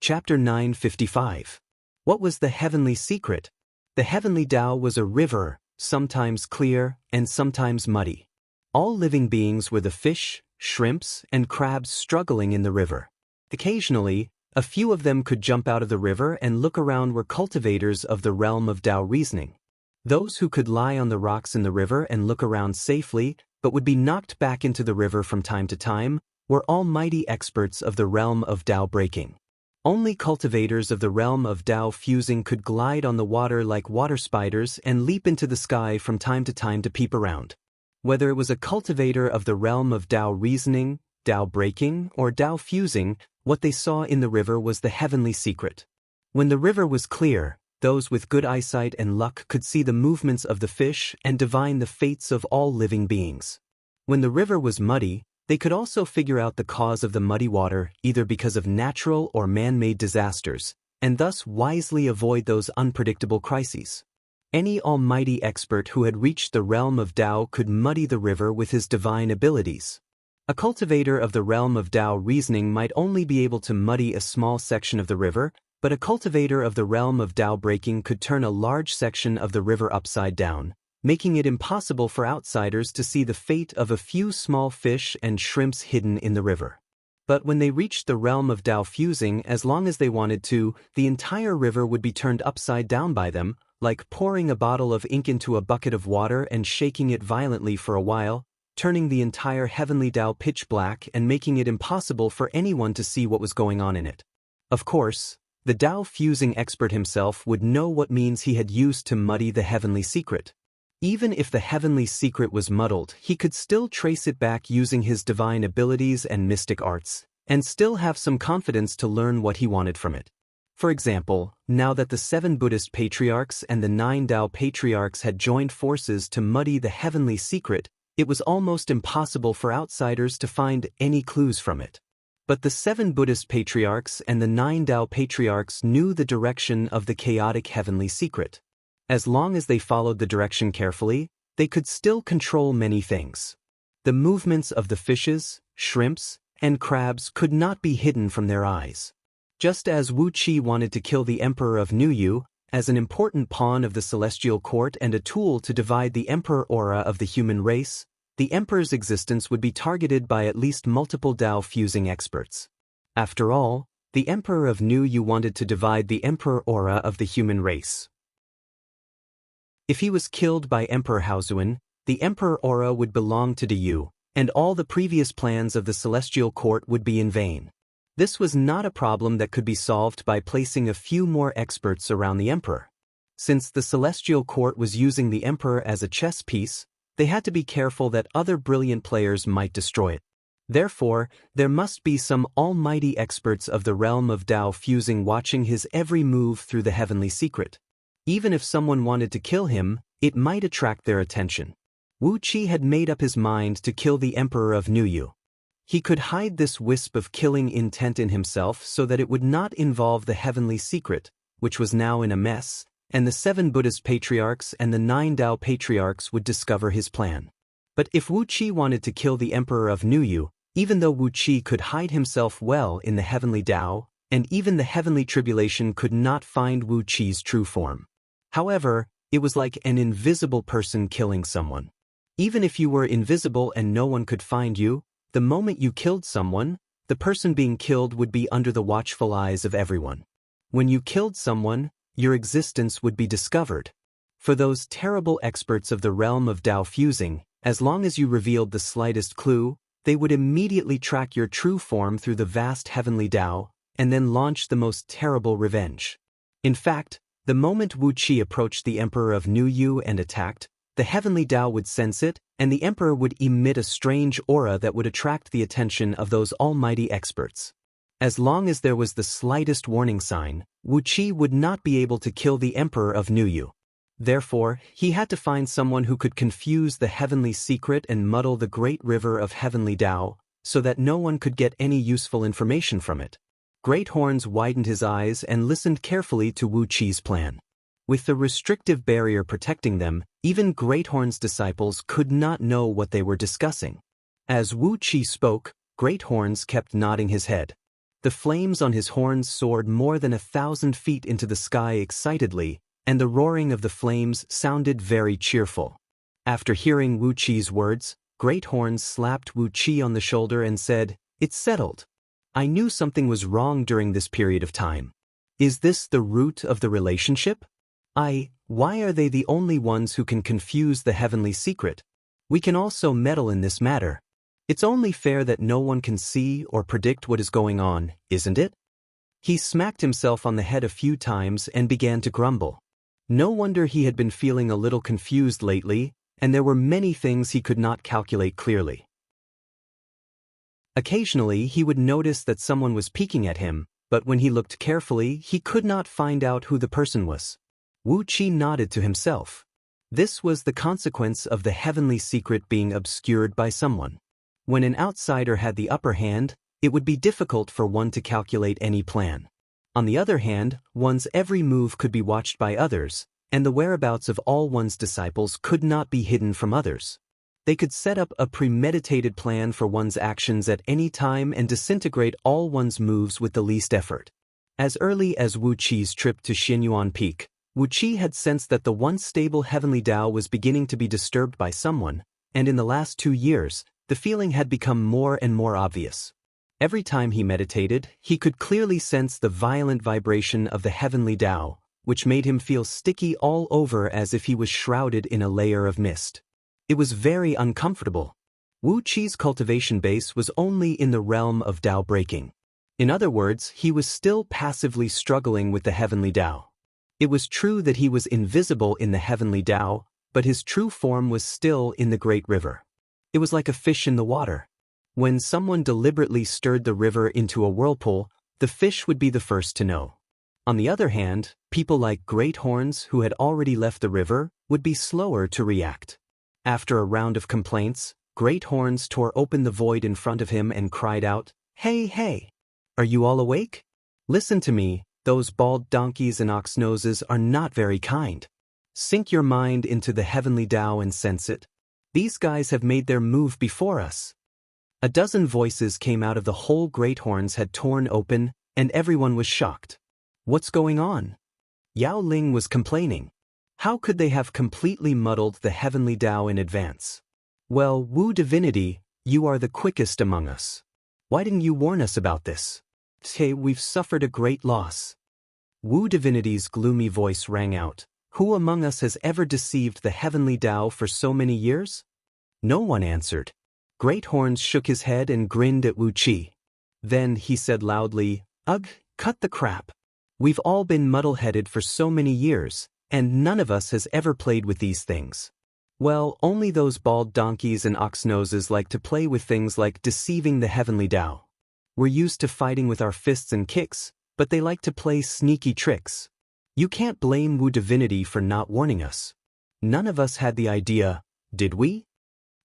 Chapter 955. What was the heavenly secret? The heavenly Tao was a river, sometimes clear and sometimes muddy. All living beings were the fish, shrimps, and crabs struggling in the river. Occasionally, a few of them could jump out of the river and look around were cultivators of the realm of Tao reasoning. Those who could lie on the rocks in the river and look around safely, but would be knocked back into the river from time to time, were almighty experts of the realm of Tao breaking. Only cultivators of the realm of Tao fusing could glide on the water like water spiders and leap into the sky from time to peep around. Whether it was a cultivator of the realm of Tao reasoning, Tao breaking, or Tao fusing, what they saw in the river was the heavenly secret. When the river was clear, those with good eyesight and luck could see the movements of the fish and divine the fates of all living beings. When the river was muddy, they could also figure out the cause of the muddy water either because of natural or man-made disasters, and thus wisely avoid those unpredictable crises. Any almighty expert who had reached the realm of Tao could muddy the river with his divine abilities. A cultivator of the realm of Tao reasoning might only be able to muddy a small section of the river, but a cultivator of the realm of Tao breaking could turn a large section of the river upside down, making it impossible for outsiders to see the fate of a few small fish and shrimps hidden in the river. But when they reached the realm of Tao fusing, as long as they wanted to, the entire river would be turned upside down by them, like pouring a bottle of ink into a bucket of water and shaking it violently for a while, turning the entire heavenly Tao pitch black and making it impossible for anyone to see what was going on in it. Of course, the Tao fusing expert himself would know what means he had used to muddy the heavenly secret. Even if the heavenly secret was muddled, he could still trace it back using his divine abilities and mystic arts, and still have some confidence to learn what he wanted from it. For example, now that the 7 Buddhist patriarchs and the 9 Tao patriarchs had joined forces to muddy the heavenly secret, it was almost impossible for outsiders to find any clues from it. But the 7 Buddhist patriarchs and the 9 Tao patriarchs knew the direction of the chaotic heavenly secret. As long as they followed the direction carefully, they could still control many things. The movements of the fishes, shrimps, and crabs could not be hidden from their eyes. Just as Wu Qi wanted to kill the emperor of Nuyu, as an important pawn of the celestial court and a tool to divide the emperor aura of the human race, the emperor's existence would be targeted by at least multiple Tao fusing experts. After all, the emperor of Nuyu wanted to divide the emperor aura of the human race. If he was killed by Emperor Haozuan, the emperor aura would belong to Yu, and all the previous plans of the celestial court would be in vain. This was not a problem that could be solved by placing a few more experts around the emperor. Since the celestial court was using the emperor as a chess piece, they had to be careful that other brilliant players might destroy it. Therefore, there must be some almighty experts of the realm of Tao fusing watching his every move through the heavenly secret. Even if someone wanted to kill him, it might attract their attention. Wu Qi had made up his mind to kill the emperor of Nuyu. He could hide this wisp of killing intent in himself so that it would not involve the heavenly secret, which was now in a mess, and the 7 Buddhist patriarchs and the 9 Tao patriarchs would discover his plan. But if Wu Qi wanted to kill the emperor of Nuyu, even though Wu Qi could hide himself well in the heavenly Tao, and even the heavenly tribulation could not find Wu Qi's true form. However, it was like an invisible person killing someone. Even if you were invisible and no one could find you, the moment you killed someone, the person being killed would be under the watchful eyes of everyone. When you killed someone, your existence would be discovered. For those terrible experts of the realm of Tao fusing, as long as you revealed the slightest clue, they would immediately track your true form through the vast heavenly Tao, and then launch the most terrible revenge. In fact, the moment Wu Qi approached the emperor of Nuyu and attacked, the heavenly Tao would sense it, and the emperor would emit a strange aura that would attract the attention of those almighty experts. As long as there was the slightest warning sign, Wu Qi would not be able to kill the emperor of Nuyu. Therefore, he had to find someone who could confuse the heavenly secret and muddle the great river of heavenly Tao, so that no one could get any useful information from it. Great Horns widened his eyes and listened carefully to Wu Qi's plan. With the restrictive barrier protecting them, even Great Horn's disciples could not know what they were discussing. As Wu Qi spoke, Great Horns kept nodding his head. The flames on his horns soared more than 1,000 feet into the sky excitedly, and the roaring of the flames sounded very cheerful. After hearing Wu Qi's words, Great Horns slapped Wu Qi on the shoulder and said, "It's settled. I knew something was wrong during this period of time. Is this the root of the relationship? Why are they the only ones who can confuse the heavenly secret? We can also meddle in this matter. It's only fair that no one can see or predict what is going on, isn't it?" He smacked himself on the head a few times and began to grumble. No wonder he had been feeling a little confused lately, and there were many things he could not calculate clearly. Occasionally he would notice that someone was peeking at him, but when he looked carefully he could not find out who the person was. Wu Qi nodded to himself. This was the consequence of the heavenly secret being obscured by someone. When an outsider had the upper hand, it would be difficult for one to calculate any plan. On the other hand, one's every move could be watched by others, and the whereabouts of all one's disciples could not be hidden from others. They could set up a premeditated plan for one's actions at any time and disintegrate all one's moves with the least effort. As early as Wu Qi's trip to Xinyuan Peak, Wu Qi had sensed that the once stable heavenly Tao was beginning to be disturbed by someone, and in the last 2 years, the feeling had become more and more obvious. Every time he meditated, he could clearly sense the violent vibration of the heavenly Tao, which made him feel sticky all over as if he was shrouded in a layer of mist. It was very uncomfortable. Wu Qi's cultivation base was only in the realm of Tao breaking. In other words, he was still passively struggling with the heavenly Tao. It was true that he was invisible in the heavenly Tao, but his true form was still in the great river. It was like a fish in the water. When someone deliberately stirred the river into a whirlpool, the fish would be the first to know. On the other hand, people like Great Horns who had already left the river would be slower to react. After a round of complaints, Great Horns tore open the void in front of him and cried out, "Hey, hey! Are you all awake? Listen to me. Those bald donkeys and ox noses are not very kind. Sink your mind into the heavenly Tao and sense it. These guys have made their move before us." A dozen voices came out of the hole Great Horns had torn open, and everyone was shocked. What's going on? Yao Ling was complaining. How could they have completely muddled the heavenly Tao in advance? Well, Wu Divinity, you are the quickest among us. Why didn't you warn us about this? Hey, we've suffered a great loss. Wu Divinity's gloomy voice rang out. Who among us has ever deceived the heavenly Tao for so many years? No one answered. Great Horns shook his head and grinned at Wu Qi. Then he said loudly, "Ugh, cut the crap. We've all been muddle-headed for so many years, and none of us has ever played with these things. Well, only those bald donkeys and ox noses like to play with things like deceiving the heavenly Tao. We're used to fighting with our fists and kicks, but they like to play sneaky tricks. You can't blame Wu Divinity for not warning us. None of us had the idea, did we?"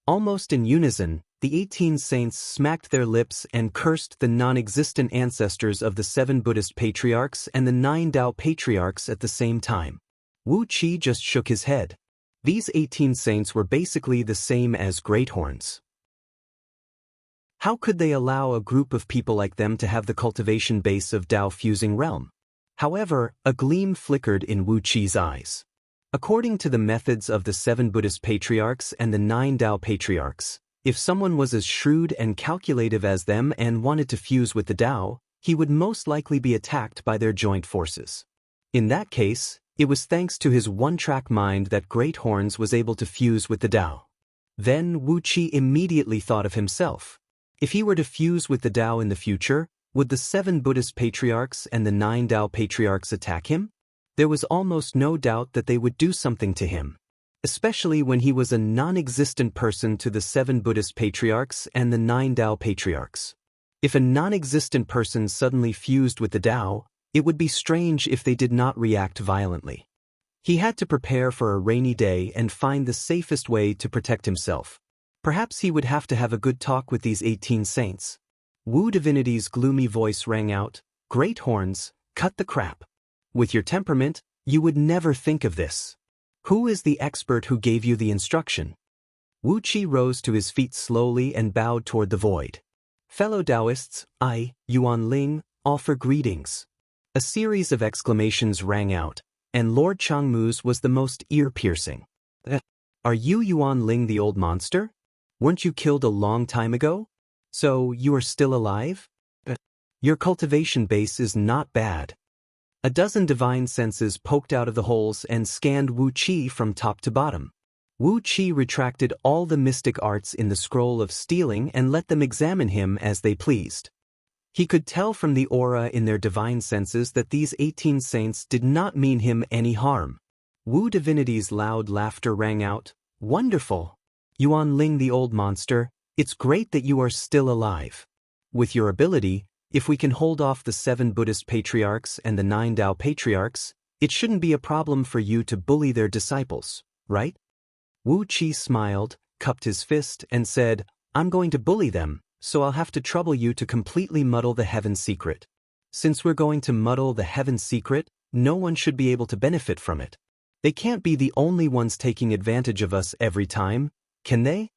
Almost in unison, the 18 saints smacked their lips and cursed the non-existent ancestors of the 7 Buddhist patriarchs and the 9 Tao patriarchs at the same time. Wu Qi just shook his head. These 18 saints were basically the same as Great Horns. How could they allow a group of people like them to have the cultivation base of Tao fusing realm? However, a gleam flickered in Wu Qi's eyes. According to the methods of the 7 Buddhist patriarchs and the 9 Tao patriarchs, if someone was as shrewd and calculative as them and wanted to fuse with the Tao, he would most likely be attacked by their joint forces. In that case, it was thanks to his one-track mind that Great Horns was able to fuse with the Tao. Then Wu Qi immediately thought of himself. If he were to fuse with the Tao in the future, would the 7 Buddhist patriarchs and the 9 Tao patriarchs attack him? There was almost no doubt that they would do something to him, especially when he was a non-existent person to the 7 Buddhist patriarchs and the 9 Tao patriarchs. If a non-existent person suddenly fused with the Tao, it would be strange if they did not react violently. He had to prepare for a rainy day and find the safest way to protect himself. Perhaps he would have to have a good talk with these 18 saints. Wu Divinity's gloomy voice rang out, "Great Horns, cut the crap. With your temperament, you would never think of this. Who is the expert who gave you the instruction?" Wu Qi rose to his feet slowly and bowed toward the void. "Fellow Taoists, I, Yuan Ling, offer greetings." A series of exclamations rang out, and Lord Changmu's was the most ear-piercing. "Are you Yuan Ling the old monster? Weren't you killed a long time ago? So you are still alive? Your cultivation base is not bad." A dozen divine senses poked out of the holes and scanned Wu Qi from top to bottom. Wu Qi retracted all the mystic arts in the scroll of stealing and let them examine him as they pleased. He could tell from the aura in their divine senses that these 18 saints did not mean him any harm. Wu Divinity's loud laughter rang out, "Wonderful! Yuan Ling the old monster, it's great that you are still alive. With your ability, if we can hold off the 7 Buddhist patriarchs and the 9 Tao patriarchs, it shouldn't be a problem for you to bully their disciples, right?" Wu Qi smiled, cupped his fist, and said, "I'm going to bully them, so I'll have to trouble you to completely muddle the heaven secret. Since we're going to muddle the heaven secret, no one should be able to benefit from it. They can't be the only ones taking advantage of us every time, can they?"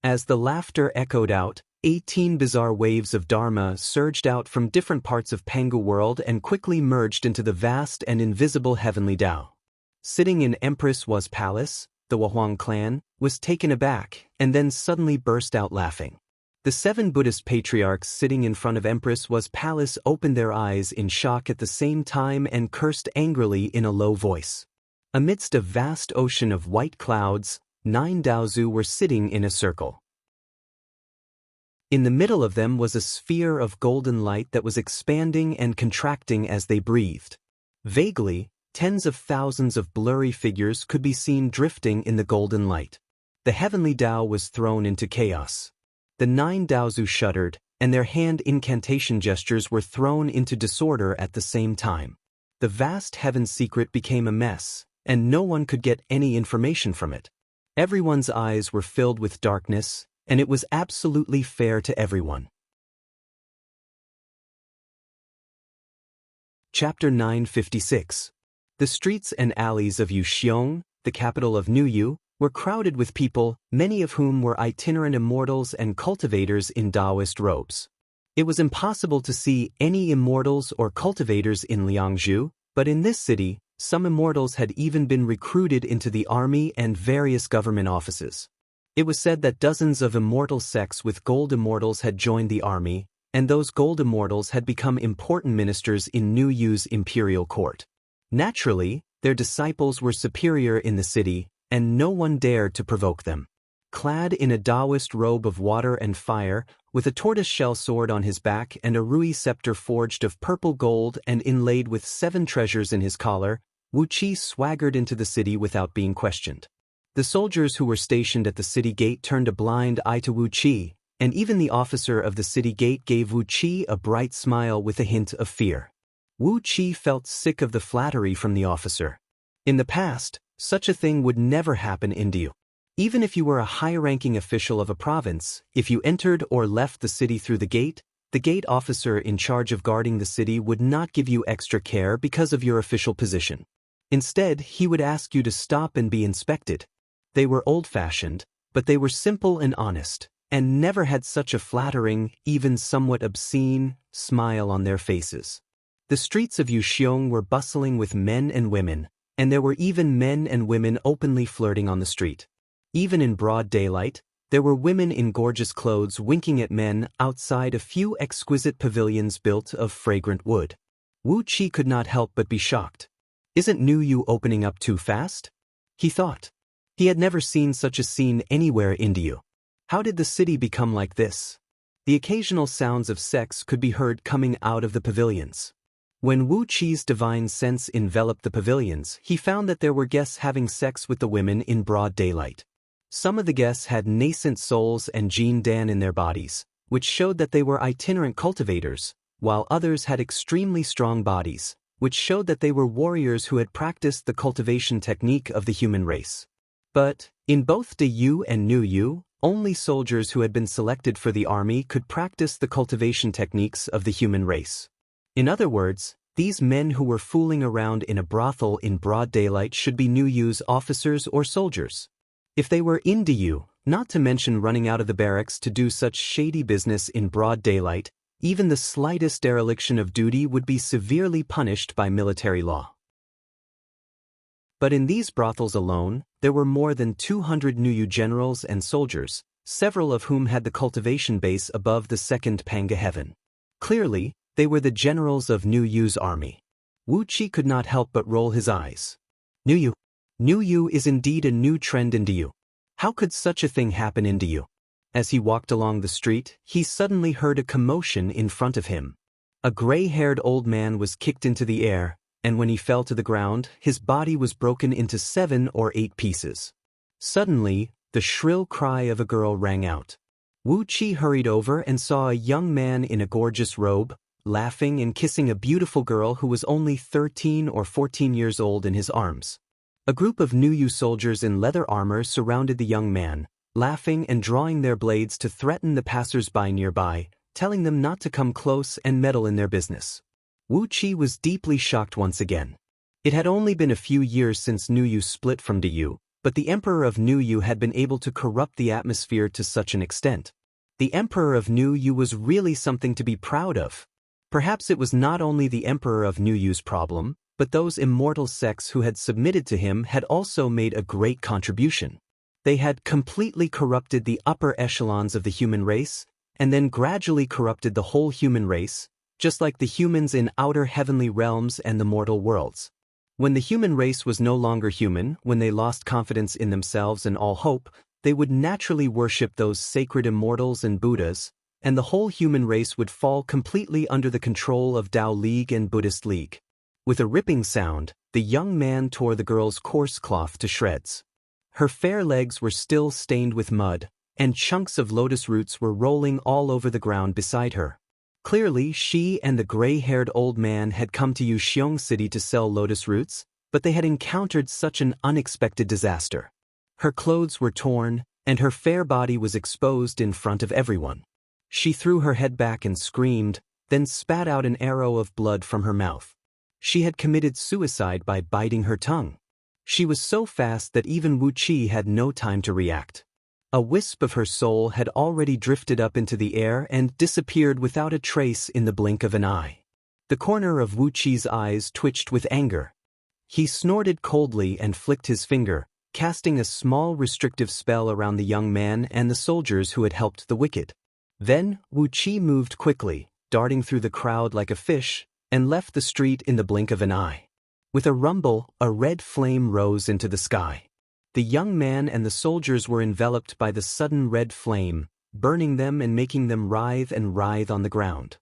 As the laughter echoed out, 18 bizarre waves of Dharma surged out from different parts of Pangu world and quickly merged into the vast and invisible heavenly Tao. Sitting in Empress Was Palace, the Wahuang clan was taken aback and then suddenly burst out laughing. The 7 Buddhist patriarchs sitting in front of Empress Was Palace opened their eyes in shock at the same time and cursed angrily in a low voice. Amidst a vast ocean of white clouds, 9 Daozu were sitting in a circle. In the middle of them was a sphere of golden light that was expanding and contracting as they breathed. Vaguely, tens of thousands of blurry figures could be seen drifting in the golden light. The heavenly Tao was thrown into chaos. The 9 Daozu shuddered, and their hand incantation gestures were thrown into disorder at the same time. The vast heaven secret became a mess, and no one could get any information from it. Everyone's eyes were filled with darkness, and it was absolutely fair to everyone. Chapter 956. The streets and alleys of Yuxiong, the capital of Nuyu, were crowded with people, many of whom were itinerant immortals and cultivators in Taoist robes. It was impossible to see any immortals or cultivators in Liangzhu, but in this city, some immortals had even been recruited into the army and various government offices. It was said that dozens of immortal sects with gold immortals had joined the army, and those gold immortals had become important ministers in Nuyu's imperial court. Naturally, their disciples were superior in the city, and no one dared to provoke them. Clad in a Taoist robe of water and fire, with a tortoise-shell sword on his back and a Rui scepter forged of purple gold and inlaid with 7 treasures in his collar, Wu Qi swaggered into the city without being questioned. The soldiers who were stationed at the city gate turned a blind eye to Wu Qi, and even the officer of the city gate gave Wu Qi a bright smile with a hint of fear. Wu Qi felt sick of the flattery from the officer. In the past, such a thing would never happen in Diu. Even if you were a high-ranking official of a province, if you entered or left the city through the gate officer in charge of guarding the city would not give you extra care because of your official position. Instead, he would ask you to stop and be inspected. They were old-fashioned, but they were simple and honest, and never had such a flattering, even somewhat obscene, smile on their faces. The streets of Yuxiong were bustling with men and women, and there were even men and women openly flirting on the street. Even in broad daylight, there were women in gorgeous clothes winking at men outside a few exquisite pavilions built of fragrant wood. Wu Qi could not help but be shocked. Isn't Nuyu opening up too fast? He thought. He had never seen such a scene anywhere in Diu. How did the city become like this? The occasional sounds of sex could be heard coming out of the pavilions. When Wu Qi's divine sense enveloped the pavilions, he found that there were guests having sex with the women in broad daylight. Some of the guests had nascent souls and Jin Dan in their bodies, which showed that they were itinerant cultivators, while others had extremely strong bodies, which showed that they were warriors who had practiced the cultivation technique of the human race. But, in both Diyu and Nuyu, only soldiers who had been selected for the army could practice the cultivation techniques of the human race. In other words, these men who were fooling around in a brothel in broad daylight should be Nuyu's officers or soldiers. If they were in Diyu, not to mention running out of the barracks to do such shady business in broad daylight, Even the slightest dereliction of duty would be severely punished by military law. But in these brothels alone, there were more than 200 Nuyu generals and soldiers, several of whom had the cultivation base above the second Panga heaven. Clearly, they were the generals of Nuyu's army. Wu Qi could not help but roll his eyes. Nuyu. Nuyu is indeed a new trend in Diyu. How could such a thing happen in Diyu? As he walked along the street, he suddenly heard a commotion in front of him. A gray-haired old man was kicked into the air, and when he fell to the ground, his body was broken into 7 or 8 pieces. Suddenly, the shrill cry of a girl rang out. Wu Qi hurried over and saw a young man in a gorgeous robe, laughing and kissing a beautiful girl who was only 13 or 14 years old in his arms. A group of Nuyu soldiers in leather armor surrounded the young man, laughing and drawing their blades to threaten the passers-by nearby, telling them not to come close and meddle in their business. Wu Qi was deeply shocked once again. It had only been a few years since Nuyu split from Diyu, but the Emperor of Nuyu had been able to corrupt the atmosphere to such an extent. The Emperor of Nuyu was really something to be proud of. Perhaps it was not only the Emperor of Nuyu's problem, but those immortal sects who had submitted to him had also made a great contribution. They had completely corrupted the upper echelons of the human race, and then gradually corrupted the whole human race, just like the humans in outer heavenly realms and the mortal worlds. When the human race was no longer human, when they lost confidence in themselves and all hope, they would naturally worship those sacred immortals and Buddhas, and the whole human race would fall completely under the control of Tao League and Buddhist League. With a ripping sound, the young man tore the girl's coarse cloth to shreds. Her fair legs were still stained with mud, and chunks of lotus roots were rolling all over the ground beside her. Clearly, she and the gray-haired old man had come to Yuxiong City to sell lotus roots, but they had encountered such an unexpected disaster. Her clothes were torn, and her fair body was exposed in front of everyone. She threw her head back and screamed, then spat out an arrow of blood from her mouth. She had committed suicide by biting her tongue. She was so fast that even Wu Qi had no time to react. A wisp of her soul had already drifted up into the air and disappeared without a trace in the blink of an eye. The corner of Wu Qi's eyes twitched with anger. He snorted coldly and flicked his finger, casting a small restrictive spell around the young man and the soldiers who had helped the wicked. Then, Wu Qi moved quickly, darting through the crowd like a fish, and left the street in the blink of an eye. With a rumble, a red flame rose into the sky. The young man and the soldiers were enveloped by the sudden red flame, burning them and making them writhe on the ground.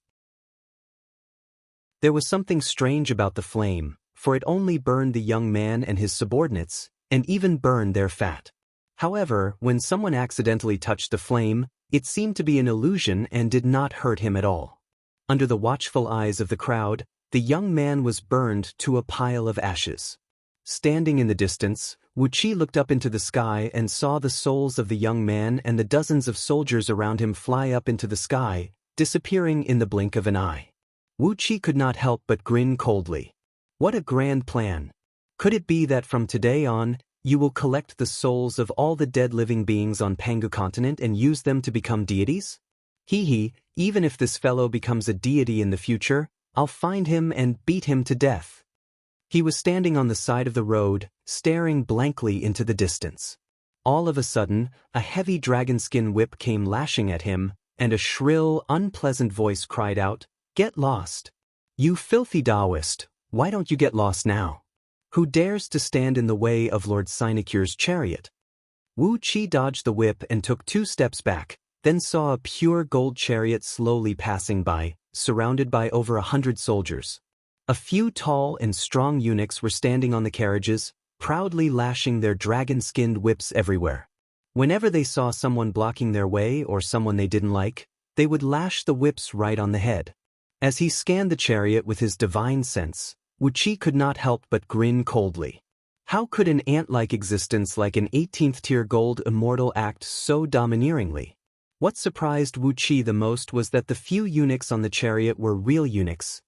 There was something strange about the flame, for it only burned the young man and his subordinates, and even burned their fat. However, when someone accidentally touched the flame, it seemed to be an illusion and did not hurt him at all. Under the watchful eyes of the crowd, the young man was burned to a pile of ashes. Standing in the distance, Wu Qi looked up into the sky and saw the souls of the young man and the dozens of soldiers around him fly up into the sky, disappearing in the blink of an eye. Wu Qi could not help but grin coldly. What a grand plan! Could it be that from today on, you will collect the souls of all the dead living beings on Pangu continent and use them to become deities? Hee, even if this fellow becomes a deity in the future, I'll find him and beat him to death. He was standing on the side of the road, staring blankly into the distance. All of a sudden, a heavy dragon-skin whip came lashing at him, and a shrill, unpleasant voice cried out, "Get lost! You filthy Taoist, why don't you get lost now? Who dares to stand in the way of Lord Sinecure's chariot?" Wu Qi dodged the whip and took 2 steps back, then saw a pure gold chariot slowly passing by, surrounded by over 100 soldiers. A few tall and strong eunuchs were standing on the carriages, proudly lashing their dragon-skinned whips everywhere. Whenever they saw someone blocking their way or someone they didn't like, they would lash the whips right on the head. As he scanned the chariot with his divine sense, Wu Qi could not help but grin coldly. How could an ant-like existence like an 18th-tier gold immortal act so domineeringly? What surprised Wu Qi the most was that the few eunuchs on the chariot were real eunuchs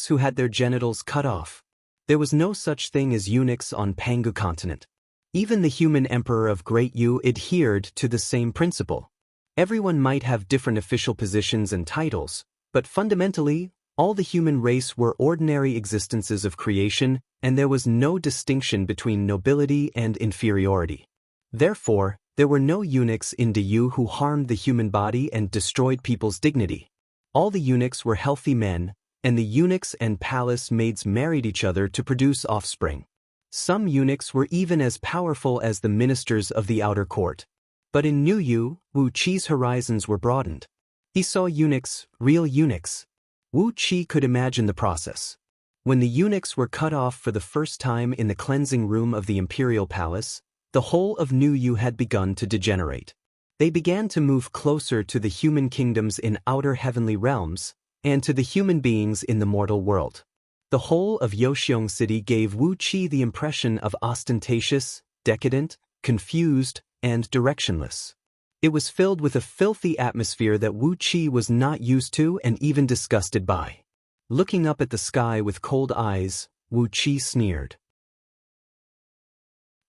who had their genitals cut off. There was no such thing as eunuchs on Pangu continent. Even the human emperor of Great Yu adhered to the same principle. Everyone might have different official positions and titles, But fundamentally, all the human race were ordinary existences of creation, and there was no distinction between nobility and inferiority. Therefore, there were no eunuchs in Diyu who harmed the human body and destroyed people's dignity. All the eunuchs were healthy men, and the eunuchs and palace maids married each other to produce offspring. Some eunuchs were even as powerful as the ministers of the outer court. But in Niuyu, Wu Qi's horizons were broadened. He saw eunuchs, real eunuchs. Wu Qi could imagine the process. When the eunuchs were cut off for the first time in the cleansing room of the imperial palace, the whole of Niuyu had begun to degenerate. They began to move closer to the human kingdoms in outer heavenly realms, and to the human beings in the mortal world. The whole of Yoxiong City gave Wu Qi the impression of ostentatious, decadent, confused, and directionless. It was filled with a filthy atmosphere that Wu Qi was not used to and even disgusted by. Looking up at the sky with cold eyes, Wu Qi sneered.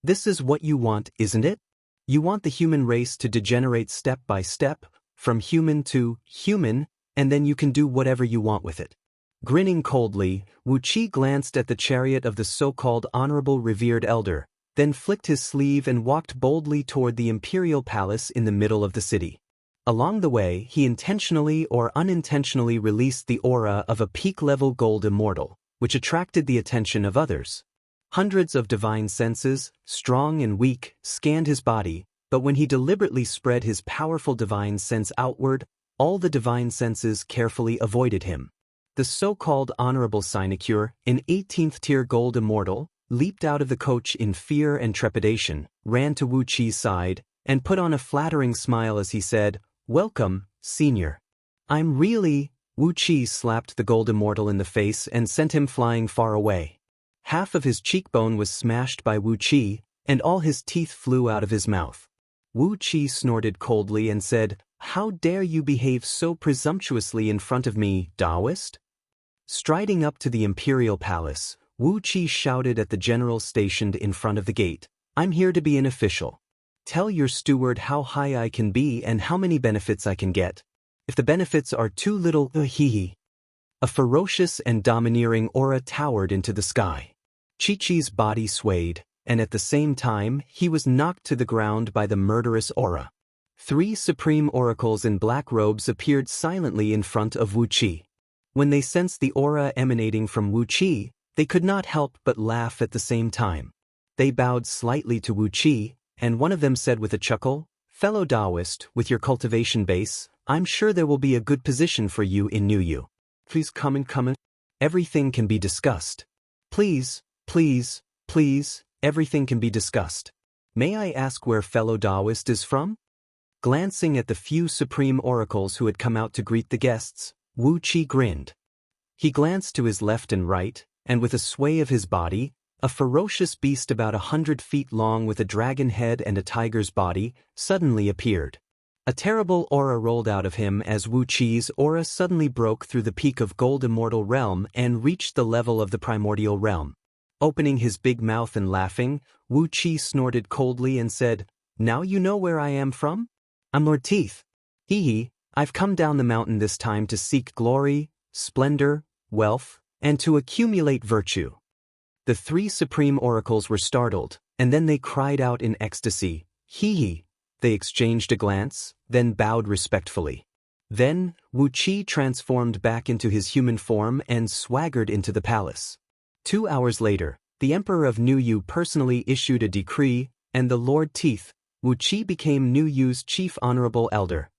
"This is what you want, isn't it? You want the human race to degenerate step by step, from human to human, and then you can do whatever you want with it." Grinning coldly, Wu Qi glanced at the chariot of the so-called honorable revered elder, then flicked his sleeve and walked boldly toward the imperial palace in the middle of the city. Along the way, he intentionally or unintentionally released the aura of a peak-level gold immortal, which attracted the attention of others. Hundreds of divine senses, strong and weak, scanned his body, but when he deliberately spread his powerful divine sense outward, all the divine senses carefully avoided him. The so-called honorable sinecure, an 18th-tier gold immortal, leaped out of the coach in fear and trepidation, ran to Wu Qi's side, and put on a flattering smile as he said, "Welcome, senior." "I'm really—" Wu Qi slapped the gold immortal in the face and sent him flying far away. Half of his cheekbone was smashed by Wu Qi, and all his teeth flew out of his mouth. Wu Qi snorted coldly and said, "How dare you behave so presumptuously in front of me, Taoist?" Striding up to the imperial palace, Wu Qi shouted at the general stationed in front of the gate, "I'm here to be an official. Tell your steward how high I can be and how many benefits I can get. If the benefits are too little, hee." A ferocious and domineering aura towered into the sky. Chi-Chi's body swayed, and at the same time, he was knocked to the ground by the murderous aura. 3 supreme oracles in black robes appeared silently in front of Wu Qi. When they sensed the aura emanating from Wu Qi, they could not help but laugh at the same time. They bowed slightly to Wu Qi, and one of them said with a chuckle, "Fellow Taoist, with your cultivation base, I'm sure there will be a good position for you in Niuyu. Please come in. Everything can be discussed. Please, everything can be discussed. May I ask where fellow Taoist is from?" Glancing at the few supreme oracles who had come out to greet the guests, Wu Qi grinned. He glanced to his left and right, and with a sway of his body, a ferocious beast about 100 feet long with a dragon head and a tiger's body suddenly appeared. A terrible aura rolled out of him as Wu Qi's aura suddenly broke through the peak of Gold Immortal Realm and reached the level of the Primordial Realm. Opening his big mouth and laughing, Wu Qi snorted coldly and said, "Now you know where I am from? I'm Lord Teeth. Hee, I've come down the mountain this time to seek glory, splendor, wealth, and to accumulate virtue." The 3 supreme oracles were startled, and then they cried out in ecstasy, "Hee." They exchanged a glance, then bowed respectfully. Then, Wu Qi transformed back into his human form and swaggered into the palace. 2 hours later, the Emperor of Niuyu personally issued a decree, and the Lord Teeth, Wu Qi, became Niuyu's chief honorable elder.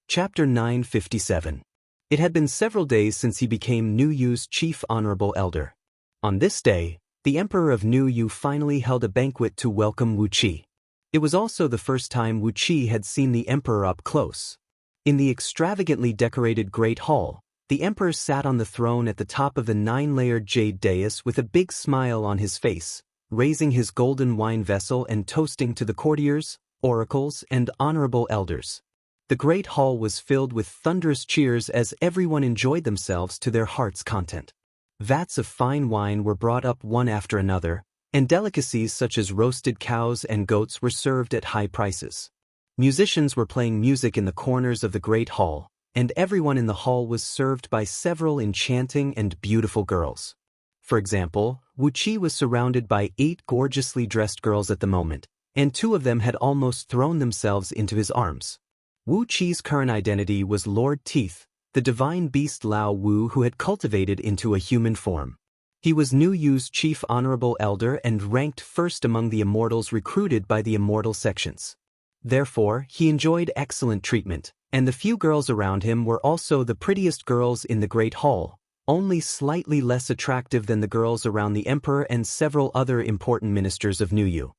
Chapter 957. It had been several days since he became Niuyu's chief honorable elder. On this day, the Emperor of Niuyu finally held a banquet to welcome Wu Qi. It was also the first time Wu Qi had seen the Emperor up close. In the extravagantly decorated Great Hall, the Emperor sat on the throne at the top of the 9-layered jade dais with a big smile on his face, raising his golden wine vessel and toasting to the courtiers, oracles, and honorable elders. The Great Hall was filled with thunderous cheers as everyone enjoyed themselves to their heart's content. Vats of fine wine were brought up one after another, and delicacies such as roasted cows and goats were served at high prices. Musicians were playing music in the corners of the great hall, and everyone in the hall was served by several enchanting and beautiful girls. For example, Wu Qi was surrounded by 8 gorgeously dressed girls at the moment, and 2 of them had almost thrown themselves into his arms. Wu Qi's current identity was Lord Teeth, the divine beast Lao Wu who had cultivated into a human form. He was Nu Yu's chief honorable elder and ranked first among the immortals recruited by the immortal sections. Therefore, he enjoyed excellent treatment, and the few girls around him were also the prettiest girls in the Great Hall, only slightly less attractive than the girls around the emperor and several other important ministers of Nu Yu.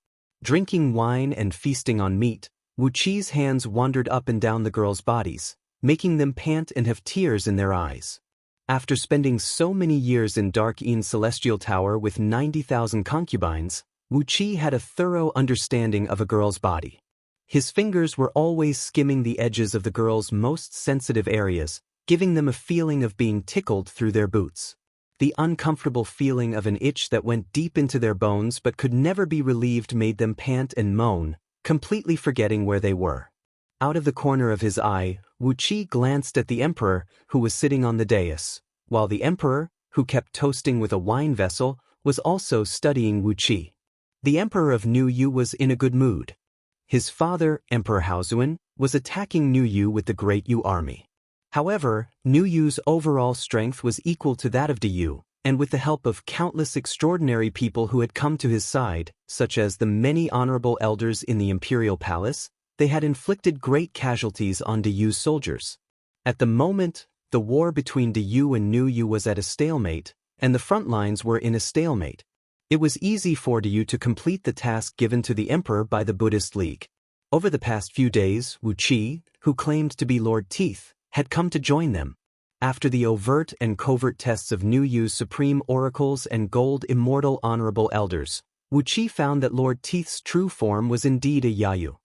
Drinking wine and feasting on meat, Wu Qi's hands wandered up and down the girls' bodies, making them pant and have tears in their eyes. After spending so many years in Dark Een Celestial Tower with 90,000 concubines, Wu Qi had a thorough understanding of a girl's body. His fingers were always skimming the edges of the girls' most sensitive areas, giving them a feeling of being tickled through their boots. The uncomfortable feeling of an itch that went deep into their bones but could never be relieved made them pant and moan, completely forgetting where they were. Out of the corner of his eye, Wu Qi glanced at the emperor, who was sitting on the dais, while the emperor, who kept toasting with a wine vessel, was also studying Wu Qi. The emperor of Nu Yu was in a good mood. His father, Emperor Haozuan, was attacking Nu Yu with the Great Yu army. However, Nu Yu's overall strength was equal to that of Yu, and with the help of countless extraordinary people who had come to his side, such as the many honorable elders in the imperial palace, they had inflicted great casualties on Yu's soldiers. At the moment, the war between Yu and Nu Yu was at a stalemate, and the front lines were in a stalemate. It was easy for Yu to complete the task given to the emperor by the Buddhist League. Over the past few days, Wu Qi, who claimed to be Lord Teeth, had come to join them. After the overt and covert tests of Nu Yu's supreme oracles and gold immortal honorable elders, Wu Qi found that Lord Teeth's true form was indeed a Yayu.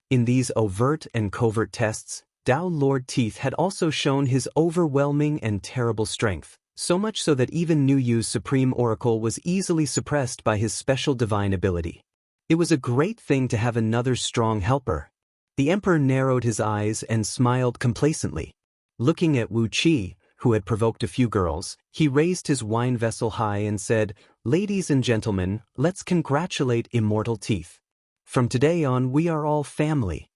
In these overt and covert tests, Tao Lord Teeth had also shown his overwhelming and terrible strength, so much so that even Nu Yu's supreme oracle was easily suppressed by his special divine ability. It was a great thing to have another strong helper. The emperor narrowed his eyes and smiled complacently. Looking at Wu Qi, who had provoked a few girls, he raised his wine vessel high and said, "Ladies and gentlemen, let's congratulate Immortal Teeth. From today on we are all family."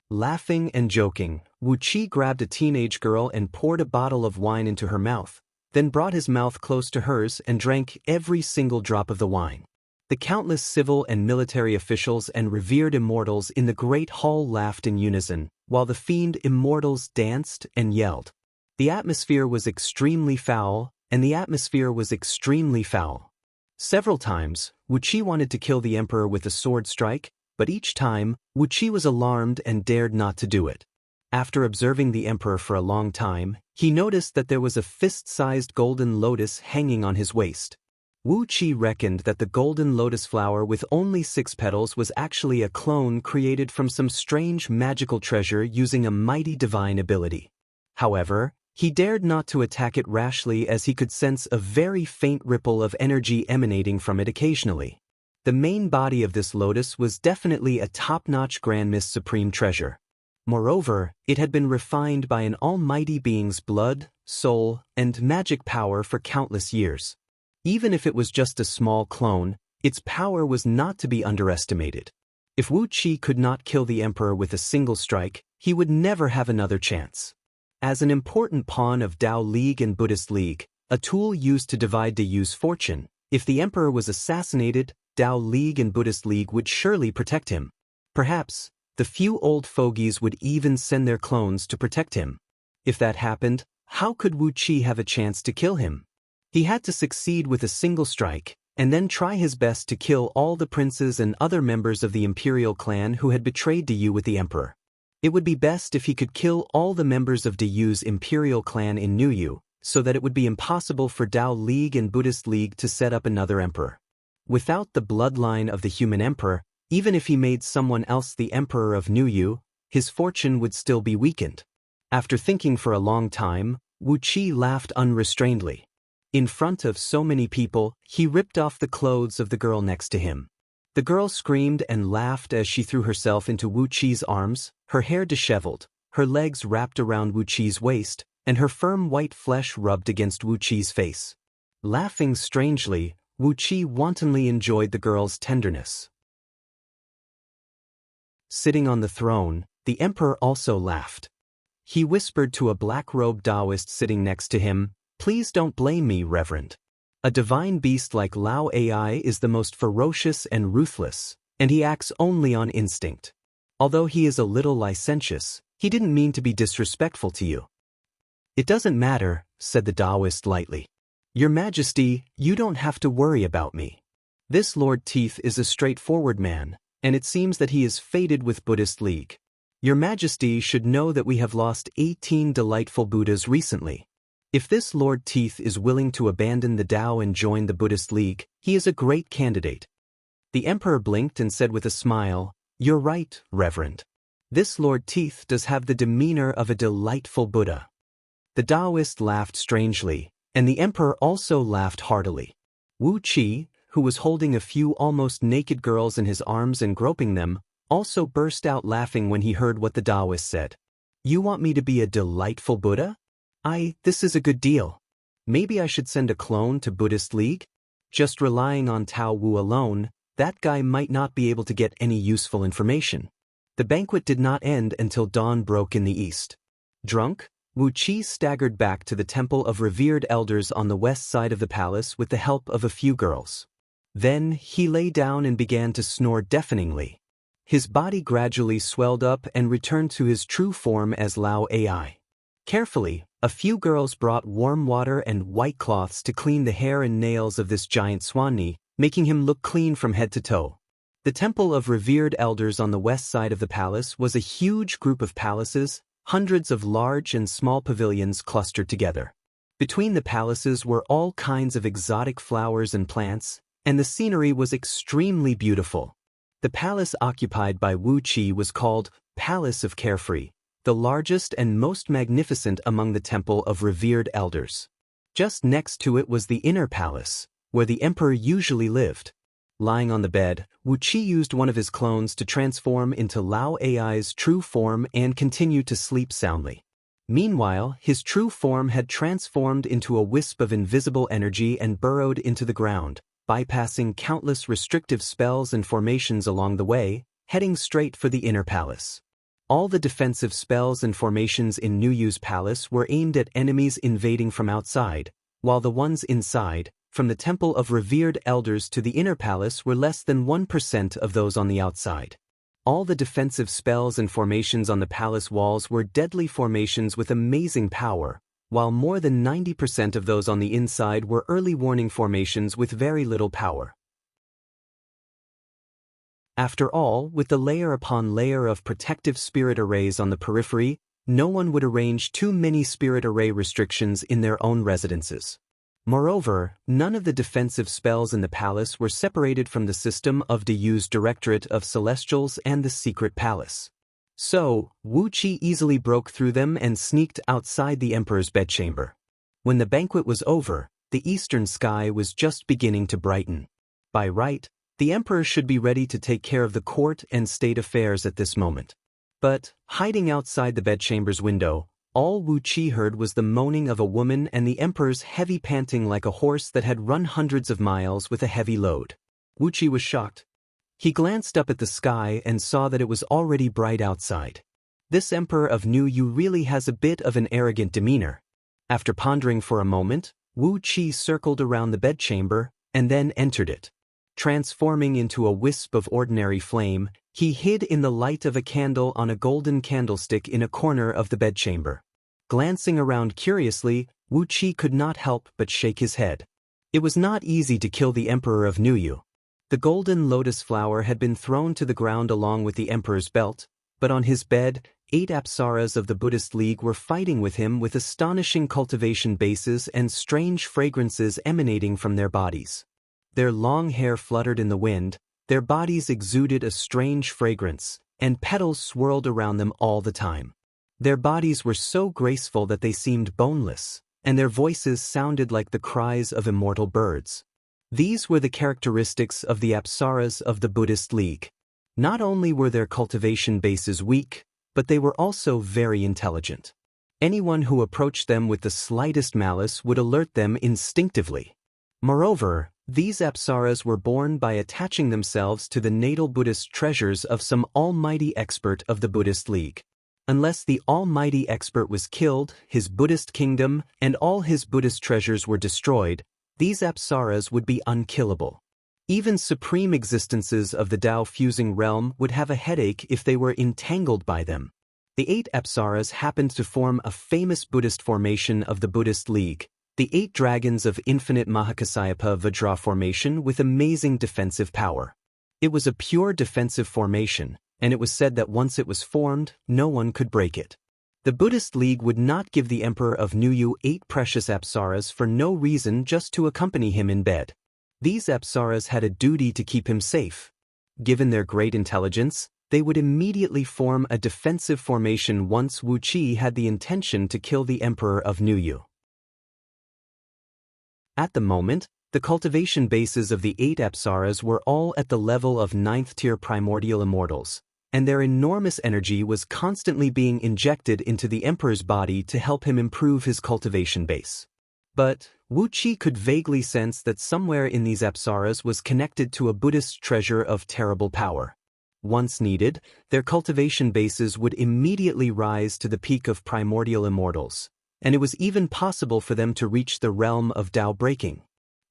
Laughing and joking, Wu Qi grabbed a teenage girl and poured a bottle of wine into her mouth, then brought his mouth close to hers and drank every single drop of the wine. The countless civil and military officials and revered immortals in the great hall laughed in unison, while the fiend immortals danced and yelled. The atmosphere was extremely foul, and the atmosphere was extremely foul. Several times, Wu Qi wanted to kill the emperor with a sword strike, but each time, Wu Qi was alarmed and dared not to do it. After observing the emperor for a long time, he noticed that there was a fist-sized golden lotus hanging on his waist. Wu Qi reckoned that the golden lotus flower with only 6 petals was actually a clone created from some strange magical treasure using a mighty divine ability. However, he dared not to attack it rashly as he could sense a very faint ripple of energy emanating from it occasionally. The main body of this lotus was definitely a top-notch Grand Mist Supreme treasure. Moreover, it had been refined by an almighty being's blood, soul, and magic power for countless years. Even if it was just a small clone, its power was not to be underestimated. If Wu Qi could not kill the emperor with a single strike, he would never have another chance. As an important pawn of Tao League and Buddhist League, a tool used to divide Yu's fortune, if the emperor was assassinated, Tao League and Buddhist League would surely protect him. Perhaps, the few old fogies would even send their clones to protect him. If that happened, how could Wu Qi have a chance to kill him? He had to succeed with a single strike, and then try his best to kill all the princes and other members of the imperial clan who had betrayed Yu with the emperor. It would be best if he could kill all the members of Yu's imperial clan in Nu Yu, so that it would be impossible for Tao League and Buddhist League to set up another emperor. Without the bloodline of the human emperor, even if he made someone else the emperor of Nu Yu, his fortune would still be weakened. After thinking for a long time, Wu Qi laughed unrestrainedly. In front of so many people, he ripped off the clothes of the girl next to him. The girl screamed and laughed as she threw herself into Wu Qi's arms, her hair disheveled, her legs wrapped around Wu Qi's waist, and her firm white flesh rubbed against Wu Qi's face. Laughing strangely, Wu Qi wantonly enjoyed the girl's tenderness. Sitting on the throne, the emperor also laughed. He whispered to a black-robed Taoist sitting next to him, "Please don't blame me, Reverend. A divine beast like Lao Ai is the most ferocious and ruthless, and he acts only on instinct. Although he is a little licentious, he didn't mean to be disrespectful to you." "It doesn't matter," said the Taoist lightly. "Your Majesty, you don't have to worry about me. This Lord Teeth is a straightforward man, and it seems that he is fated with Buddhist League. Your Majesty should know that we have lost 18 delightful Buddhas recently. If this Lord Teeth is willing to abandon the Tao and join the Buddhist League, he is a great candidate." The emperor blinked and said with a smile, "You're right, Reverend. This Lord Teeth does have the demeanor of a delightful Buddha." The Taoist laughed strangely, and the emperor also laughed heartily. Wu Qi, who was holding a few almost naked girls in his arms and groping them, also burst out laughing when he heard what the Taoist said. "You want me to be a delightful Buddha? This is a good deal. Maybe I should send a clone to Buddhist League? Just relying on Tao Wu alone, that guy might not be able to get any useful information." The banquet did not end until dawn broke in the east. Drunk, Wu Qi staggered back to the temple of revered elders on the west side of the palace with the help of a few girls. Then he lay down and began to snore deafeningly. His body gradually swelled up and returned to his true form as Lao Ai. Carefully, a few girls brought warm water and white cloths to clean the hair and nails of this giant Swanni, making him look clean from head to toe. The temple of revered elders on the west side of the palace was a huge group of palaces, hundreds of large and small pavilions clustered together. Between the palaces were all kinds of exotic flowers and plants, and the scenery was extremely beautiful. The palace occupied by Wu Qi was called Palace of Carefree, the largest and most magnificent among the temple of revered elders. Just next to it was the inner palace, where the emperor usually lived. Lying on the bed, Wu Qi used one of his clones to transform into Lao Ai's true form and continue to sleep soundly. Meanwhile, his true form had transformed into a wisp of invisible energy and burrowed into the ground, bypassing countless restrictive spells and formations along the way, heading straight for the inner palace. All the defensive spells and formations in Nuyu's palace were aimed at enemies invading from outside, while the ones inside, from the temple of revered elders to the inner palace, were less than 1% of those on the outside. All the defensive spells and formations on the palace walls were deadly formations with amazing power, while more than 90% of those on the inside were early warning formations with very little power. After all, with the layer upon layer of protective spirit arrays on the periphery, no one would arrange too many spirit array restrictions in their own residences. Moreover, none of the defensive spells in the palace were separated from the system of Dayu's Directorate of Celestials and the Secret Palace. So, Wu Qi easily broke through them and sneaked outside the emperor's bedchamber. When the banquet was over, the eastern sky was just beginning to brighten. By right, the emperor should be ready to take care of the court and state affairs at this moment. But, hiding outside the bedchamber's window, all Wu Qi heard was the moaning of a woman and the emperor's heavy panting like a horse that had run hundreds of miles with a heavy load. Wu Qi was shocked. He glanced up at the sky and saw that it was already bright outside. This emperor of Nuyu really has a bit of an arrogant demeanor. After pondering for a moment, Wu Qi circled around the bedchamber and then entered it. Transforming into a wisp of ordinary flame, he hid in the light of a candle on a golden candlestick in a corner of the bedchamber. Glancing around curiously, Wu Qi could not help but shake his head. It was not easy to kill the emperor of Nuyu. The golden lotus flower had been thrown to the ground along with the emperor's belt, but on his bed, 8 apsaras of the Buddhist League were fighting with him with astonishing cultivation bases and strange fragrances emanating from their bodies. Their long hair fluttered in the wind, their bodies exuded a strange fragrance, and petals swirled around them all the time. Their bodies were so graceful that they seemed boneless, and their voices sounded like the cries of immortal birds. These were the characteristics of the Apsaras of the Buddhist League. Not only were their cultivation bases weak, but they were also very intelligent. Anyone who approached them with the slightest malice would alert them instinctively. Moreover, these Apsaras were born by attaching themselves to the natal Buddhist treasures of some almighty expert of the Buddhist League. Unless the almighty expert was killed, his Buddhist kingdom and all his Buddhist treasures were destroyed, these Apsaras would be unkillable. Even supreme existences of the Tao-fusing realm would have a headache if they were entangled by them. The 8 Apsaras happened to form a famous Buddhist formation of the Buddhist League, the 8 dragons of infinite Mahakasyapa Vajra formation with amazing defensive power. It was a pure defensive formation, and it was said that once it was formed, no one could break it. The Buddhist League would not give the Emperor of Nuyu 8 precious Apsaras for no reason, just to accompany him in bed. These Apsaras had a duty to keep him safe. Given their great intelligence, they would immediately form a defensive formation once Wu Qi had the intention to kill the Emperor of Nuyu. At the moment, the cultivation bases of the 8 Apsaras were all at the level of 9th tier primordial immortals, and their enormous energy was constantly being injected into the Emperor's body to help him improve his cultivation base. But Wu Qi could vaguely sense that somewhere in these Apsaras was connected to a Buddhist treasure of terrible power. Once needed, their cultivation bases would immediately rise to the peak of primordial immortals, and it was even possible for them to reach the realm of Tao breaking.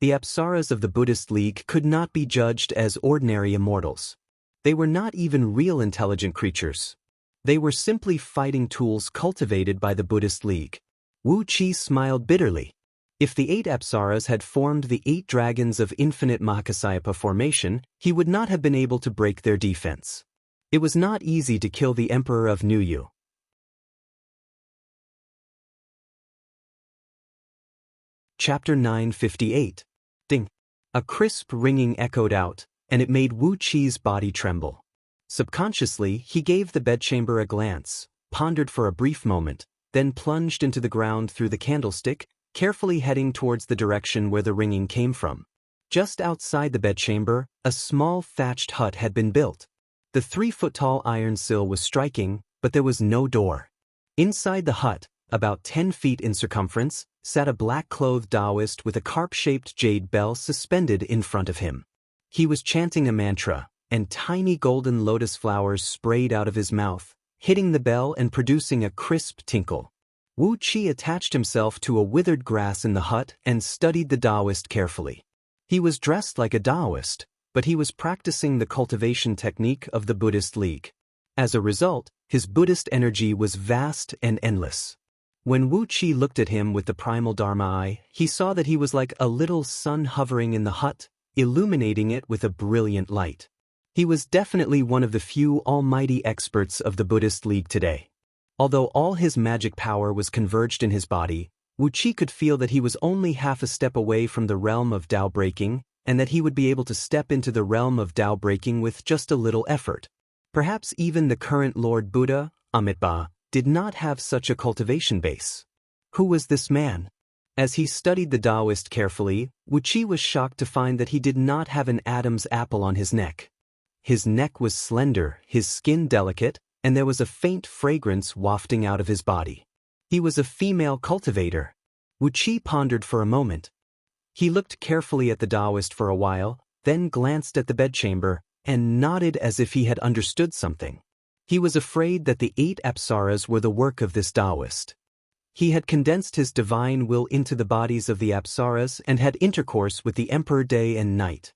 The Apsaras of the Buddhist League could not be judged as ordinary immortals. They were not even real intelligent creatures. They were simply fighting tools cultivated by the Buddhist League. Wu Qi smiled bitterly. If the 8 Apsaras had formed the 8 dragons of infinite Mahakasyapa formation, he would not have been able to break their defense. It was not easy to kill the Emperor of Nuyu. Chapter 958. Ding. A crisp ringing echoed out, and it made Wu Qi's body tremble. Subconsciously, he gave the bedchamber a glance, pondered for a brief moment, then plunged into the ground through the candlestick, carefully heading towards the direction where the ringing came from. Just outside the bedchamber, a small thatched hut had been built. The 3-foot-tall iron sill was striking, but there was no door. Inside the hut, about 10 feet in circumference, sat a black-clothed Taoist with a carp-shaped jade bell suspended in front of him. He was chanting a mantra, and tiny golden lotus flowers sprayed out of his mouth, hitting the bell and producing a crisp tinkle. Wu Qi attached himself to a withered grass in the hut and studied the Taoist carefully. He was dressed like a Taoist, but he was practicing the cultivation technique of the Buddhist League. As a result, his Buddhist energy was vast and endless. When Wu Qi looked at him with the primal Dharma eye, he saw that he was like a little sun hovering in the hut, illuminating it with a brilliant light. He was definitely one of the few almighty experts of the Buddhist League today. Although all his magic power was converged in his body, Wu Qi could feel that he was only half a step away from the realm of Tao breaking, and that he would be able to step into the realm of Tao breaking with just a little effort. Perhaps even the current Lord Buddha, Amitabha, did not have such a cultivation base. Who was this man? As he studied the Taoist carefully, Wu Qi was shocked to find that he did not have an Adam's apple on his neck. His neck was slender, his skin delicate, and there was a faint fragrance wafting out of his body. He was a female cultivator. Wu Qi pondered for a moment. He looked carefully at the Taoist for a while, then glanced at the bedchamber, and nodded as if he had understood something. He was afraid that the 8 Apsaras were the work of this Taoist. He had condensed his divine will into the bodies of the Apsaras and had intercourse with the Emperor day and night.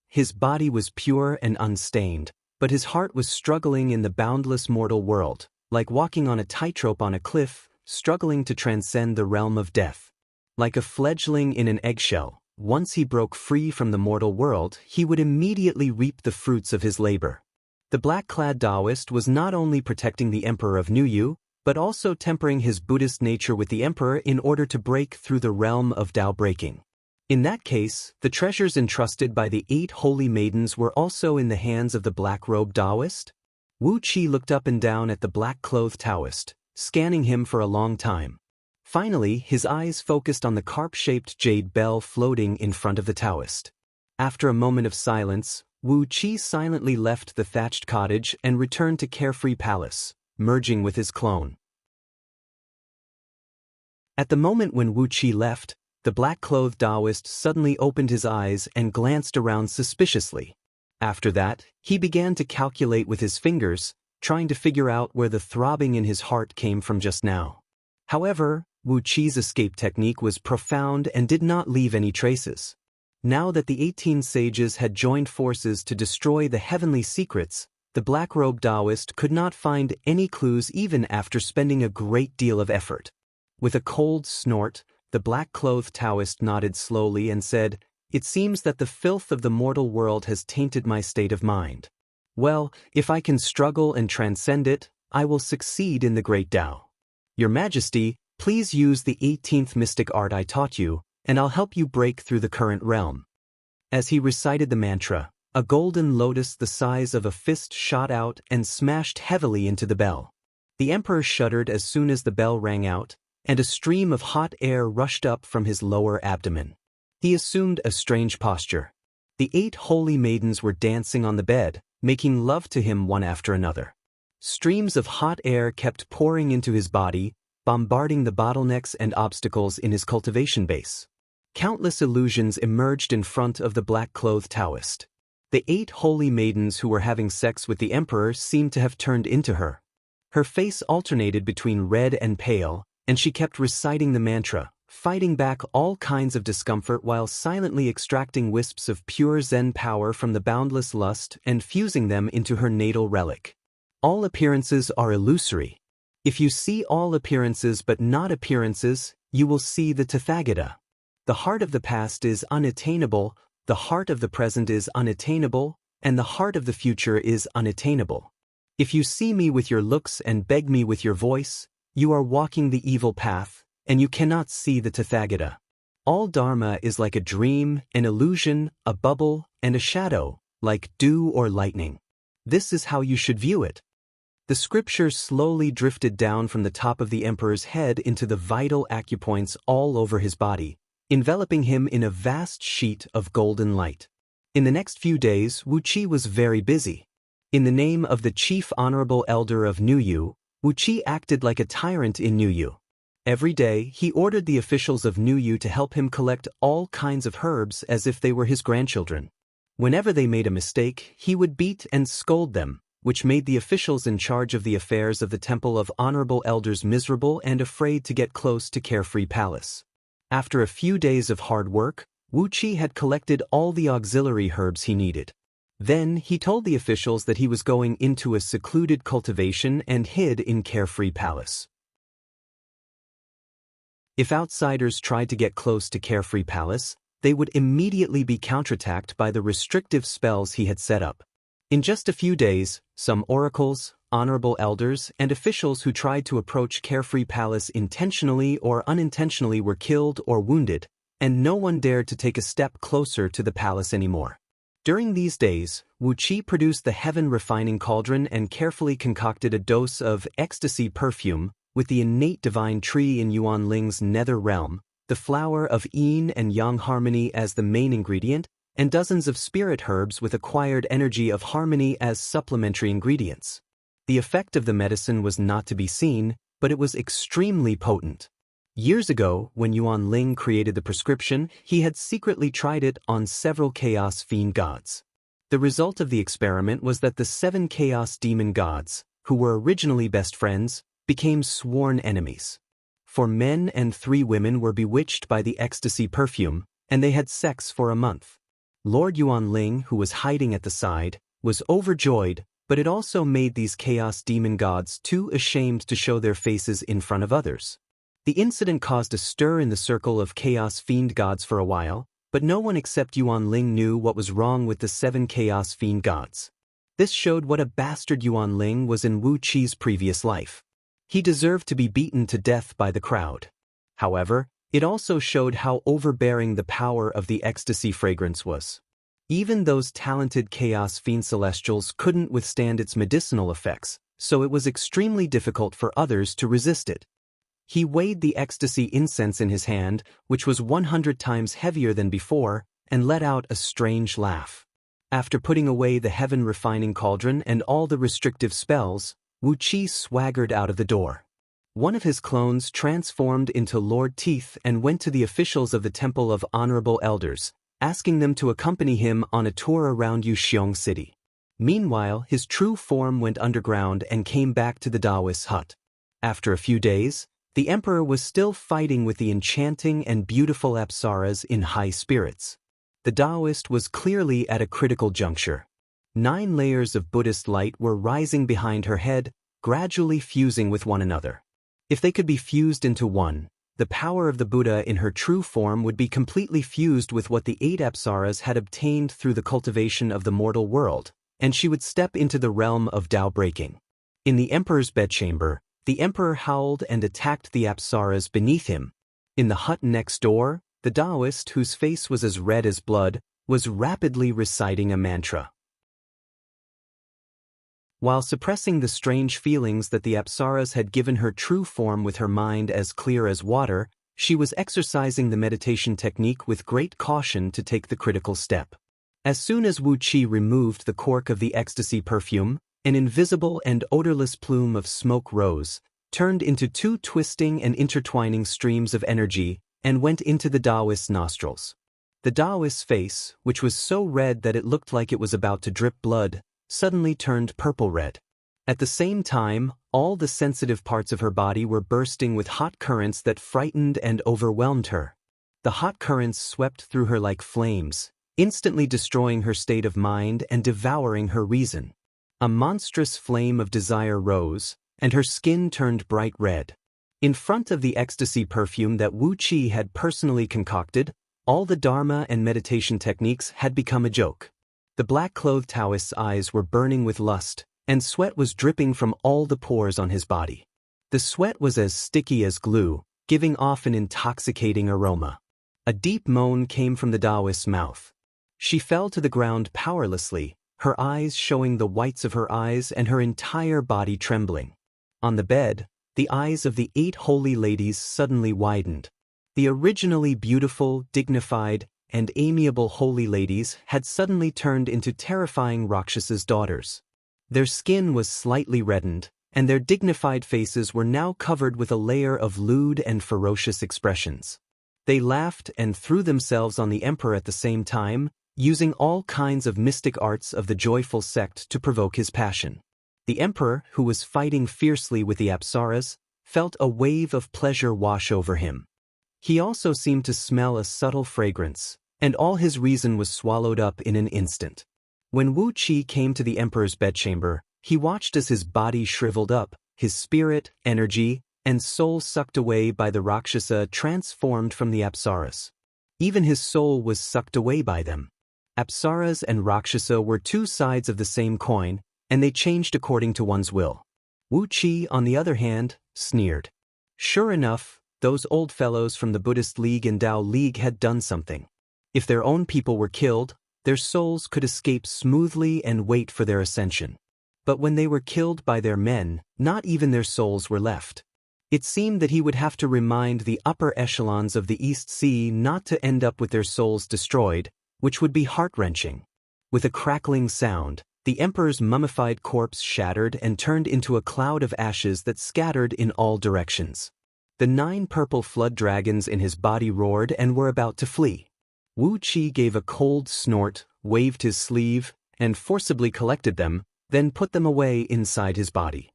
His body was pure and unstained, but his heart was struggling in the boundless mortal world, like walking on a tightrope on a cliff, struggling to transcend the realm of death. Like a fledgling in an eggshell, once he broke free from the mortal world, he would immediately reap the fruits of his labor. The black-clad Taoist was not only protecting the Emperor of Nuyu, but also tempering his Buddhist nature with the Emperor in order to break through the realm of Tao breaking. In that case, the treasures entrusted by the 8 holy maidens were also in the hands of the black-robed Taoist? Wu Qi looked up and down at the black-clothed Taoist, scanning him for a long time. Finally, his eyes focused on the carp-shaped jade bell floating in front of the Taoist. After a moment of silence, Wu Qi silently left the thatched cottage and returned to Carefree Palace, merging with his clone. At the moment when Wu Qi left, the black-clothed Taoist suddenly opened his eyes and glanced around suspiciously. After that, he began to calculate with his fingers, trying to figure out where the throbbing in his heart came from just now. However, Wu Qi's escape technique was profound and did not leave any traces. Now that the 18 sages had joined forces to destroy the heavenly secrets, the black-robed Taoist could not find any clues even after spending a great deal of effort. With a cold snort, the black-clothed Taoist nodded slowly and said, "It seems that the filth of the mortal world has tainted my state of mind. Well, if I can struggle and transcend it, I will succeed in the great Tao. Your Majesty, please use the 18th mystic art I taught you, and I'll help you break through the current realm." As he recited the mantra, a golden lotus the size of a fist shot out and smashed heavily into the bell. The emperor shuddered as soon as the bell rang out, and a stream of hot air rushed up from his lower abdomen. He assumed a strange posture. The 8 holy maidens were dancing on the bed, making love to him one after another. Streams of hot air kept pouring into his body, bombarding the bottlenecks and obstacles in his cultivation base. Countless illusions emerged in front of the black-clothed Taoist. The 8 holy maidens who were having sex with the emperor seemed to have turned into her. Her face alternated between red and pale, and she kept reciting the mantra, fighting back all kinds of discomfort while silently extracting wisps of pure Zen power from the boundless lust and fusing them into her natal relic. All appearances are illusory. If you see all appearances but not appearances, you will see the Tathagata. The heart of the past is unattainable, the heart of the present is unattainable, and the heart of the future is unattainable. If you see me with your looks and beg me with your voice, you are walking the evil path, and you cannot see the Tathagata. All Dharma is like a dream, an illusion, a bubble, and a shadow, like dew or lightning. This is how you should view it. The scripture slowly drifted down from the top of the emperor's head into the vital acupoints all over his body, enveloping him in a vast sheet of golden light. In the next few days, Wu Qi was very busy. In the name of the chief honorable elder of Nuyu, Wu Qi acted like a tyrant in Nuyu. Every day, he ordered the officials of Nuyu to help him collect all kinds of herbs as if they were his grandchildren. Whenever they made a mistake, he would beat and scold them, which made the officials in charge of the affairs of the Temple of Honorable Elders miserable and afraid to get close to Carefree Palace. After a few days of hard work, Wu Qi had collected all the auxiliary herbs he needed. Then he told the officials that he was going into a secluded cultivation and hid in Carefree Palace. If outsiders tried to get close to Carefree Palace, they would immediately be counterattacked by the restrictive spells he had set up. In just a few days, some oracles, honorable elders, and officials who tried to approach Carefree Palace intentionally or unintentionally were killed or wounded, and no one dared to take a step closer to the palace anymore. During these days, Wu Qi produced the heaven-refining cauldron and carefully concocted a dose of ecstasy perfume with the innate divine tree in Yuan Ling's nether realm, the flower of yin and yang harmony as the main ingredient, and dozens of spirit herbs with acquired energy of harmony as supplementary ingredients. The effect of the medicine was not to be seen, but it was extremely potent. Years ago, when Yuan Ling created the prescription, he had secretly tried it on several chaos fiend gods. The result of the experiment was that the 7 chaos demon gods, who were originally best friends, became sworn enemies. 4 men and 3 women were bewitched by the ecstasy perfume, and they had sex for a month. Lord Yuan Ling, who was hiding at the side, was overjoyed, but it also made these chaos demon gods too ashamed to show their faces in front of others. The incident caused a stir in the circle of chaos fiend gods for a while, but no one except Yuan Ling knew what was wrong with the 7 chaos fiend gods. This showed what a bastard Yuan Ling was in Wu Qi's previous life. He deserved to be beaten to death by the crowd. However, it also showed how overbearing the power of the ecstasy fragrance was. Even those talented chaos fiend celestials couldn't withstand its medicinal effects, so it was extremely difficult for others to resist it. He weighed the ecstasy incense in his hand, which was 100 times heavier than before, and let out a strange laugh. After putting away the heaven-refining cauldron and all the restrictive spells, Wu Qi swaggered out of the door. One of his clones transformed into Lord Teeth and went to the officials of the Temple of Honorable Elders, asking them to accompany him on a tour around Yuxiong City. Meanwhile, his true form went underground and came back to the Taoist hut. After a few days, the emperor was still fighting with the enchanting and beautiful apsaras in high spirits. The Taoist was clearly at a critical juncture. 9 layers of Buddhist light were rising behind her head, gradually fusing with one another. If they could be fused into one, the power of the Buddha in her true form would be completely fused with what the 8 apsaras had obtained through the cultivation of the mortal world, and she would step into the realm of Tao breaking. In the emperor's bedchamber, the emperor howled and attacked the apsaras beneath him. In the hut next door, the Taoist, whose face was as red as blood, was rapidly reciting a mantra. While suppressing the strange feelings that the apsaras had given her true form with her mind as clear as water, she was exercising the meditation technique with great caution to take the critical step. As soon as Wu Qi removed the cork of the ecstasy perfume, an invisible and odorless plume of smoke rose, turned into 2 twisting and intertwining streams of energy, and went into the Taoist's nostrils. The Taoist's face, which was so red that it looked like it was about to drip blood, suddenly turned purple-red. At the same time, all the sensitive parts of her body were bursting with hot currents that frightened and overwhelmed her. The hot currents swept through her like flames, instantly destroying her state of mind and devouring her reason. A monstrous flame of desire rose, and her skin turned bright red. In front of the ecstasy perfume that Wu Qi had personally concocted, all the Dharma and meditation techniques had become a joke. The black-clothed Taoist's eyes were burning with lust, and sweat was dripping from all the pores on his body. The sweat was as sticky as glue, giving off an intoxicating aroma. A deep moan came from the Taoist's mouth. She fell to the ground powerlessly, her eyes showing the whites of her eyes and her entire body trembling. On the bed, the eyes of the 8 holy ladies suddenly widened. The originally beautiful, dignified, and amiable holy ladies had suddenly turned into terrifying Rakshas's daughters. Their skin was slightly reddened, and their dignified faces were now covered with a layer of lewd and ferocious expressions. They laughed and threw themselves on the emperor at the same time, using all kinds of mystic arts of the joyful sect to provoke his passion. The emperor, who was fighting fiercely with the apsaras, felt a wave of pleasure wash over him. He also seemed to smell a subtle fragrance, and all his reason was swallowed up in an instant. When Wu Qi came to the emperor's bedchamber, he watched as his body shriveled up, his spirit, energy, and soul sucked away by the Rakshasa transformed from the apsaras. Even his soul was sucked away by them. Apsaras and Rakshasa were 2 sides of the same coin, and they changed according to one's will. Wu Qi, on the other hand, sneered. Sure enough, those old fellows from the Buddhist League and Tao League had done something. If their own people were killed, their souls could escape smoothly and wait for their ascension. But when they were killed by their men, not even their souls were left. It seemed that he would have to remind the upper echelons of the East Sea not to end up with their souls destroyed, which would be heart-wrenching. With a crackling sound, the emperor's mummified corpse shattered and turned into a cloud of ashes that scattered in all directions. The 9 purple flood dragons in his body roared and were about to flee. Wu Qi gave a cold snort, waved his sleeve, and forcibly collected them, then put them away inside his body.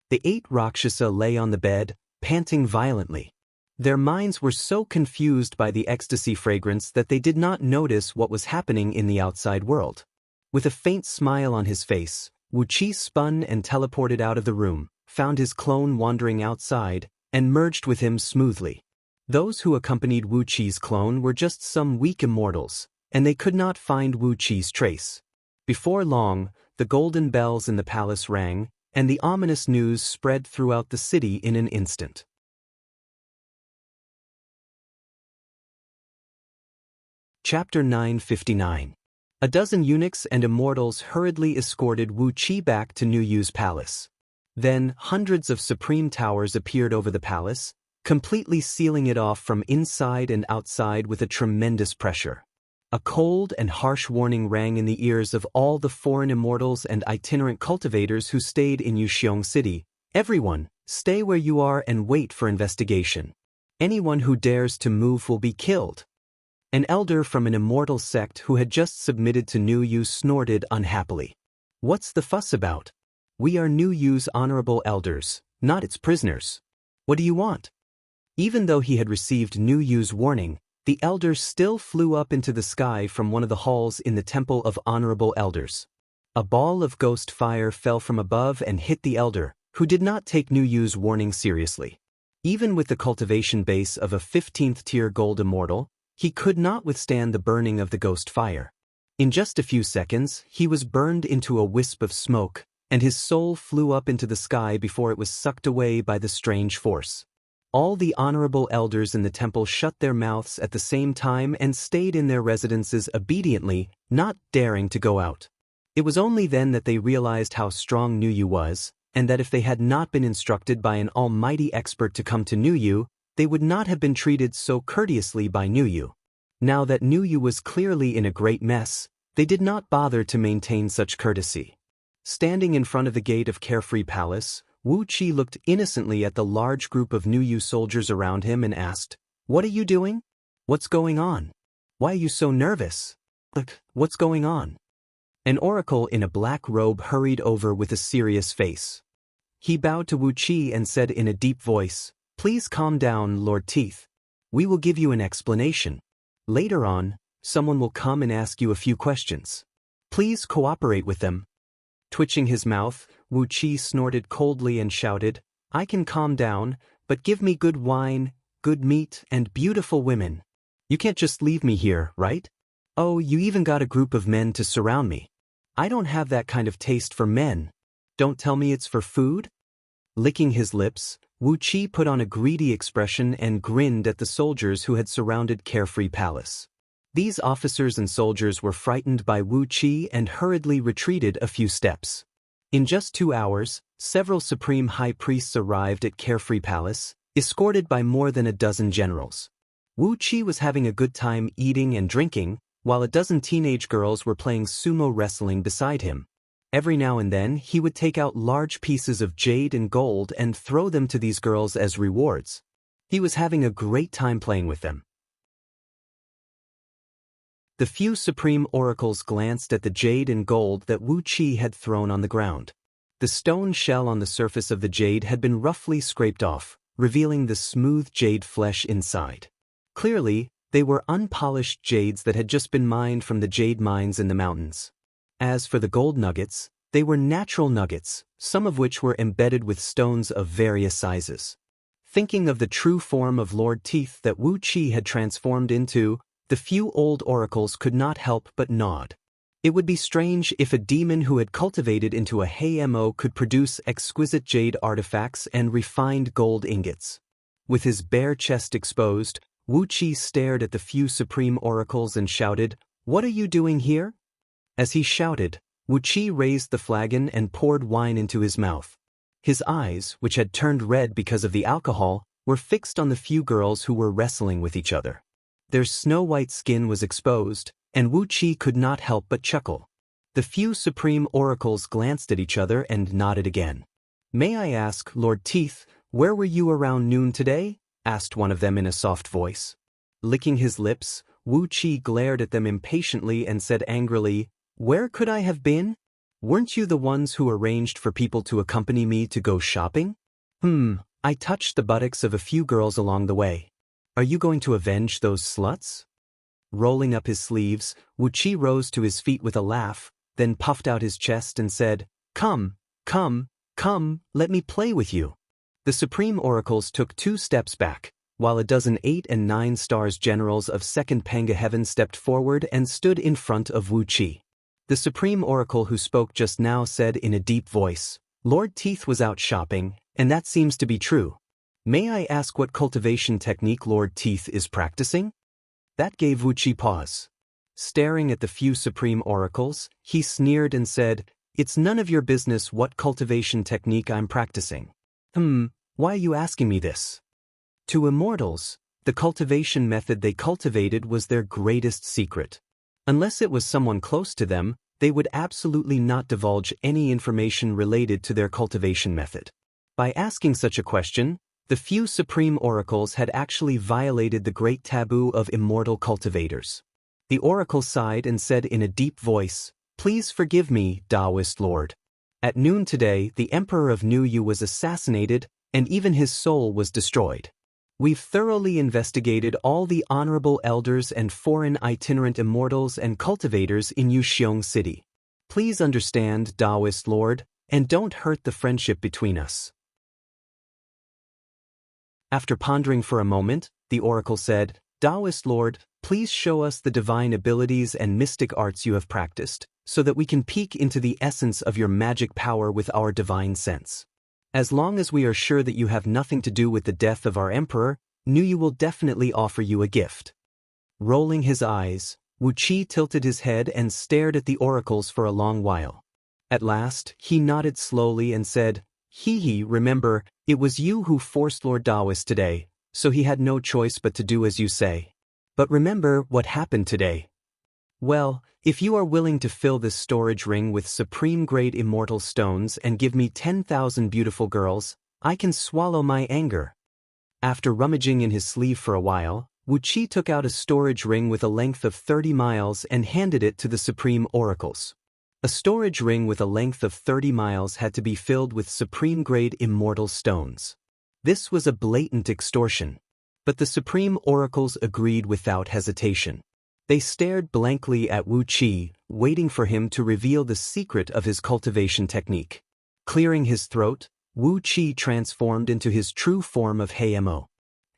The 8 Rakshasa lay on the bed, panting violently. Their minds were so confused by the ecstasy fragrance that they did not notice what was happening in the outside world. With a faint smile on his face, Wu Qi spun and teleported out of the room, found his clone wandering outside, and merged with him smoothly. Those who accompanied Wu Qi's clone were just some weak immortals, and they could not find Wu Qi's trace. Before long, the golden bells in the palace rang, and the ominous news spread throughout the city in an instant. Chapter 959. A dozen eunuchs and immortals hurriedly escorted Wu Qi back to Nu Yu's palace. Then, hundreds of supreme towers appeared over the palace, completely sealing it off from inside and outside with a tremendous pressure. A cold and harsh warning rang in the ears of all the foreign immortals and itinerant cultivators who stayed in Yuxiong City. Everyone, stay where you are and wait for investigation. Anyone who dares to move will be killed. An elder from an immortal sect who had just submitted to New Yu snorted unhappily. What's the fuss about? We are New Yu's honorable elders, not its prisoners. What do you want? Even though he had received New Yu's warning, the elder still flew up into the sky from one of the halls in the Temple of Honorable Elders. A ball of ghost fire fell from above and hit the elder, who did not take New Yu's warning seriously. Even with the cultivation base of a 15th tier gold immortal, he could not withstand the burning of the ghost fire. In just a few seconds, he was burned into a wisp of smoke, and his soul flew up into the sky before it was sucked away by the strange force. All the honorable elders in the temple shut their mouths at the same time and stayed in their residences obediently, not daring to go out. It was only then that they realized how strong New Yu was, and that if they had not been instructed by an almighty expert to come to New Yu, they would not have been treated so courteously by New Yu. Now that New Yu was clearly in a great mess, they did not bother to maintain such courtesy. Standing in front of the gate of Carefree Palace, Wu Qi looked innocently at the large group of New Yu soldiers around him and asked, "What are you doing? What's going on? Why are you so nervous? Look, what's going on?" An oracle in a black robe hurried over with a serious face. He bowed to Wu Qi and said in a deep voice, "Please calm down, Lord Teeth. We will give you an explanation. Later on, someone will come and ask you a few questions. Please cooperate with them." Twitching his mouth, Wu Qi snorted coldly and shouted, "I can calm down, but give me good wine, good meat, and beautiful women. You can't just leave me here, right? Oh, you even got a group of men to surround me. I don't have that kind of taste for men. Don't tell me it's for food?" Licking his lips, Wu Qi put on a greedy expression and grinned at the soldiers who had surrounded Carefree Palace. These officers and soldiers were frightened by Wu Qi and hurriedly retreated a few steps. In just 2 hours, several supreme high priests arrived at Carefree Palace, escorted by more than a dozen generals. Wu Qi was having a good time eating and drinking, while a dozen teenage girls were playing sumo wrestling beside him. Every now and then, he would take out large pieces of jade and gold and throw them to these girls as rewards. He was having a great time playing with them. The few supreme oracles glanced at the jade and gold that Wu Qi had thrown on the ground. The stone shell on the surface of the jade had been roughly scraped off, revealing the smooth jade flesh inside. Clearly, they were unpolished jades that had just been mined from the jade mines in the mountains. As for the gold nuggets, they were natural nuggets, some of which were embedded with stones of various sizes. Thinking of the true form of Lord Teeth that Wu Qi had transformed into, the few old oracles could not help but nod. It would be strange if a demon who had cultivated into a Hmo could produce exquisite jade artifacts and refined gold ingots. With his bare chest exposed, Wu Qi stared at the few supreme oracles and shouted, "What are you doing here?" As he shouted, Wu Qi raised the flagon and poured wine into his mouth. His eyes, which had turned red because of the alcohol, were fixed on the few girls who were wrestling with each other. Their snow-white skin was exposed, and Wu Qi could not help but chuckle. The few supreme oracles glanced at each other and nodded again. "May I ask, Lord Teeth, where were you around noon today?" asked one of them in a soft voice. Licking his lips, Wu Qi glared at them impatiently and said angrily, "Where could I have been? Weren't you the ones who arranged for people to accompany me to go shopping?" I touched the buttocks of a few girls along the way. Are you going to avenge those sluts?" Rolling up his sleeves, Wu Qi rose to his feet with a laugh, then puffed out his chest and said, Come, let me play with you." The supreme oracles took 2 steps back, while a dozen 8 and 9 stars generals of Second Panga Heaven stepped forward and stood in front of Wu Qi. The supreme oracle who spoke just now said in a deep voice, "Lord Teeth was out shopping, and that seems to be true. May I ask what cultivation technique Lord Teeth is practicing?" That gave Wu Qi pause. Staring at the few supreme oracles, he sneered and said, "It's none of your business what cultivation technique I'm practicing." Why are you asking me this?" To immortals, the cultivation method they cultivated was their greatest secret. Unless it was someone close to them, they would absolutely not divulge any information related to their cultivation method. By asking such a question, the few supreme oracles had actually violated the great taboo of immortal cultivators. The oracle sighed and said in a deep voice, "Please forgive me, Taoist Lord. At noon today, the Emperor of New Yu was assassinated, and even his soul was destroyed. We've thoroughly investigated all the honorable elders and foreign itinerant immortals and cultivators in Yuxiong City. Please understand, Taoist Lord, and don't hurt the friendship between us." After pondering for a moment, the oracle said, "Taoist Lord, please show us the divine abilities and mystic arts you have practiced, so that we can peek into the essence of your magic power with our divine sense. As long as we are sure that you have nothing to do with the death of our emperor, Nuyu will definitely offer you a gift." Rolling his eyes, Wu Qi tilted his head and stared at the oracles for a long while. At last, he nodded slowly and said, "He, remember, it was you who forced Lord Taoist today, so he had no choice but to do as you say. But remember what happened today. Well, if you are willing to fill this storage ring with supreme-grade immortal stones and give me 10,000 beautiful girls, I can swallow my anger." After rummaging in his sleeve for a while, Wu Qi took out a storage ring with a length of 30 miles and handed it to the supreme oracles. A storage ring with a length of 30 miles had to be filled with supreme-grade immortal stones. This was a blatant extortion. But the supreme oracles agreed without hesitation. They stared blankly at Wu Qi, waiting for him to reveal the secret of his cultivation technique. Clearing his throat, Wu Qi transformed into his true form of Heimo.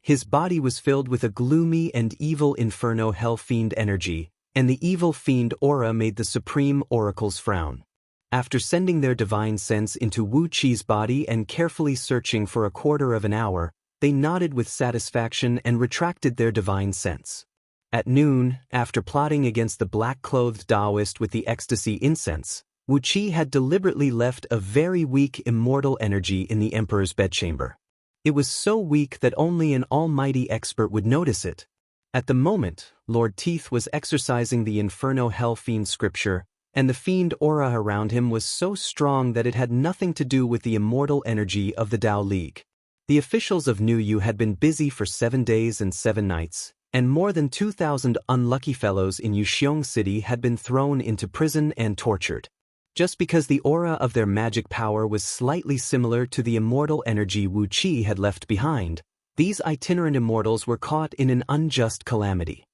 His body was filled with a gloomy and evil inferno hell fiend energy, and the evil fiend aura made the supreme oracles frown. After sending their divine sense into Wu Qi's body and carefully searching for a quarter of an hour, they nodded with satisfaction and retracted their divine sense. At noon, after plotting against the black-clothed Taoist with the ecstasy incense, Wu Qi had deliberately left a very weak immortal energy in the emperor's bedchamber. It was so weak that only an almighty expert would notice it. At the moment, Lord Teeth was exercising the Inferno Hell Fiend scripture, and the fiend aura around him was so strong that it had nothing to do with the immortal energy of the Tao League. The officials of New Yu had been busy for 7 days and 7 nights, and more than 2,000 unlucky fellows in Yuxiong City had been thrown into prison and tortured. Just because the aura of their magic power was slightly similar to the immortal energy Wu Qi had left behind, these itinerant immortals were caught in an unjust calamity.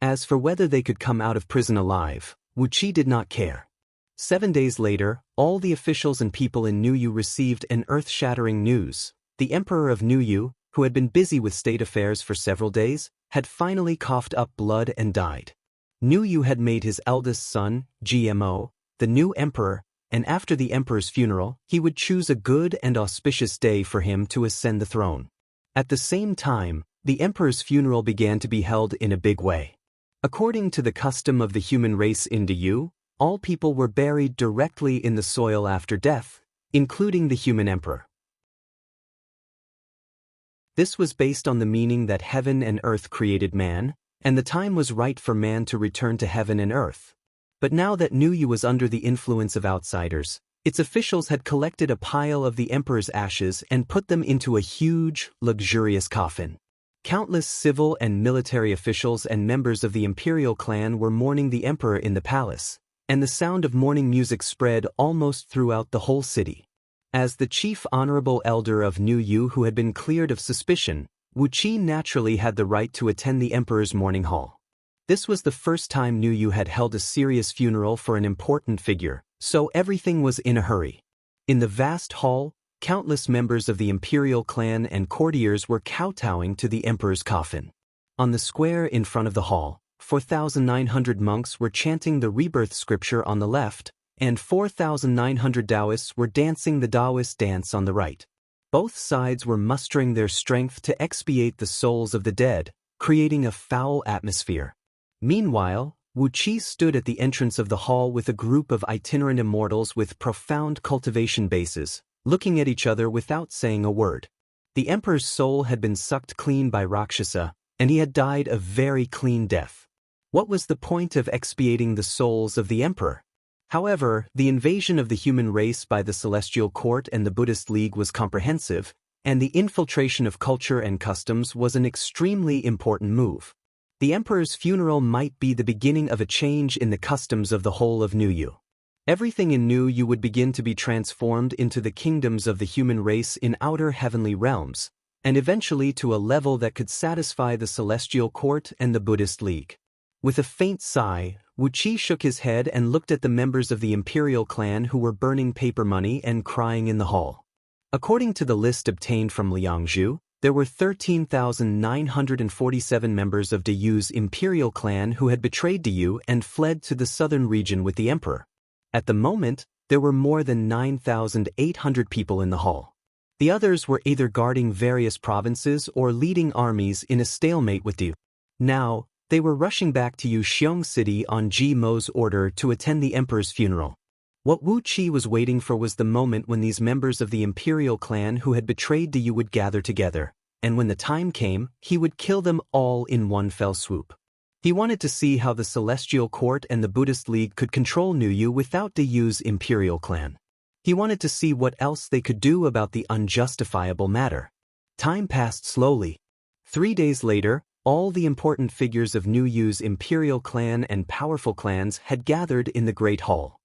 As for whether they could come out of prison alive, Wu Qi did not care. 7 days later, all the officials and people in New Yu received an earth-shattering news. The Emperor of New Yu, who had been busy with state affairs for several days, had finally coughed up blood and died. New Yu had made his eldest son, GMO, the new emperor, and after the emperor's funeral, he would choose a good and auspicious day for him to ascend the throne. At the same time, the emperor's funeral began to be held in a big way. According to the custom of the human race in Yu, all people were buried directly in the soil after death, including the human emperor. This was based on the meaning that heaven and earth created man, and the time was right for man to return to heaven and earth. But now that New Yu was under the influence of outsiders, its officials had collected a pile of the emperor's ashes and put them into a huge, luxurious coffin. Countless civil and military officials and members of the imperial clan were mourning the emperor in the palace, and the sound of mourning music spread almost throughout the whole city. As the chief honorable elder of New Yu who had been cleared of suspicion, Wu Qi naturally had the right to attend the emperor's mourning hall. This was the first time New Yu had held a serious funeral for an important figure, so everything was in a hurry. In the vast hall, countless members of the imperial clan and courtiers were kowtowing to the emperor's coffin. On the square in front of the hall, 4,900 monks were chanting the rebirth scripture on the left, and 4,900 Taoists were dancing the Taoist dance on the right. Both sides were mustering their strength to expiate the souls of the dead, creating a foul atmosphere. Meanwhile, Wu Qi stood at the entrance of the hall with a group of itinerant immortals with profound cultivation bases, looking at each other without saying a word. The emperor's soul had been sucked clean by Rakshasa, and he had died a very clean death. What was the point of expiating the souls of the emperor? However, the invasion of the human race by the Celestial Court and the Buddhist League was comprehensive, and the infiltration of culture and customs was an extremely important move. The emperor's funeral might be the beginning of a change in the customs of the whole of Nuyu. Everything in Nuyu would begin to be transformed into the kingdoms of the human race in outer heavenly realms, and eventually to a level that could satisfy the Celestial Court and the Buddhist League. With a faint sigh, Wu Qi shook his head and looked at the members of the imperial clan who were burning paper money and crying in the hall. According to the list obtained from Liangzhu, there were 13,947 members of Dayu's imperial clan who had betrayed Dayu and fled to the southern region with the emperor. At the moment, there were more than 9,800 people in the hall. The others were either guarding various provinces or leading armies in a stalemate with Dayu. Now, they were rushing back to Yuxiong City on Ji Mo's order to attend the emperor's funeral. What Wu Qi was waiting for was the moment when these members of the imperial clan who had betrayed Dayu would gather together, and when the time came, he would kill them all in one fell swoop. He wanted to see how the Celestial Court and the Buddhist League could control Nuyu without Dayu's imperial clan. He wanted to see what else they could do about the unjustifiable matter. Time passed slowly. 3 days later, all the important figures of Nuyu's imperial clan and powerful clans had gathered in the Great Hall.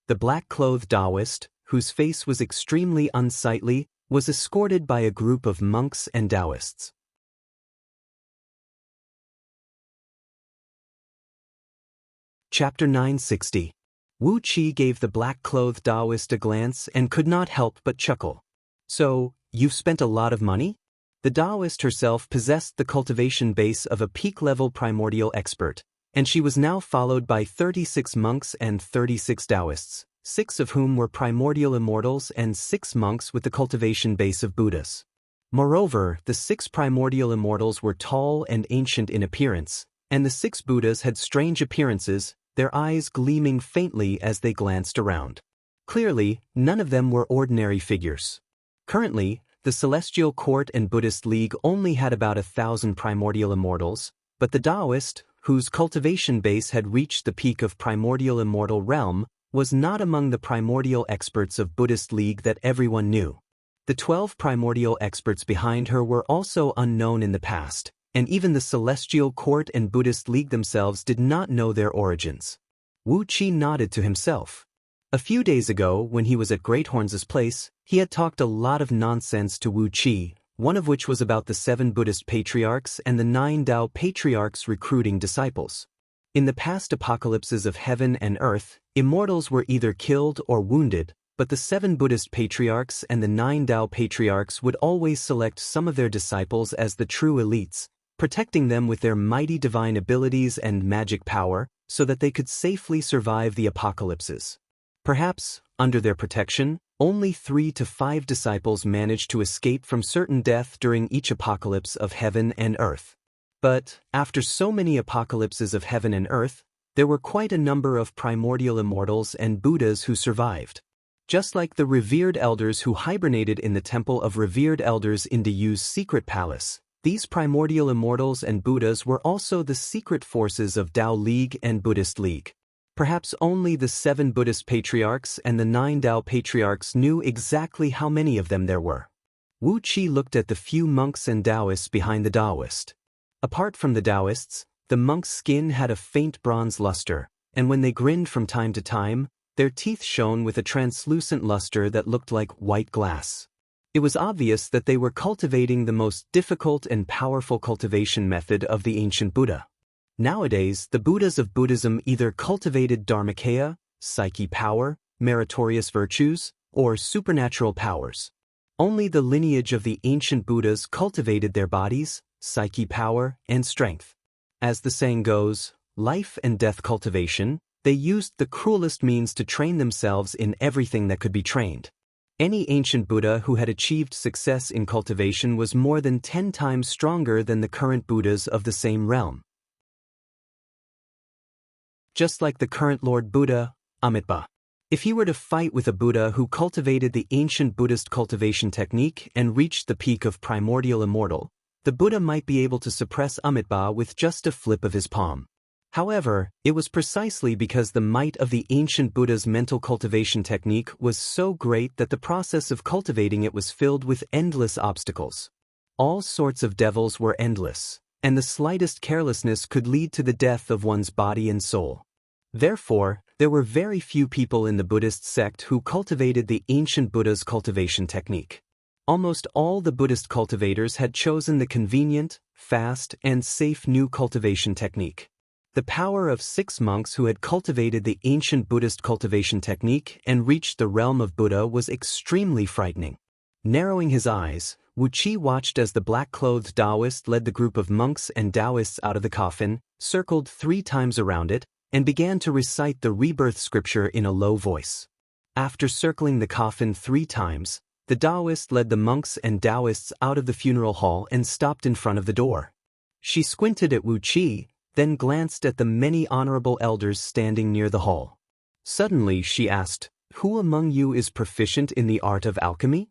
The black-clothed Taoist, whose face was extremely unsightly, was escorted by a group of monks and Taoists. Chapter 960. Wu Qi gave the black-clothed Taoist a glance and could not help but chuckle. "So, you've spent a lot of money?" The Taoist herself possessed the cultivation base of a peak-level primordial expert, and she was now followed by 36 monks and 36 Taoists, 6 of whom were primordial immortals and 6 monks with the cultivation base of Buddhas. Moreover, the 6 primordial immortals were tall and ancient in appearance, and the 6 Buddhas had strange appearances, their eyes gleaming faintly as they glanced around. Clearly, none of them were ordinary figures. Currently, the Celestial Court and Buddhist League only had about 1,000 primordial immortals, but the Taoist, whose cultivation base had reached the peak of primordial immortal realm, was not among the primordial experts of Buddhist League that everyone knew. The 12 primordial experts behind her were also unknown in the past, and even the Celestial Court and Buddhist League themselves did not know their origins. Wu Qi nodded to himself. A few days ago, when he was at Greathorns' place, he had talked a lot of nonsense to Wu Qi, one of which was about the 7 Buddhist patriarchs and the 9 Tao patriarchs recruiting disciples. In the past apocalypses of heaven and earth, immortals were either killed or wounded, but the 7 Buddhist patriarchs and the 9 Tao patriarchs would always select some of their disciples as the true elites, protecting them with their mighty divine abilities and magic power, so that they could safely survive the apocalypses. Perhaps, under their protection, only 3 to 5 disciples managed to escape from certain death during each apocalypse of heaven and earth. But, after so many apocalypses of heaven and earth, there were quite a number of primordial immortals and Buddhas who survived. Just like the revered elders who hibernated in the temple of revered elders in Dayu's secret palace, these primordial immortals and Buddhas were also the secret forces of Tao League and Buddhist League. Perhaps only the 7 Buddhist patriarchs and the 9 Tao patriarchs knew exactly how many of them there were. Wu Qi looked at the few monks and Taoists behind the Taoist. Apart from the Taoists, the monks' skin had a faint bronze luster, and when they grinned from time to time, their teeth shone with a translucent luster that looked like white glass. It was obvious that they were cultivating the most difficult and powerful cultivation method of the ancient Buddha. Nowadays, the Buddhas of Buddhism either cultivated dharmakaya, psyche power, meritorious virtues, or supernatural powers. Only the lineage of the ancient Buddhas cultivated their bodies, psyche power, and strength. As the saying goes, life and death cultivation, they used the cruelest means to train themselves in everything that could be trained. Any ancient Buddha who had achieved success in cultivation was more than 10 times stronger than the current Buddhas of the same realm. Just like the current Lord Buddha, Amitabha. If he were to fight with a Buddha who cultivated the ancient Buddhist cultivation technique and reached the peak of primordial immortal, the Buddha might be able to suppress Amitabha with just a flip of his palm. However, it was precisely because the might of the ancient Buddha's mental cultivation technique was so great that the process of cultivating it was filled with endless obstacles. All sorts of devils were endless, and the slightest carelessness could lead to the death of one's body and soul. Therefore, there were very few people in the Buddhist sect who cultivated the ancient Buddha's cultivation technique. Almost all the Buddhist cultivators had chosen the convenient, fast, and safe new cultivation technique. The power of 6 monks who had cultivated the ancient Buddhist cultivation technique and reached the realm of Buddha was extremely frightening. Narrowing his eyes, Wu Qi watched as the black-clothed Taoist led the group of monks and Taoists out of the coffin, circled 3 times around it, and began to recite the rebirth scripture in a low voice. After circling the coffin 3 times, the Taoist led the monks and Taoists out of the funeral hall and stopped in front of the door. She squinted at Wu Qi, then glanced at the many honorable elders standing near the hall. Suddenly she asked, "Who among you is proficient in the art of alchemy?"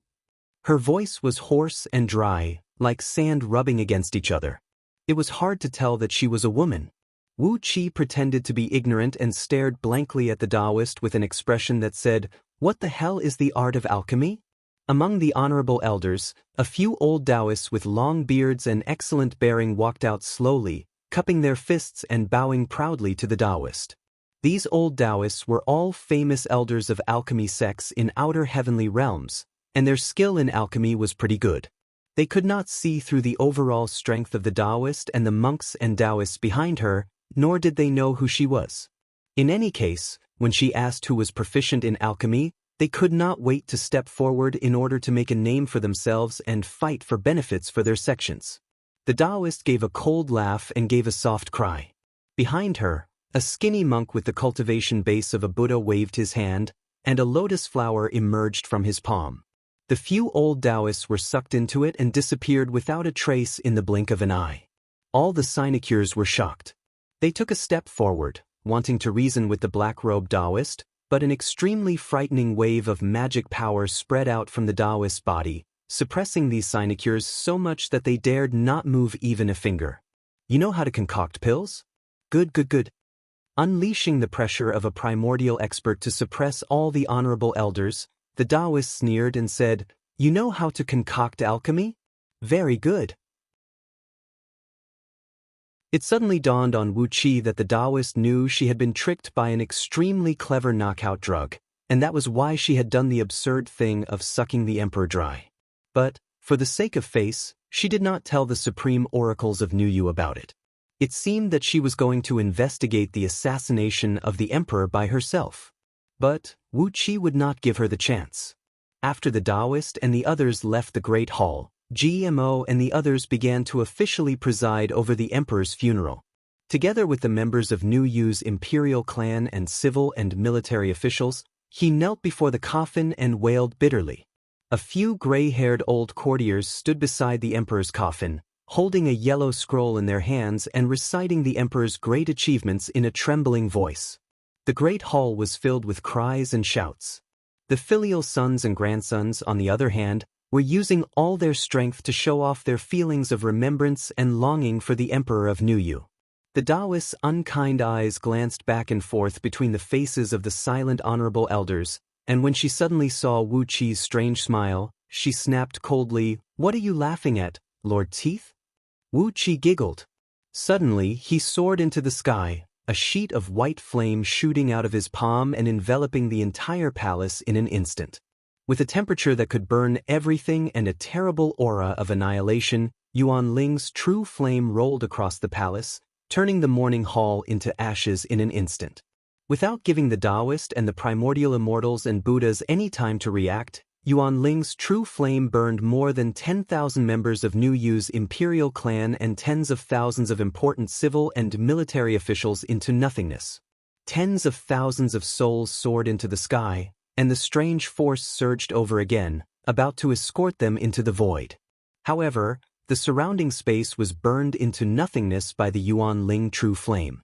Her voice was hoarse and dry, like sand rubbing against each other. It was hard to tell that she was a woman. Wu Qi pretended to be ignorant and stared blankly at the Taoist with an expression that said, "What the hell is the art of alchemy?" Among the honorable elders, a few old Taoists with long beards and excellent bearing walked out slowly, cupping their fists and bowing proudly to the Taoist. These old Taoists were all famous elders of alchemy sects in outer heavenly realms, and their skill in alchemy was pretty good. They could not see through the overall strength of the Taoist and the monks and Taoists behind her, nor did they know who she was. In any case, when she asked who was proficient in alchemy, they could not wait to step forward in order to make a name for themselves and fight for benefits for their sections. The Taoist gave a cold laugh and gave a soft cry. Behind her, a skinny monk with the cultivation base of a Buddha waved his hand, and a lotus flower emerged from his palm. The few old Taoists were sucked into it and disappeared without a trace in the blink of an eye. All the sinecures were shocked. They took a step forward, wanting to reason with the black-robed Taoist, but an extremely frightening wave of magic power spread out from the Taoist's body, suppressing these sinecures so much that they dared not move even a finger. "You know how to concoct pills? Good, good, good." Unleashing the pressure of a primordial expert to suppress all the honorable elders, the Taoist sneered and said, "You know how to concoct alchemy? Very good." It suddenly dawned on Wu Qi that the Taoist knew she had been tricked by an extremely clever knockout drug, and that was why she had done the absurd thing of sucking the emperor dry. But, for the sake of face, she did not tell the supreme oracles of Nuyu about it. It seemed that she was going to investigate the assassination of the emperor by herself. But Wu Qi would not give her the chance. After the Taoist and the others left the Great Hall, GMO and the others began to officially preside over the emperor's funeral. Together with the members of Nuyu's imperial clan and civil and military officials, he knelt before the coffin and wailed bitterly. A few gray-haired old courtiers stood beside the emperor's coffin, holding a yellow scroll in their hands and reciting the emperor's great achievements in a trembling voice. The great hall was filled with cries and shouts. The filial sons and grandsons, on the other hand, were using all their strength to show off their feelings of remembrance and longing for the emperor of Nuyu. The Taoist's unkind eyes glanced back and forth between the faces of the silent honorable elders, and when she suddenly saw Wu Qi's strange smile, she snapped coldly, "What are you laughing at, Lord Teeth?" Wu Qi giggled. Suddenly, he soared into the sky, a sheet of white flame shooting out of his palm and enveloping the entire palace in an instant. With a temperature that could burn everything and a terrible aura of annihilation, Yuan Ling's true flame rolled across the palace, turning the morning hall into ashes in an instant. Without giving the Taoist and the primordial immortals and Buddhas any time to react, Yuan Ling's true flame burned more than 10,000 members of Nuyu's imperial clan and tens of thousands of important civil and military officials into nothingness. Tens of thousands of souls soared into the sky, and the strange force surged over again, about to escort them into the void. However, the surrounding space was burned into nothingness by the Yuan Ling true flame.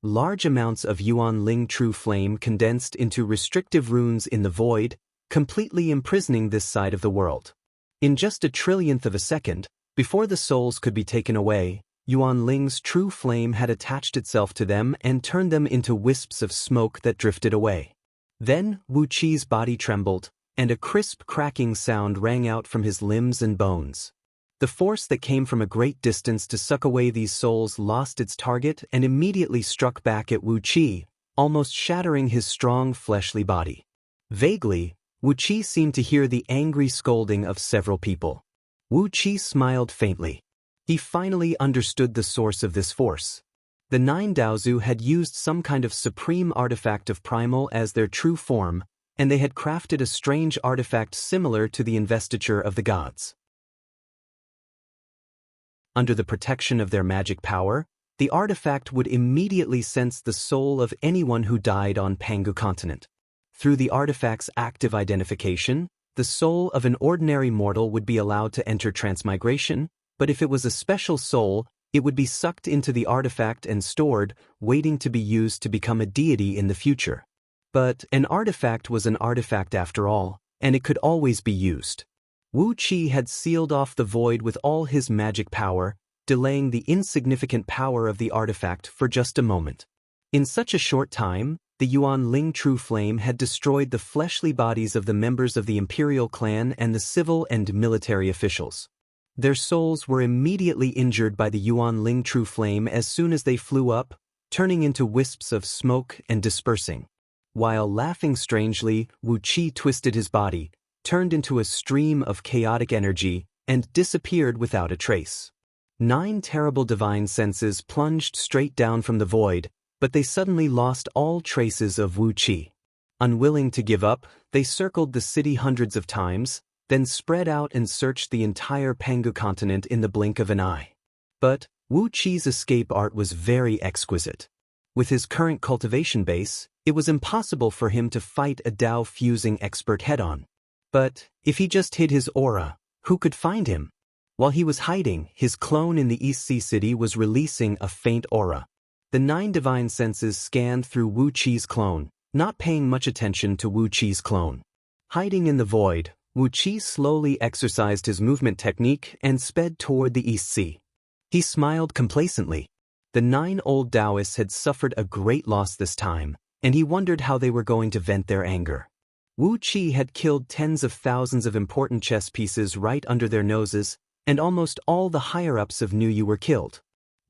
Large amounts of Yuan Ling true flame condensed into restrictive runes in the void, completely imprisoning this side of the world. In just a trillionth of a second, before the souls could be taken away, Yuan Ling's true flame had attached itself to them and turned them into wisps of smoke that drifted away. Then Wu Qi's body trembled, and a crisp cracking sound rang out from his limbs and bones. The force that came from a great distance to suck away these souls lost its target and immediately struck back at Wu Qi, almost shattering his strong fleshly body. Vaguely, Wu Qi seemed to hear the angry scolding of several people. Wu Qi smiled faintly. He finally understood the source of this force. The 9 Daozu had used some kind of supreme artifact of primal as their true form, and they had crafted a strange artifact similar to the investiture of the gods. Under the protection of their magic power, the artifact would immediately sense the soul of anyone who died on Pangu continent. Through the artifact's active identification, the soul of an ordinary mortal would be allowed to enter transmigration, but if it was a special soul, it would be sucked into the artifact and stored, waiting to be used to become a deity in the future. But an artifact was an artifact after all, and it could always be used. Wu Qi had sealed off the void with all his magic power, delaying the insignificant power of the artifact for just a moment. In such a short time, the Yuan Ling true flame had destroyed the fleshly bodies of the members of the imperial clan and the civil and military officials. Their souls were immediately injured by the Yuan Ling true flame as soon as they flew up, turning into wisps of smoke and dispersing. While laughing strangely, Wu Qi twisted his body, turned into a stream of chaotic energy, and disappeared without a trace. 9 terrible divine senses plunged straight down from the void, but they suddenly lost all traces of Wu Qi. Unwilling to give up, they circled the city hundreds of times, then spread out and searched the entire Pangu continent in the blink of an eye. But Wu Qi's escape art was very exquisite. With his current cultivation base, it was impossible for him to fight a Dao-fusing expert head-on. But if he just hid his aura, who could find him? While he was hiding, his clone in the East Sea City was releasing a faint aura. The 9 divine senses scanned through Wu Qi's clone, not paying much attention to Wu Qi's clone. Hiding in the void, Wu Qi slowly exercised his movement technique and sped toward the East Sea. He smiled complacently. The 9 old Taoists had suffered a great loss this time, and he wondered how they were going to vent their anger. Wu Qi had killed tens of thousands of important chess pieces right under their noses, and almost all the higher-ups of New Yu were killed.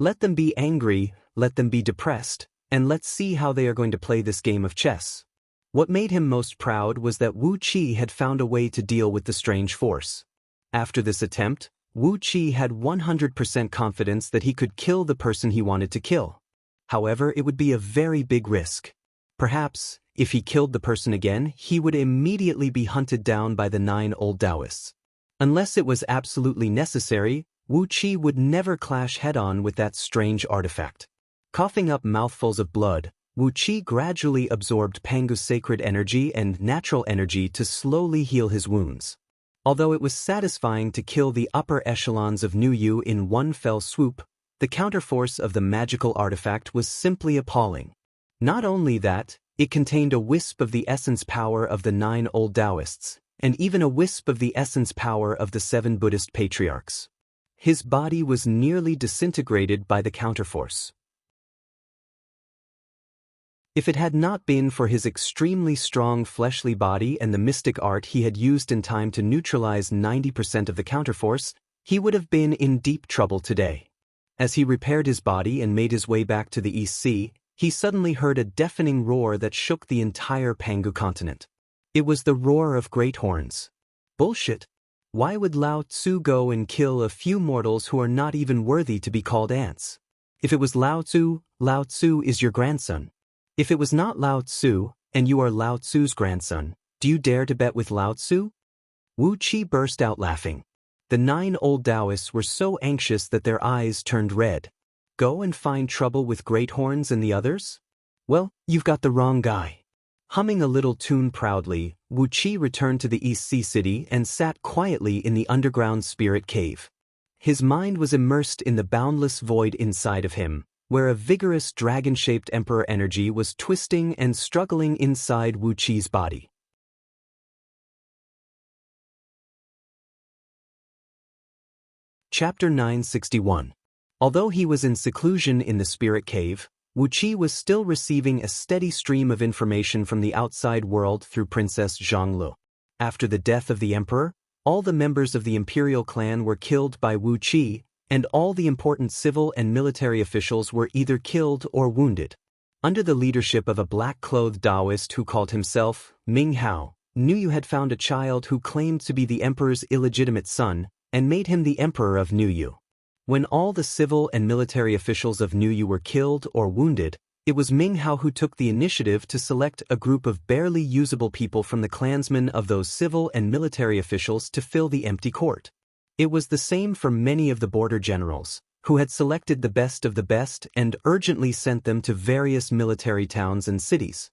Let them be angry, let them be depressed, and let's see how they are going to play this game of chess. What made him most proud was that Wu Qi had found a way to deal with the strange force. After this attempt, Wu Qi had 100% confidence that he could kill the person he wanted to kill. However, it would be a very big risk. Perhaps, if he killed the person again, he would immediately be hunted down by the 9 old Taoists. Unless it was absolutely necessary, Wu Qi would never clash head-on with that strange artifact. Coughing up mouthfuls of blood, Wu Qi gradually absorbed Pangu's sacred energy and natural energy to slowly heal his wounds. Although it was satisfying to kill the upper echelons of New Yu in one fell swoop, the counterforce of the magical artifact was simply appalling. Not only that, it contained a wisp of the essence power of the 9 old Taoists, and even a wisp of the essence power of the 7 Buddhist patriarchs. His body was nearly disintegrated by the counterforce. If it had not been for his extremely strong fleshly body and the mystic art he had used in time to neutralize 90% of the counterforce, he would have been in deep trouble today. As he repaired his body and made his way back to the East Sea, he suddenly heard a deafening roar that shook the entire Pangu continent. It was the roar of great horns. Bullshit. Why would Lao Tzu go and kill a few mortals who are not even worthy to be called ants? If it was Lao Tzu is your grandson. If it was not Lao Tzu, and you are Lao Tzu's grandson, do you dare to bet with Lao Tzu? Wu Qi burst out laughing. The 9 old Taoists were so anxious that their eyes turned red. Go and find trouble with Great Horns and the others? Well, you've got the wrong guy. Humming a little tune proudly, Wu Qi returned to the East Sea City and sat quietly in the underground spirit cave. His mind was immersed in the boundless void inside of him, where a vigorous dragon-shaped emperor energy was twisting and struggling inside Wu Qi's body. Chapter 961. Although he was in seclusion in the spirit cave, Wu Qi was still receiving a steady stream of information from the outside world through Princess Zhanglu. After the death of the emperor, all the members of the imperial clan were killed by Wu Qi, and all the important civil and military officials were either killed or wounded. Under the leadership of a black-clothed Taoist who called himself Ming Hao, Nuyu had found a child who claimed to be the emperor's illegitimate son, and made him the emperor of Nuyu. When all the civil and military officials of Nuyu were killed or wounded, it was Ming Hao who took the initiative to select a group of barely usable people from the clansmen of those civil and military officials to fill the empty court. It was the same for many of the border generals, who had selected the best of the best and urgently sent them to various military towns and cities.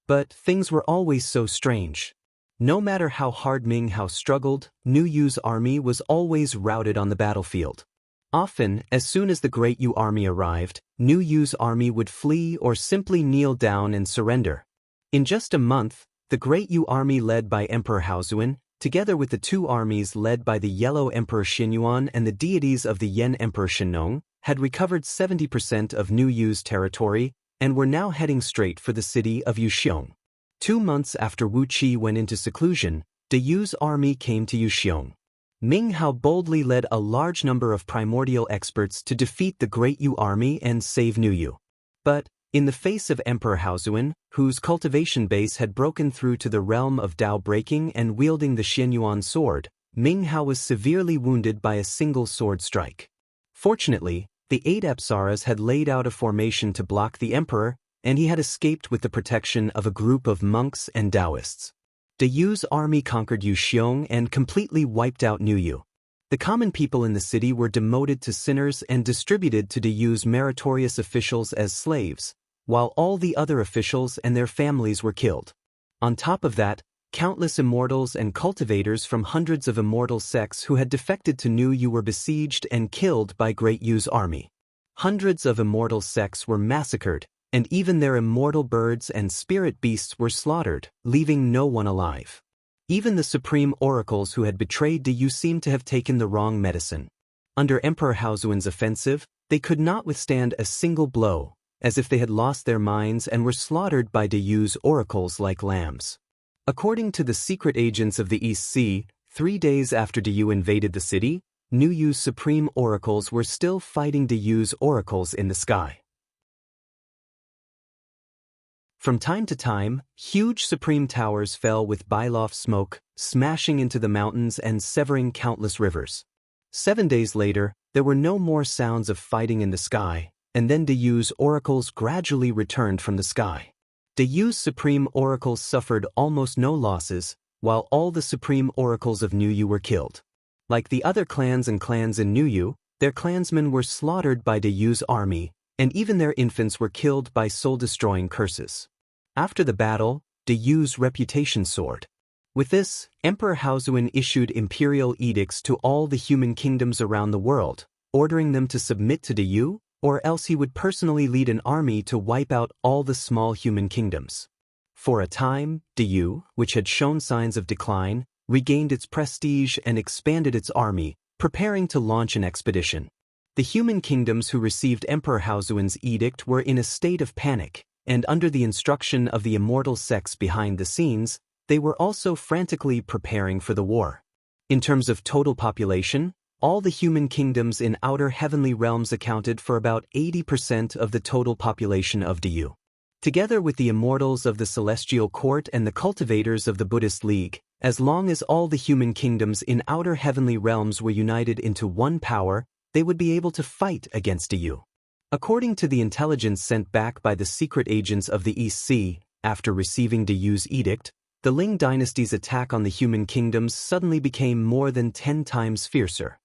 But things were always so strange. No matter how hard Ming Hao struggled, Nuyu's army was always routed on the battlefield. Often, as soon as the Great Yu army arrived, Nuyu's army would flee or simply kneel down and surrender. In just a month, the Great Yu army led by Emperor Haozuan, together with the two armies led by the Yellow Emperor Xinyuan and the deities of the Yen Emperor Shenong, had recovered 70% of Nuyu's territory and were now heading straight for the city of Yuxiong. 2 months after Wu Qi went into seclusion, De Yu's army came to Yuxiong. Ming Hao boldly led a large number of primordial experts to defeat the Great Yu army and save Nuyu. But, in the face of Emperor Haozuan, whose cultivation base had broken through to the realm of Dao breaking and wielding the Xianyuan sword, Ming Hao was severely wounded by a single sword strike. Fortunately, the 8 Apsaras had laid out a formation to block the emperor, and he had escaped with the protection of a group of monks and Taoists. De Yu's army conquered Yuxiong and completely wiped out Nuyu. The common people in the city were demoted to sinners and distributed to De Yu's meritorious officials as slaves, while all the other officials and their families were killed. On top of that, countless immortals and cultivators from hundreds of immortal sects who had defected to Nuyu were besieged and killed by Great Yu's army. Hundreds of immortal sects were massacred, and even their immortal birds and spirit beasts were slaughtered, leaving no one alive. Even the supreme oracles who had betrayed De Yu seemed to have taken the wrong medicine. Under Emperor Haozuan's offensive, they could not withstand a single blow, as if they had lost their minds and were slaughtered by De Yu's oracles like lambs. According to the secret agents of the East Sea, 3 days after De Yu invaded the city, Nuyu's supreme oracles were still fighting De Yu's oracles in the sky. From time to time, huge supreme towers fell with bailoff smoke, smashing into the mountains and severing countless rivers. 7 days later, there were no more sounds of fighting in the sky, and then De Yu's oracles gradually returned from the sky. De Yu's supreme oracles suffered almost no losses, while all the supreme oracles of Nuyu were killed. Like the other clans in Nuyu, their clansmen were slaughtered by De Yu's army, and even their infants were killed by soul-destroying curses. After the battle, De Yu's reputation soared. With this, Emperor Haozuan issued imperial edicts to all the human kingdoms around the world, ordering them to submit to De Yu, or else he would personally lead an army to wipe out all the small human kingdoms. For a time, De Yu, which had shown signs of decline, regained its prestige and expanded its army, preparing to launch an expedition. The human kingdoms who received Emperor Haozuan's edict were in a state of panic, and under the instruction of the immortal sects behind the scenes, they were also frantically preparing for the war. In terms of total population, all the human kingdoms in outer heavenly realms accounted for about 80% of the total population of De Yu. Together with the immortals of the Celestial Court and the cultivators of the Buddhist League, as long as all the human kingdoms in outer heavenly realms were united into one power, they would be able to fight against De Yu. According to the intelligence sent back by the secret agents of the East Sea, after receiving De Yu's edict, the Ling dynasty's attack on the human kingdoms suddenly became more than 10 times fiercer.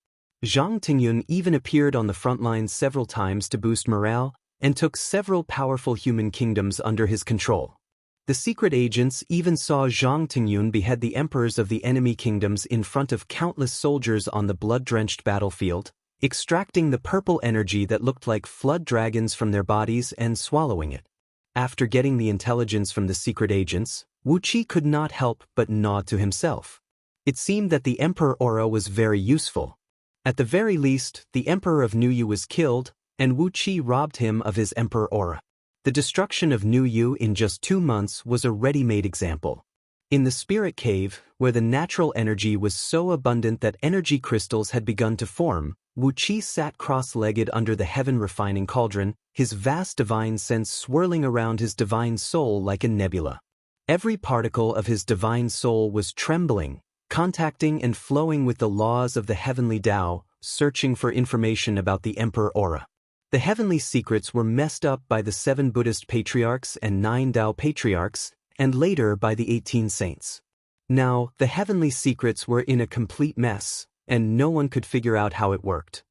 Zhang Tingyun even appeared on the front lines several times to boost morale, and took several powerful human kingdoms under his control. The secret agents even saw Zhang Tingyun behead the emperors of the enemy kingdoms in front of countless soldiers on the blood-drenched battlefield, extracting the purple energy that looked like flood dragons from their bodies and swallowing it. After getting the intelligence from the secret agents, Wu Qi could not help but nod to himself. It seemed that the Emperor Aura was very useful. At the very least, the Emperor of Nuyu was killed, and Wu Qi robbed him of his Emperor Aura. The destruction of Nuyu in just 2 months was a ready-made example. In the spirit cave, where the natural energy was so abundant that energy crystals had begun to form, Wu Qi sat cross-legged under the heaven-refining cauldron, his vast divine sense swirling around his divine soul like a nebula. Every particle of his divine soul was trembling, contacting and flowing with the laws of the heavenly Tao, searching for information about the Emperor Aura. The heavenly secrets were messed up by the 7 Buddhist patriarchs and 9 Tao patriarchs, and later by the 18 saints. Now, the heavenly secrets were in a complete mess, and no one could figure out how it worked.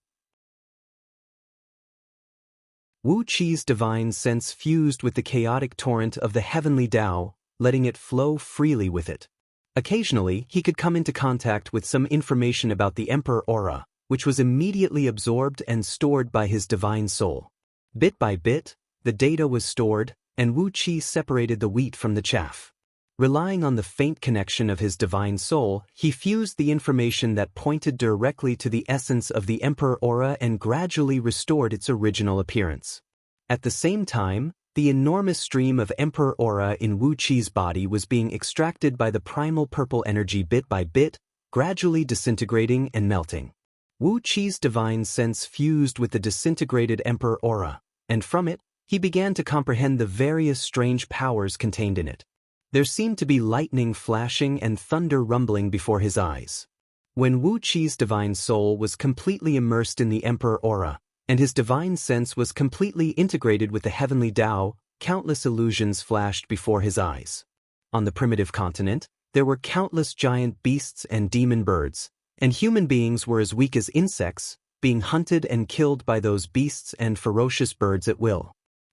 Wu Qi's divine sense fused with the chaotic torrent of the heavenly Tao, letting it flow freely with it. Occasionally, he could come into contact with some information about the Emperor Aura, which was immediately absorbed and stored by his divine soul. Bit by bit, the data was stored, and Wu Qi separated the wheat from the chaff. Relying on the faint connection of his divine soul, he fused the information that pointed directly to the essence of the Emperor Aura and gradually restored its original appearance. At the same time, the enormous stream of Emperor Aura in Wu Qi's body was being extracted by the primal purple energy bit by bit, gradually disintegrating and melting. Wu Qi's divine sense fused with the disintegrated Emperor Aura, and from it, he began to comprehend the various strange powers contained in it. There seemed to be lightning flashing and thunder rumbling before his eyes. When Wu Qi's divine soul was completely immersed in the Emperor Aura, and his divine sense was completely integrated with the heavenly Tao, countless illusions flashed before his eyes. On the primitive continent, there were countless giant beasts and demon birds, and human beings were as weak as insects, being hunted and killed by those beasts and ferocious birds at will.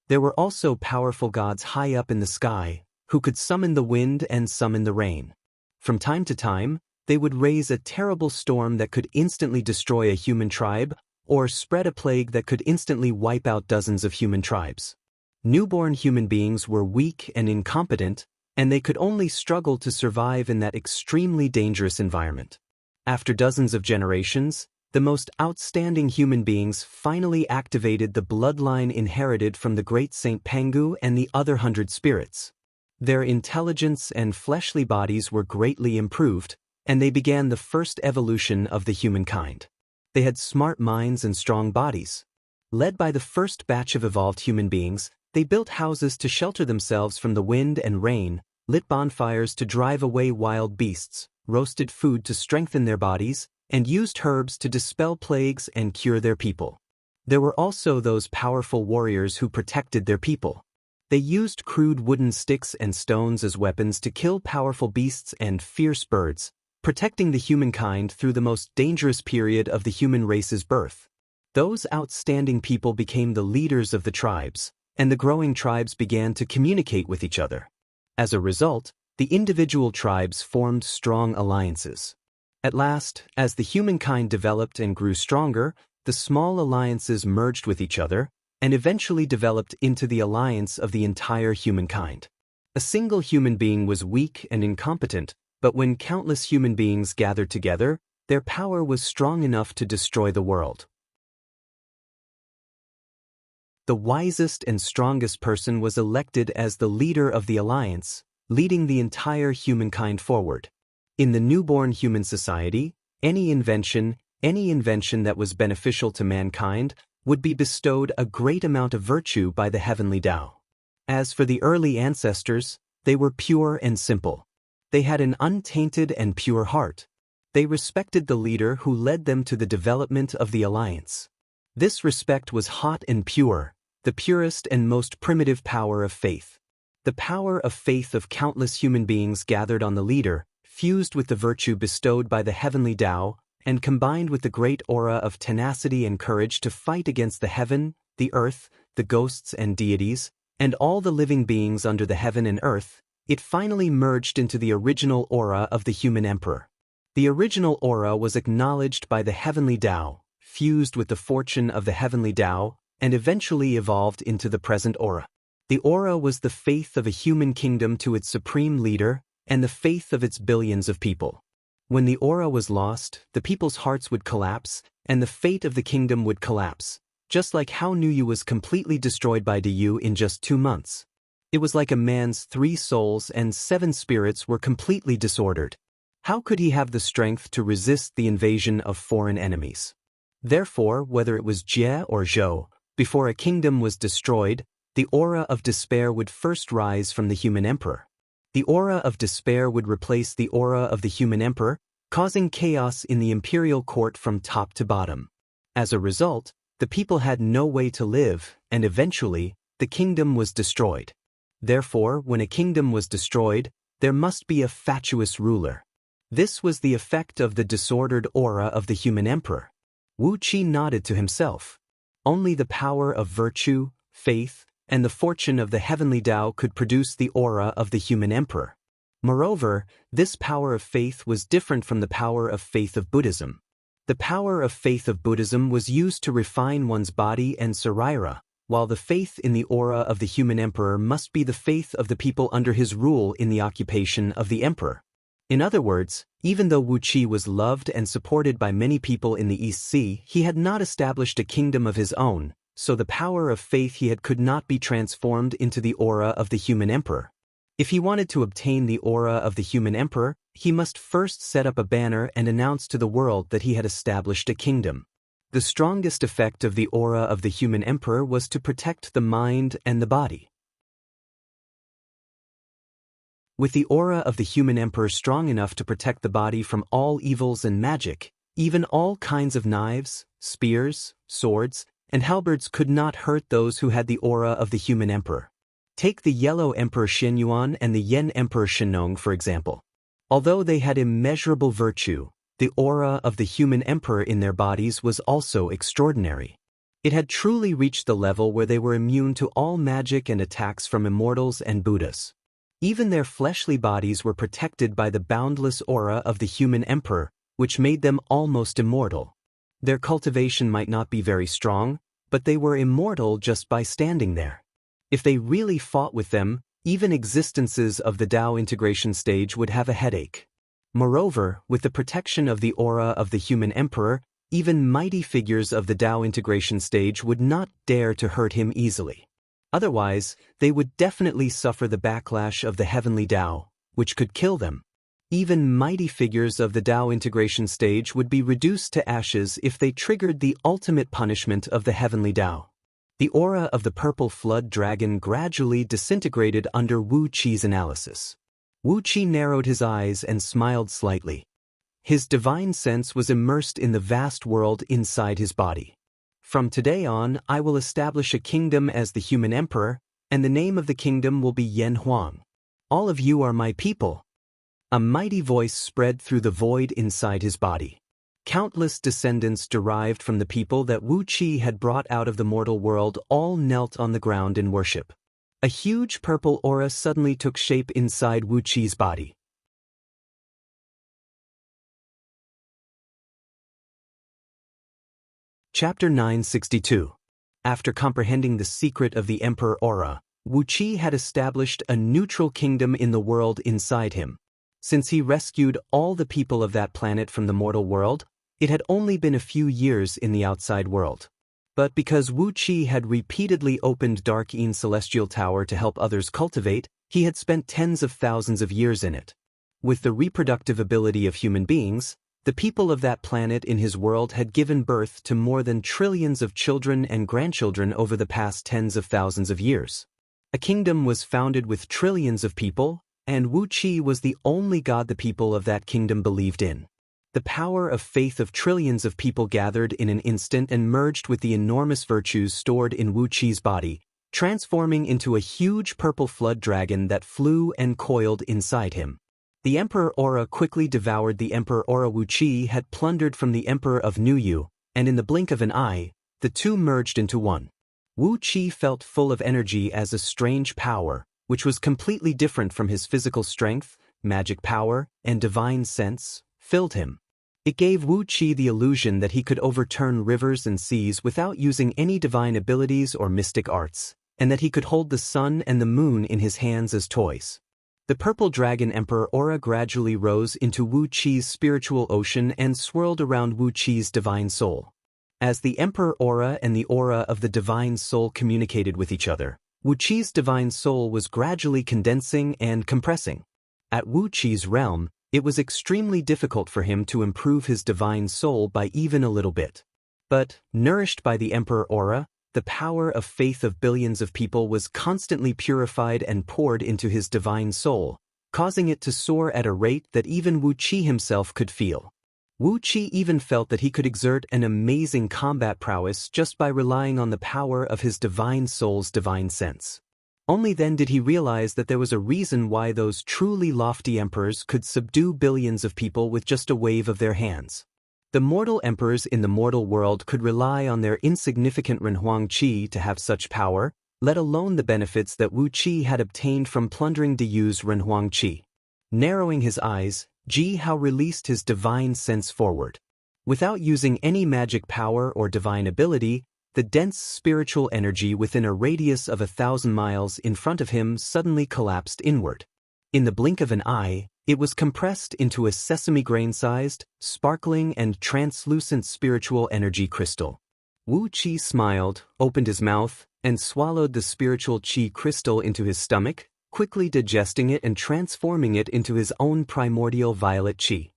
There were also powerful gods high up in the sky, who could summon the wind and summon the rain. From time to time, they would raise a terrible storm that could instantly destroy a human tribe, or spread a plague that could instantly wipe out dozens of human tribes. Newborn human beings were weak and incompetent, and they could only struggle to survive in that extremely dangerous environment. After dozens of generations, the most outstanding human beings finally activated the bloodline inherited from the great Saint Pangu and the other 100 spirits. Their intelligence and fleshly bodies were greatly improved, and they began the first evolution of the humankind. They had smart minds and strong bodies. Led by the first batch of evolved human beings, they built houses to shelter themselves from the wind and rain, lit bonfires to drive away wild beasts, roasted food to strengthen their bodies, and used herbs to dispel plagues and cure their people. There were also those powerful warriors who protected their people. They used crude wooden sticks and stones as weapons to kill powerful beasts and fierce birds, protecting the humankind through the most dangerous period of the human race's birth. Those outstanding people became the leaders of the tribes, and the growing tribes began to communicate with each other. As a result, the individual tribes formed strong alliances. At last, as the humankind developed and grew stronger, the small alliances merged with each other, and eventually developed into the alliance of the entire humankind. A single human being was weak and incompetent, but when countless human beings gathered together, their power was strong enough to destroy the world. The wisest and strongest person was elected as the leader of the alliance, leading the entire humankind forward. In the newborn human society, any invention that was beneficial to mankind would be bestowed a great amount of virtue by the heavenly Tao. As for the early ancestors, they were pure and simple. They had an untainted and pure heart. They respected the leader who led them to the development of the alliance. This respect was hot and pure, the purest and most primitive power of faith. The power of faith of countless human beings gathered on the leader, fused with the virtue bestowed by the heavenly Tao, and combined with the great aura of tenacity and courage to fight against the heaven, the earth, the ghosts and deities, and all the living beings under the heaven and earth, it finally merged into the original aura of the human emperor. The original aura was acknowledged by the heavenly Tao, fused with the fortune of the heavenly Tao, and eventually evolved into the present aura. The aura was the faith of a human kingdom to its supreme leader, and the faith of its billions of people. When the aura was lost, the people's hearts would collapse, and the fate of the kingdom would collapse, just like how Nuyu was completely destroyed by Diyu in just 2 months. It was like a man's 3 souls and 7 spirits were completely disordered. How could he have the strength to resist the invasion of foreign enemies? Therefore, whether it was Jie or Zhou, before a kingdom was destroyed, the aura of despair would first rise from the human emperor. The aura of despair would replace the aura of the human emperor, causing chaos in the imperial court from top to bottom. As a result, the people had no way to live, and eventually, the kingdom was destroyed. Therefore, when a kingdom was destroyed, there must be a fatuous ruler. This was the effect of the disordered aura of the human emperor. Wu Qi nodded to himself. Only the power of virtue, faith, and the fortune of the heavenly Tao could produce the aura of the human emperor. Moreover, this power of faith was different from the power of faith of Buddhism. The power of faith of Buddhism was used to refine one's body and sarira, while the faith in the aura of the human emperor must be the faith of the people under his rule in the occupation of the emperor. In other words, even though Wu Qi was loved and supported by many people in the East Sea, he had not established a kingdom of his own, so the power of faith he had could not be transformed into the aura of the human emperor. If he wanted to obtain the aura of the human emperor, he must first set up a banner and announce to the world that he had established a kingdom. The strongest effect of the aura of the human emperor was to protect the mind and the body. With the aura of the human emperor strong enough to protect the body from all evils and magic, even all kinds of knives, spears, swords, and halberds could not hurt those who had the aura of the human emperor. Take the Yellow Emperor Xinyuan and the Yen Emperor Shennong, for example. Although they had immeasurable virtue, the aura of the human emperor in their bodies was also extraordinary. It had truly reached the level where they were immune to all magic and attacks from immortals and Buddhas. Even their fleshly bodies were protected by the boundless aura of the human emperor, which made them almost immortal. Their cultivation might not be very strong, but they were immortal just by standing there. If they really fought with them, even existences of the Tao integration stage would have a headache. Moreover, with the protection of the aura of the human emperor, even mighty figures of the Tao integration stage would not dare to hurt him easily. Otherwise, they would definitely suffer the backlash of the heavenly Tao, which could kill them. Even mighty figures of the Tao integration stage would be reduced to ashes if they triggered the ultimate punishment of the heavenly Tao. The aura of the purple flood dragon gradually disintegrated under Wu Qi's analysis. Wu Qi narrowed his eyes and smiled slightly. His divine sense was immersed in the vast world inside his body. From today on, I will establish a kingdom as the human emperor, and the name of the kingdom will be Yan Huang. All of you are my people. A mighty voice spread through the void inside his body. Countless descendants derived from the people that Wu Qi had brought out of the mortal world all knelt on the ground in worship. A huge purple aura suddenly took shape inside Wu Qi's body. Chapter 962. After comprehending the secret of the Emperor Aura, Wu Qi had established a neutral kingdom in the world inside him. Since he rescued all the people of that planet from the mortal world, it had only been a few years in the outside world. But because Wu Qi had repeatedly opened Dark Een Celestial Tower to help others cultivate, he had spent tens of thousands of years in it. With the reproductive ability of human beings, the people of that planet in his world had given birth to more than trillions of children and grandchildren over the past tens of thousands of years. A kingdom was founded with trillions of people, and Wu Qi was the only god the people of that kingdom believed in. The power of faith of trillions of people gathered in an instant and merged with the enormous virtues stored in Wu Qi's body, transforming into a huge purple flood dragon that flew and coiled inside him. The Emperor Aura quickly devoured the Emperor Aura Wu Qi had plundered from the Emperor of Nuyu, and in the blink of an eye, the two merged into one. Wu Qi felt full of energy as a strange power, which was completely different from his physical strength, magic power, and divine sense, filled him. It gave Wu Qi the illusion that he could overturn rivers and seas without using any divine abilities or mystic arts, and that he could hold the sun and the moon in his hands as toys. The purple dragon emperor aura gradually rose into Wu Qi's spiritual ocean and swirled around Wu Qi's divine soul. As the emperor aura and the aura of the divine soul communicated with each other, Wu Qi's divine soul was gradually condensing and compressing. At Wu Qi's realm, it was extremely difficult for him to improve his divine soul by even a little bit. But, nourished by the emperor aura, the power of faith of billions of people was constantly purified and poured into his divine soul, causing it to soar at a rate that even Wu Qi himself could feel. Wu Qi even felt that he could exert an amazing combat prowess just by relying on the power of his divine soul's divine sense. Only then did he realize that there was a reason why those truly lofty emperors could subdue billions of people with just a wave of their hands. The mortal emperors in the mortal world could rely on their insignificant Renhuang Qi to have such power, let alone the benefits that Wu Qi had obtained from plundering Diyu's Renhuang Qi. Narrowing his eyes, Ji Hao released his divine sense forward. Without using any magic power or divine ability, the dense spiritual energy within a radius of 1,000 miles in front of him suddenly collapsed inward. In the blink of an eye, it was compressed into a sesame grain-sized, sparkling and translucent spiritual energy crystal. Wu Qi smiled, opened his mouth, and swallowed the spiritual qi crystal into his stomach, quickly digesting it and transforming it into his own primordial violet qi.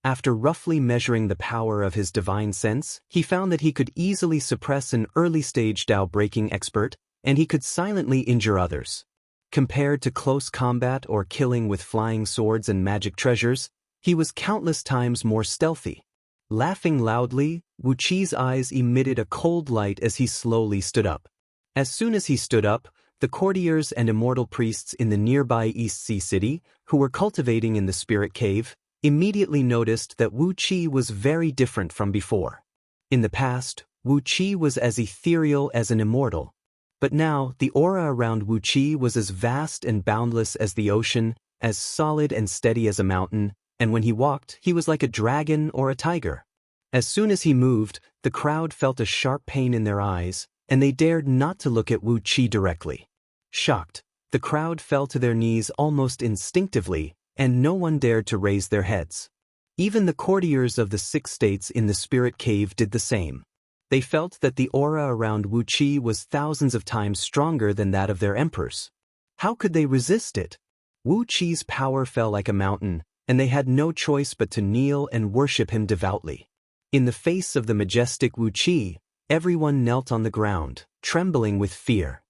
After roughly measuring the power of his divine sense, he found that he could easily suppress an early-stage Dao-breaking expert, and he could silently injure others. Compared to close combat or killing with flying swords and magic treasures, he was countless times more stealthy. Laughing loudly, Wu Qi's eyes emitted a cold light as he slowly stood up. As soon as he stood up, the courtiers and immortal priests in the nearby East Sea City, who were cultivating in the spirit cave, immediately noticed that Wu Qi was very different from before. In the past, Wu Qi was as ethereal as an immortal. But now, the aura around Wu Qi was as vast and boundless as the ocean, as solid and steady as a mountain, and when he walked, he was like a dragon or a tiger. As soon as he moved, the crowd felt a sharp pain in their eyes, and they dared not to look at Wu Qi directly. Shocked, the crowd fell to their knees almost instinctively, and no one dared to raise their heads. Even the courtiers of the 6 states in the spirit cave did the same. They felt that the aura around Wu Qi was thousands of times stronger than that of their emperors. How could they resist it? Wu Qi's power fell like a mountain, and they had no choice but to kneel and worship him devoutly. In the face of the majestic Wu Qi, everyone knelt on the ground, trembling with fear.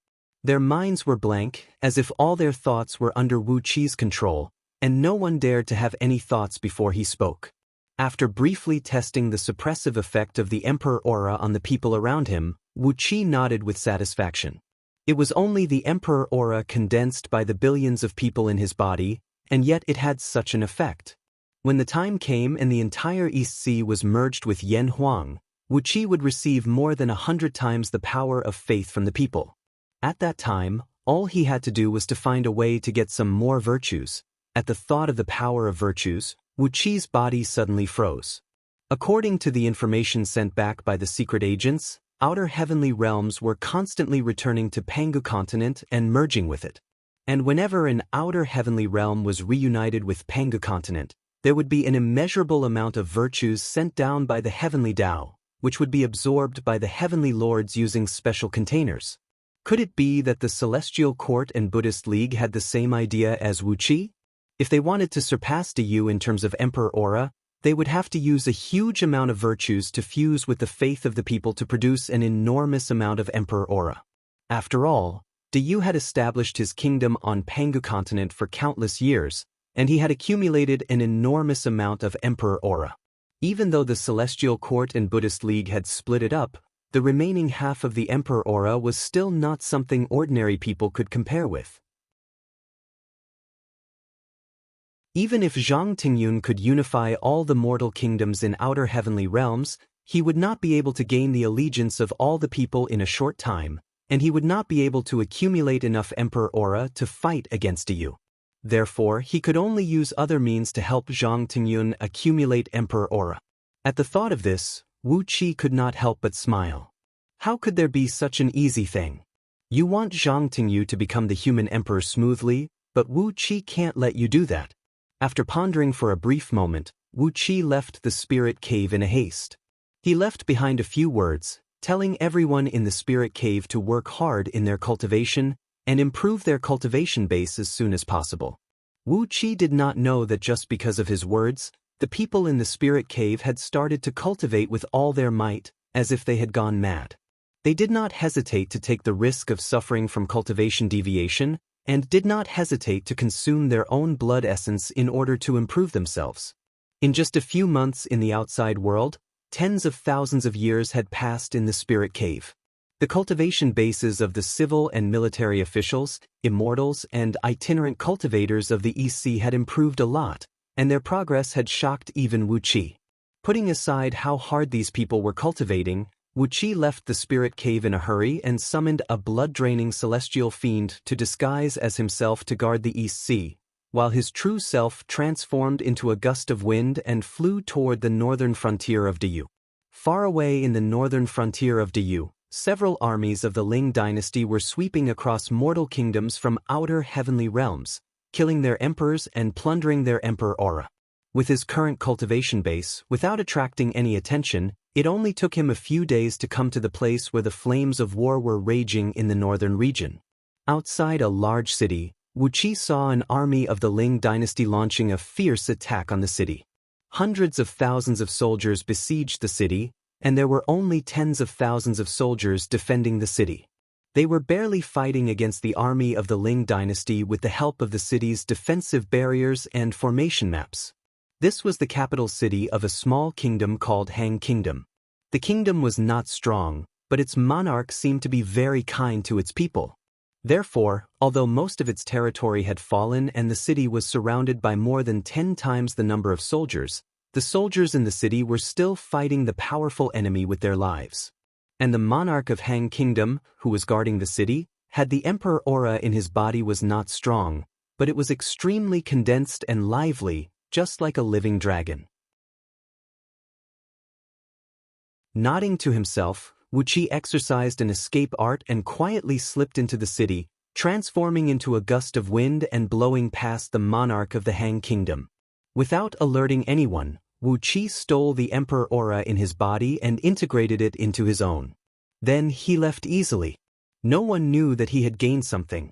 Their minds were blank, as if all their thoughts were under Wu Qi's control, and no one dared to have any thoughts before he spoke. After briefly testing the suppressive effect of the emperor aura on the people around him, Wu Qi nodded with satisfaction. It was only the emperor aura condensed by the billions of people in his body, and yet it had such an effect. When the time came and the entire East Sea was merged with Yan Huang, Wu Qi would receive more than 100 times the power of faith from the people. At that time, all he had to do was to find a way to get some more virtues. At the thought of the power of virtues, Wu Qi's body suddenly froze. According to the information sent back by the secret agents, outer heavenly realms were constantly returning to Pangu continent and merging with it. And whenever an outer heavenly realm was reunited with Pangu continent, there would be an immeasurable amount of virtues sent down by the heavenly Tao, which would be absorbed by the heavenly lords using special containers. Could it be that the Celestial Court and Buddhist League had the same idea as Wu Qi? If they wanted to surpass Diyu in terms of emperor aura, they would have to use a huge amount of virtues to fuse with the faith of the people to produce an enormous amount of emperor aura. After all, Diyu had established his kingdom on Pangu continent for countless years, and he had accumulated an enormous amount of emperor aura. Even though the Celestial Court and Buddhist League had split it up, the remaining half of the emperor aura was still not something ordinary people could compare with. Even if Zhang Tingyun could unify all the mortal kingdoms in outer heavenly realms, he would not be able to gain the allegiance of all the people in a short time, and he would not be able to accumulate enough emperor aura to fight against Diyu. Therefore, he could only use other means to help Zhang Tingyun accumulate emperor aura. At the thought of this, Wu Qi could not help but smile. How could there be such an easy thing? You want Zhang Tingyu to become the human emperor smoothly, but Wu Qi can't let you do that. After pondering for a brief moment, Wu Qi left the spirit cave in a haste. He left behind a few words, telling everyone in the spirit cave to work hard in their cultivation and improve their cultivation base as soon as possible. Wu Qi did not know that just because of his words, the people in the spirit cave had started to cultivate with all their might, as if they had gone mad. They did not hesitate to take the risk of suffering from cultivation deviation, and did not hesitate to consume their own blood essence in order to improve themselves. In just a few months in the outside world, tens of thousands of years had passed in the spirit cave. The cultivation bases of the civil and military officials, immortals, and itinerant cultivators of the EC had improved a lot, and their progress had shocked even Wu Qi. Putting aside how hard these people were cultivating, Wu Qi left the spirit cave in a hurry and summoned a blood-draining celestial fiend to disguise as himself to guard the East Sea, while his true self transformed into a gust of wind and flew toward the northern frontier of Diyu. Far away in the northern frontier of Diyu, several armies of the Ling dynasty were sweeping across mortal kingdoms from outer heavenly realms, killing their emperors and plundering their emperor aura. With his current cultivation base, without attracting any attention, it only took him a few days to come to the place where the flames of war were raging in the northern region. Outside a large city, Wu Qi saw an army of the Ling dynasty launching a fierce attack on the city. Hundreds of thousands of soldiers besieged the city, and there were only tens of thousands of soldiers defending the city. They were barely fighting against the army of the Ling dynasty with the help of the city's defensive barriers and formation maps. This was the capital city of a small kingdom called Han Kingdom. The kingdom was not strong, but its monarch seemed to be very kind to its people. Therefore, although most of its territory had fallen and the city was surrounded by more than 10 times the number of soldiers, the soldiers in the city were still fighting the powerful enemy with their lives. And the monarch of Han Kingdom, who was guarding the city, had the emperor aura in his body was not strong, but it was extremely condensed and lively, just like a living dragon. Nodding to himself, Wu Qi exercised an escape art and quietly slipped into the city, transforming into a gust of wind and blowing past the monarch of the Han Kingdom. Without alerting anyone, Wu Qi stole the emperor aura in his body and integrated it into his own. Then he left easily. No one knew that he had gained something.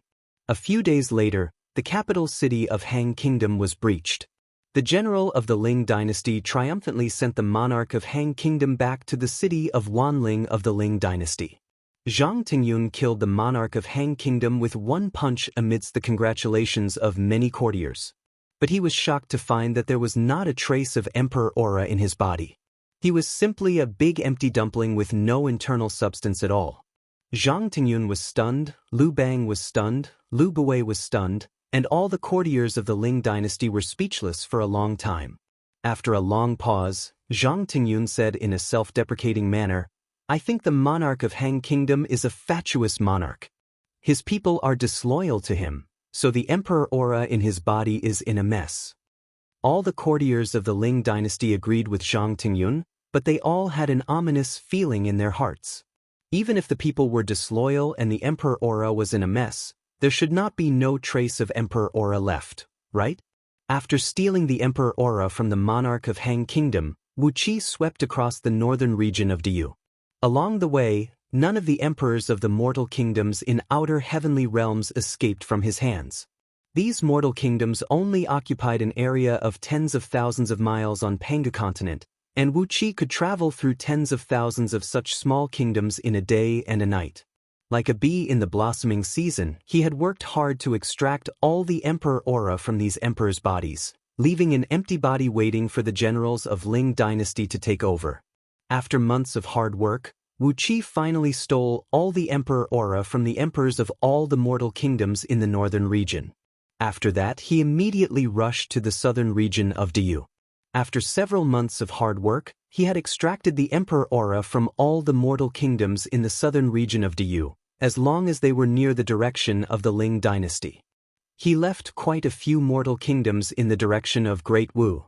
A few days later, the capital city of Han Kingdom was breached. The general of the Ling dynasty triumphantly sent the monarch of Han Kingdom back to the city of Wanling of the Ling dynasty. Zhang Tingyun killed the monarch of Han Kingdom with one punch amidst the congratulations of many courtiers. But he was shocked to find that there was not a trace of emperor aura in his body. He was simply a big empty dumpling with no internal substance at all. Zhang Tingyun was stunned, Liu Bang was stunned, Liu Buwei was stunned, and all the courtiers of the Ling dynasty were speechless for a long time. After a long pause, Zhang Tingyun said in a self-deprecating manner, "I think the monarch of Han Kingdom is a fatuous monarch. His people are disloyal to him, so the emperor aura in his body is in a mess." All the courtiers of the Ling dynasty agreed with Zhang Tingyun, but they all had an ominous feeling in their hearts. Even if the people were disloyal and the emperor aura was in a mess, there should not be no trace of emperor aura left, right? After stealing the emperor aura from the monarch of Han Kingdom, Wu Qi swept across the northern region of Diyu. Along the way, none of the emperors of the mortal kingdoms in outer heavenly realms escaped from his hands. These mortal kingdoms only occupied an area of tens of thousands of miles on Panga continent, and Wu Qi could travel through tens of thousands of such small kingdoms in a day and a night. Like a bee in the blossoming season, he had worked hard to extract all the emperor aura from these emperors' bodies, leaving an empty body waiting for the generals of Ling dynasty to take over. After months of hard work, Wu Qi finally stole all the emperor aura from the emperors of all the mortal kingdoms in the northern region. After that, he immediately rushed to the southern region of Diyu. After several months of hard work, he had extracted the emperor aura from all the mortal kingdoms in the southern region of Diyu, as long as they were near the direction of the Ling dynasty. He left quite a few mortal kingdoms in the direction of Great Wu.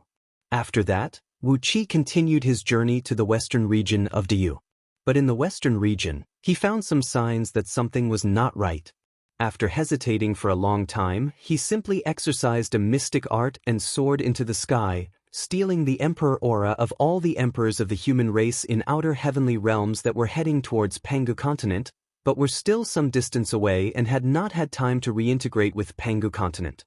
After that, Wu Qi continued his journey to the western region of Diyu. But in the western region, he found some signs that something was not right. After hesitating for a long time, he simply exercised a mystic art and soared into the sky, stealing the emperor aura of all the emperors of the human race in outer heavenly realms that were heading towards Pangu continent, but were still some distance away and had not had time to reintegrate with Pangu continent.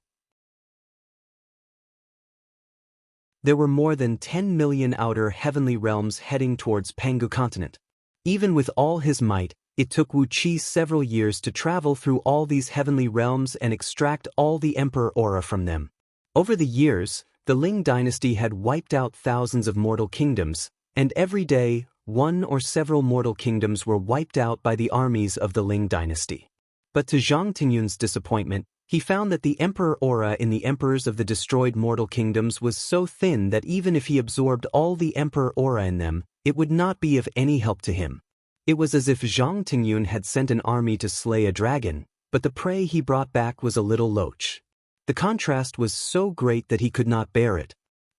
There were more than 10 million outer heavenly realms heading towards Pangu continent. Even with all his might, it took Wu Qi several years to travel through all these heavenly realms and extract all the emperor aura from them. Over the years, the Ling dynasty had wiped out thousands of mortal kingdoms, and every day, one or several mortal kingdoms were wiped out by the armies of the Ling dynasty. But to Zhang Tingyun's disappointment, he found that the emperor aura in the emperors of the destroyed mortal kingdoms was so thin that even if he absorbed all the emperor aura in them, it would not be of any help to him. It was as if Zhang Tingyun had sent an army to slay a dragon, but the prey he brought back was a little loach. The contrast was so great that he could not bear it.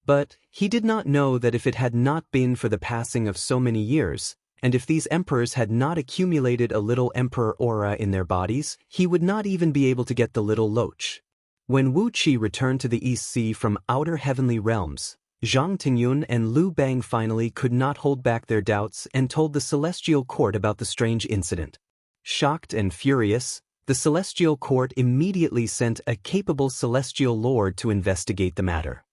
But he did not know that if it had not been for the passing of so many years, and if these emperors had not accumulated a little emperor aura in their bodies, he would not even be able to get the little loach. When Wu Qi returned to the East Sea from outer heavenly realms, Zhang Tingyun and Liu Bang finally could not hold back their doubts and told the celestial court about the strange incident. Shocked and furious, the celestial court immediately sent a capable celestial lord to investigate the matter.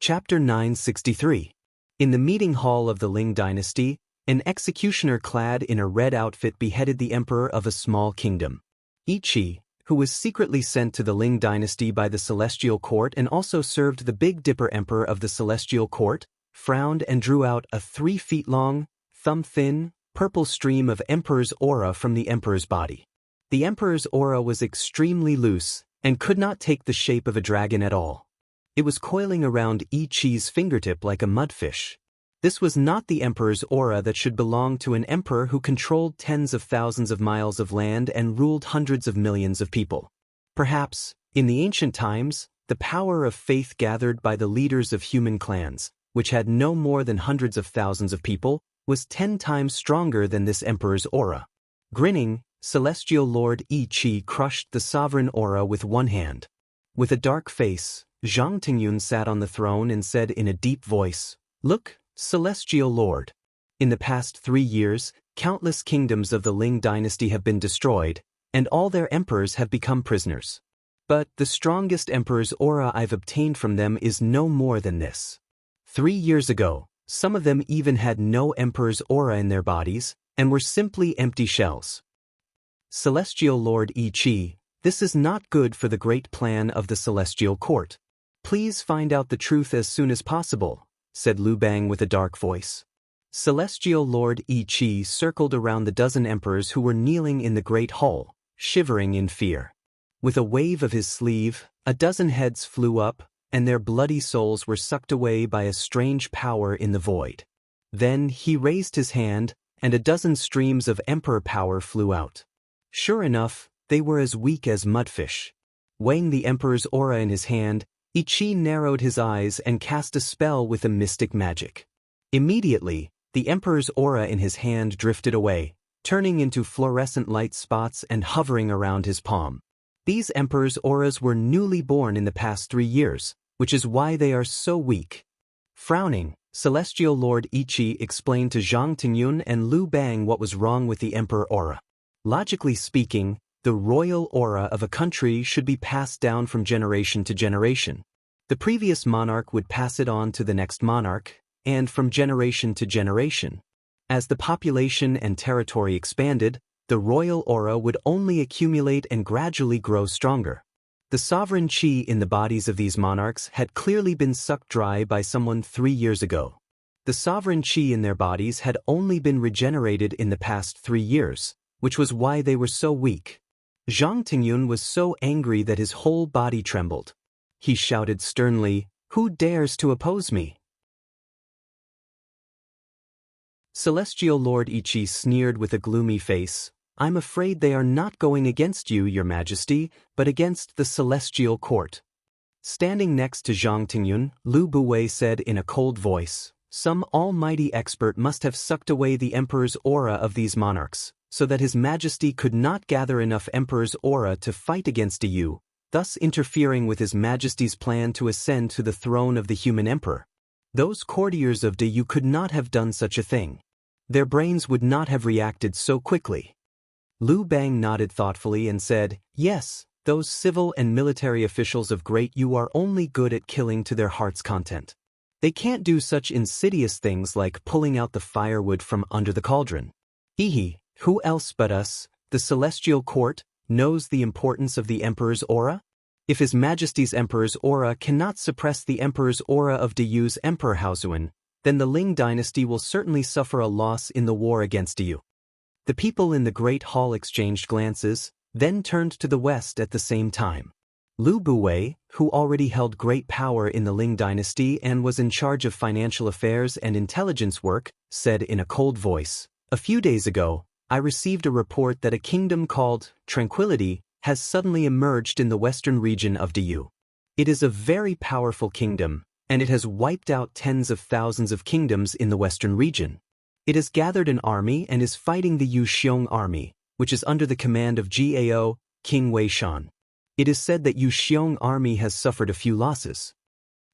Chapter 963. In the meeting hall of the Ling dynasty, an executioner clad in a red outfit beheaded the emperor of a small kingdom. Ichi, who was secretly sent to the Ling dynasty by the celestial court and also served the Big Dipper emperor of the celestial court, frowned and drew out a 3 feet long, thumb-thin, purple stream of emperor's aura from the emperor's body. The emperor's aura was extremely loose and could not take the shape of a dragon at all. It was coiling around Ichi's fingertip like a mudfish. This was not the emperor's aura that should belong to an emperor who controlled tens of thousands of miles of land and ruled hundreds of millions of people. Perhaps, in the ancient times, the power of faith gathered by the leaders of human clans, which had no more than hundreds of thousands of people, was 10 times stronger than this emperor's aura. Grinning, Celestial Lord Ichi crushed the sovereign aura with one hand. With a dark face, Zhang Tingyun sat on the throne and said in a deep voice, "Look, Celestial Lord. In the past 3 years, countless kingdoms of the Ling dynasty have been destroyed, and all their emperors have become prisoners. But the strongest emperor's aura I've obtained from them is no more than this. 3 years ago, some of them even had no emperor's aura in their bodies, and were simply empty shells. Celestial Lord Ichi, this is not good for the great plan of the celestial court. Please find out the truth as soon as possible," said Liu Bang with a dark voice. Celestial Lord Ichi circled around the dozen emperors who were kneeling in the great hall, shivering in fear. With a wave of his sleeve, a dozen heads flew up, and their bloody souls were sucked away by a strange power in the void. Then he raised his hand, and a dozen streams of emperor power flew out. Sure enough, they were as weak as mudfish. Weighing the emperor's aura in his hand, Ichi narrowed his eyes and cast a spell with a mystic magic. Immediately, the emperor's aura in his hand drifted away, turning into fluorescent light spots and hovering around his palm. These emperors' auras were newly born in the past 3 years, which is why they are so weak. Frowning, Celestial Lord Ichi explained to Zhang Tingyun and Liu Bang what was wrong with the emperor aura. Logically speaking, the royal aura of a country should be passed down from generation to generation. The previous monarch would pass it on to the next monarch, and from generation to generation. As the population and territory expanded, the royal aura would only accumulate and gradually grow stronger. The sovereign qi in the bodies of these monarchs had clearly been sucked dry by someone 3 years ago. The sovereign qi in their bodies had only been regenerated in the past 3 years, which was why they were so weak. Zhang Tingyun was so angry that his whole body trembled. He shouted sternly, "Who dares to oppose me?" Celestial Lord Ichi sneered with a gloomy face. I'm afraid they are not going against you, Your Majesty, but against the celestial court. Standing next to Zhang Tingyun, Lu Buwei said in a cold voice, some almighty expert must have sucked away the Emperor's aura of these monarchs, so that His Majesty could not gather enough Emperor's aura to fight against Yu, thus interfering with His Majesty's plan to ascend to the throne of the human emperor. Those courtiers of Yu could not have done such a thing. Their brains would not have reacted so quickly. Lu Bang nodded thoughtfully and said, yes, those civil and military officials of Great Yu are only good at killing to their heart's content. They can't do such insidious things like pulling out the firewood from under the cauldron. Who else but us, the celestial court, knows the importance of the Emperor's aura? If His Majesty's Emperor's aura cannot suppress the Emperor's aura of Diyu's Emperor Haozuan, then the Ling dynasty will certainly suffer a loss in the war against Diyu. The people in the Great Hall exchanged glances, then turned to the west at the same time. Lu Buwei, who already held great power in the Ling dynasty and was in charge of financial affairs and intelligence work, said in a cold voice, a few days ago, I received a report that a kingdom called Tranquility has suddenly emerged in the western region of Diyu. It is a very powerful kingdom, and it has wiped out tens of thousands of kingdoms in the western region. It has gathered an army and is fighting the Yu Xiong army, which is under the command of Gao, King Wei Shan. It is said that Yu Xiong army has suffered a few losses.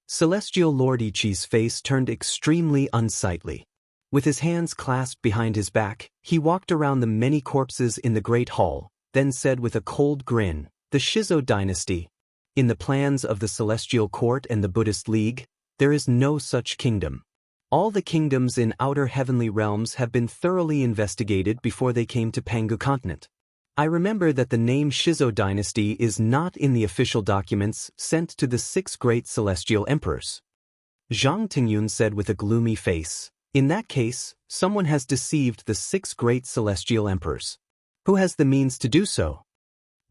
Celestial Lord Ichi's face turned extremely unsightly. With his hands clasped behind his back, he walked around the many corpses in the Great Hall, then said with a cold grin, the Shizo dynasty. In the plans of the Celestial Court and the Buddhist League, there is no such kingdom. All the kingdoms in outer heavenly realms have been thoroughly investigated before they came to Pangu continent. I remember that the name Shizo dynasty is not in the official documents sent to the 6 great celestial emperors. Zhang Tingyun said with a gloomy face, in that case, someone has deceived the 6 great celestial emperors. Who has the means to do so?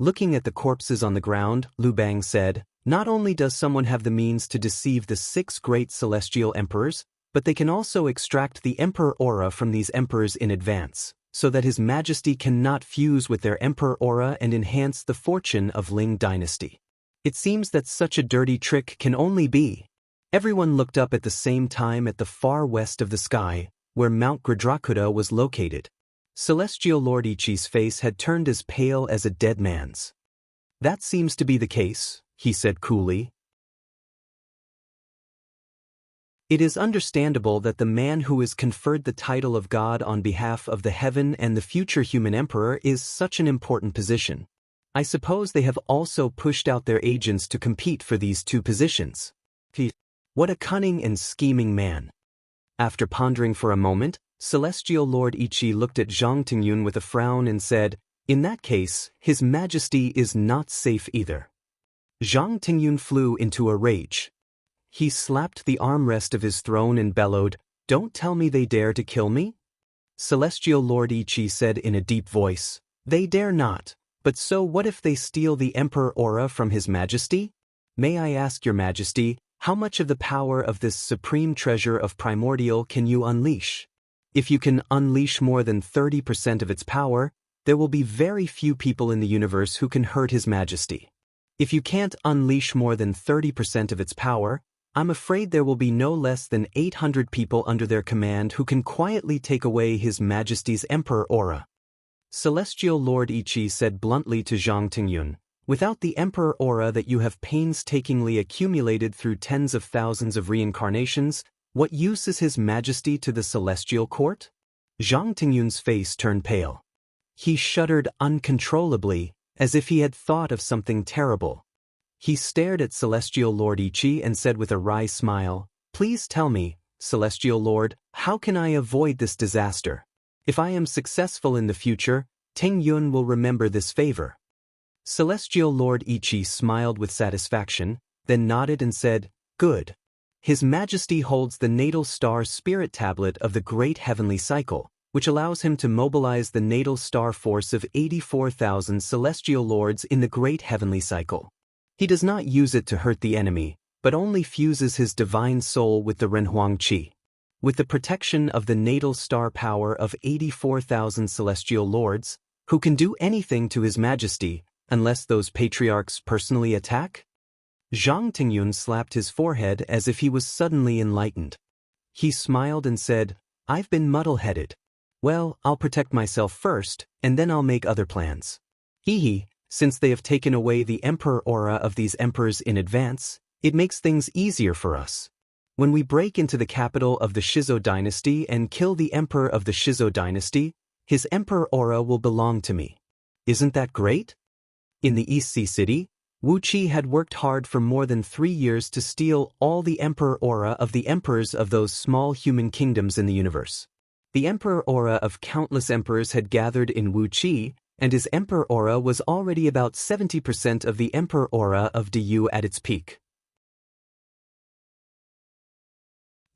Looking at the corpses on the ground, Lu Bang said, not only does someone have the means to deceive the 6 great celestial emperors, but they can also extract the emperor aura from these emperors in advance, so that His Majesty cannot fuse with their emperor aura and enhance the fortune of Ling dynasty. It seems that such a dirty trick can only be. Everyone looked up at the same time at the far west of the sky, where Mount Gradrakuta was located. Celestial Lord Ichi's face had turned as pale as a dead man's. That seems to be the case, he said coolly. It is understandable that the man who is conferred the title of God on behalf of the heaven and the future human emperor is such an important position. I suppose they have also pushed out their agents to compete for these 2 positions. What a cunning and scheming man. After pondering for a moment, Celestial Lord Ichi looked at Zhang Tingyun with a frown and said, in that case, His Majesty is not safe either. Zhang Tingyun flew into a rage. He slapped the armrest of his throne and bellowed, don't tell me they dare to kill me? Celestial Lord Ichi said in a deep voice, they dare not, but so what if they steal the Emperor aura from His Majesty? May I ask Your Majesty, how much of the power of this supreme treasure of primordial can you unleash? If you can unleash more than 30% of its power, there will be very few people in the universe who can hurt His Majesty. If you can't unleash more than 30% of its power, I'm afraid there will be no less than 800 people under their command who can quietly take away His Majesty's Emperor aura. Celestial Lord Ichi said bluntly to Zhang Tingyun, without the Emperor aura that you have painstakingly accumulated through tens of thousands of reincarnations, what use is His Majesty to the Celestial Court? Zhang Tingyun's face turned pale. He shuddered uncontrollably, as if he had thought of something terrible. He stared at Celestial Lord Ichi and said with a wry smile, please tell me, Celestial Lord, how can I avoid this disaster? If I am successful in the future, Tingyun will remember this favor. Celestial Lord Ichi smiled with satisfaction, then nodded and said, good. His Majesty holds the natal star spirit tablet of the Great Heavenly Cycle, which allows him to mobilize the natal star force of 84,000 celestial lords in the Great Heavenly Cycle. He does not use it to hurt the enemy, but only fuses his divine soul with the Renhuang Qi. with the protection of the natal star power of 84,000 celestial lords, who can do anything to His Majesty, unless those patriarchs personally attack? Zhang Tingyun slapped his forehead as if he was suddenly enlightened. He smiled and said, "I've been muddle-headed. Well, I'll protect myself first, and then I'll make other plans. Hee, since they have taken away the emperor aura of these emperors in advance, it makes things easier for us. When we break into the capital of the Shizo dynasty and kill the emperor of the Shizo dynasty, his emperor aura will belong to me. Isn't that great?" In the East Sea City, Wu Qi had worked hard for more than 3 years to steal all the emperor aura of the emperors of those small human kingdoms in the universe. The emperor aura of countless emperors had gathered in Wu Qi, and his emperor aura was already about 70% of the emperor aura of Diyu at its peak.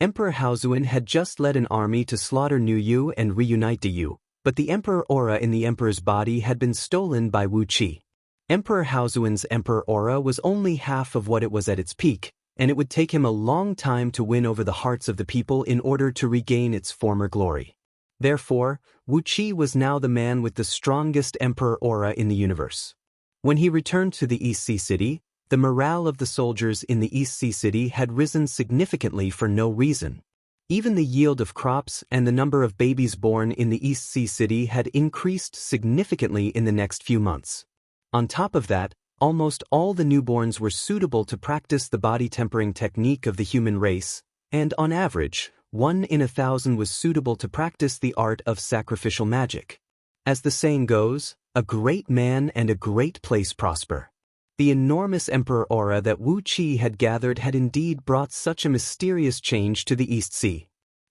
Emperor Haozuan had just led an army to slaughter Nuyu and reunite Diyu, but the emperor aura in the emperor's body had been stolen by Wu Qi. Emperor Haozuan's emperor aura was only half of what it was at its peak, and it would take him a long time to win over the hearts of the people in order to regain its former glory. Therefore, Wu Qi was now the man with the strongest emperor aura in the universe. When he returned to the East Sea City, the morale of the soldiers in the East Sea City had risen significantly for no reason. Even the yield of crops and the number of babies born in the East Sea City had increased significantly in the next few months. On top of that, almost all the newborns were suitable to practice the body tempering technique of the human race, and on average, 1 in 1,000 was suitable to practice the art of sacrificial magic. As the saying goes, a great man and a great place prosper. The enormous emperor aura that Wu Qi had gathered had indeed brought such a mysterious change to the East Sea.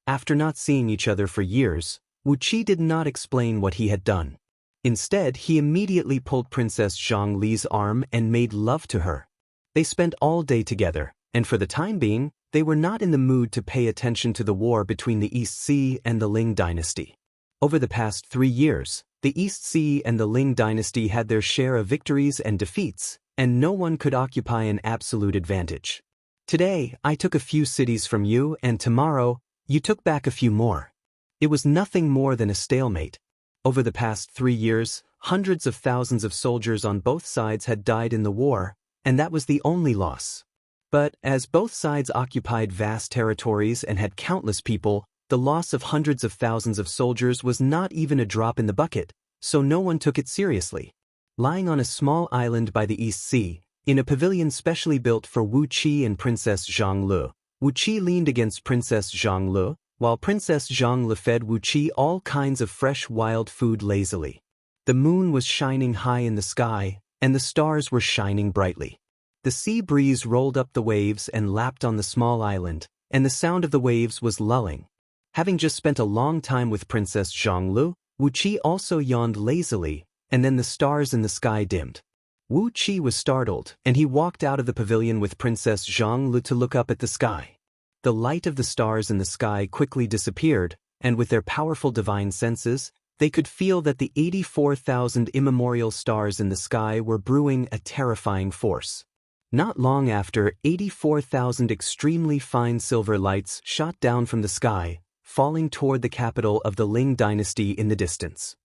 After not seeing each other for years, Wu Qi did not explain what he had done. Instead, he immediately pulled Princess Zhang Li's arm and made love to her. They spent all day together, and for the time being, they were not in the mood to pay attention to the war between the East Sea and the Ling dynasty. Over the past 3 years, the East Sea and the Ling dynasty had their share of victories and defeats, and no one could occupy an absolute advantage. Today, I took a few cities from you, and tomorrow, you took back a few more. It was nothing more than a stalemate. Over the past 3 years, hundreds of thousands of soldiers on both sides had died in the war, and that was the only loss. But as both sides occupied vast territories and had countless people, the loss of hundreds of thousands of soldiers was not even a drop in the bucket, so no one took it seriously. Lying on a small island by the East Sea, in a pavilion specially built for Wu Qi and Princess Zhang Li, Wu Qi leaned against Princess Zhang Li, while Princess Zhang Li fed Wu Qi all kinds of fresh wild food lazily. The moon was shining high in the sky, and the stars were shining brightly. The sea breeze rolled up the waves and lapped on the small island, and the sound of the waves was lulling. Having just spent a long time with Princess Zhang Li, Wu Qi also yawned lazily, and then the stars in the sky dimmed. Wu Qi was startled, and he walked out of the pavilion with Princess Zhang Li to look up at the sky. The light of the stars in the sky quickly disappeared, and with their powerful divine senses, they could feel that the 84,000 immemorial stars in the sky were brewing a terrifying force. Not long after, 84,000 extremely fine silver lights shot down from the sky, falling toward the capital of the Ling dynasty in the distance.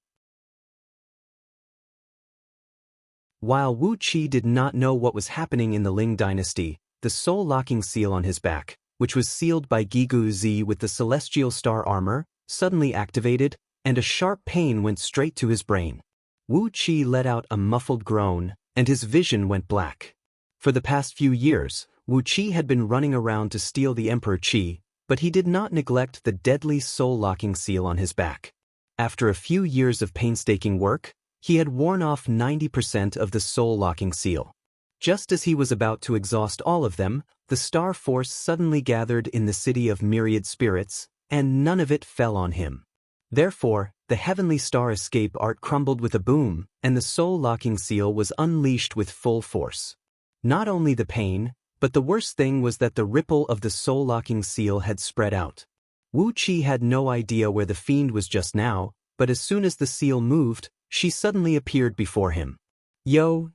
While Wu Qi did not know what was happening in the Ling dynasty, the soul-locking seal on his back, which was sealed by Gigu Zi with the celestial star armor, suddenly activated, and a sharp pain went straight to his brain. Wu Qi let out a muffled groan, and his vision went black. For the past few years, Wu Qi had been running around to steal the Emperor Qi, but he did not neglect the deadly soul-locking seal on his back. After a few years of painstaking work, he had worn off 90% of the soul-locking seal. Just as he was about to exhaust all of them, the star force suddenly gathered in the city of myriad spirits, and none of it fell on him. Therefore, the heavenly star escape art crumbled with a boom, and the soul-locking seal was unleashed with full force. Not only the pain, but the worst thing was that the ripple of the soul-locking seal had spread out. Wu Qi had no idea where the fiend was just now, but as soon as the seal moved, she suddenly appeared before him. Yo,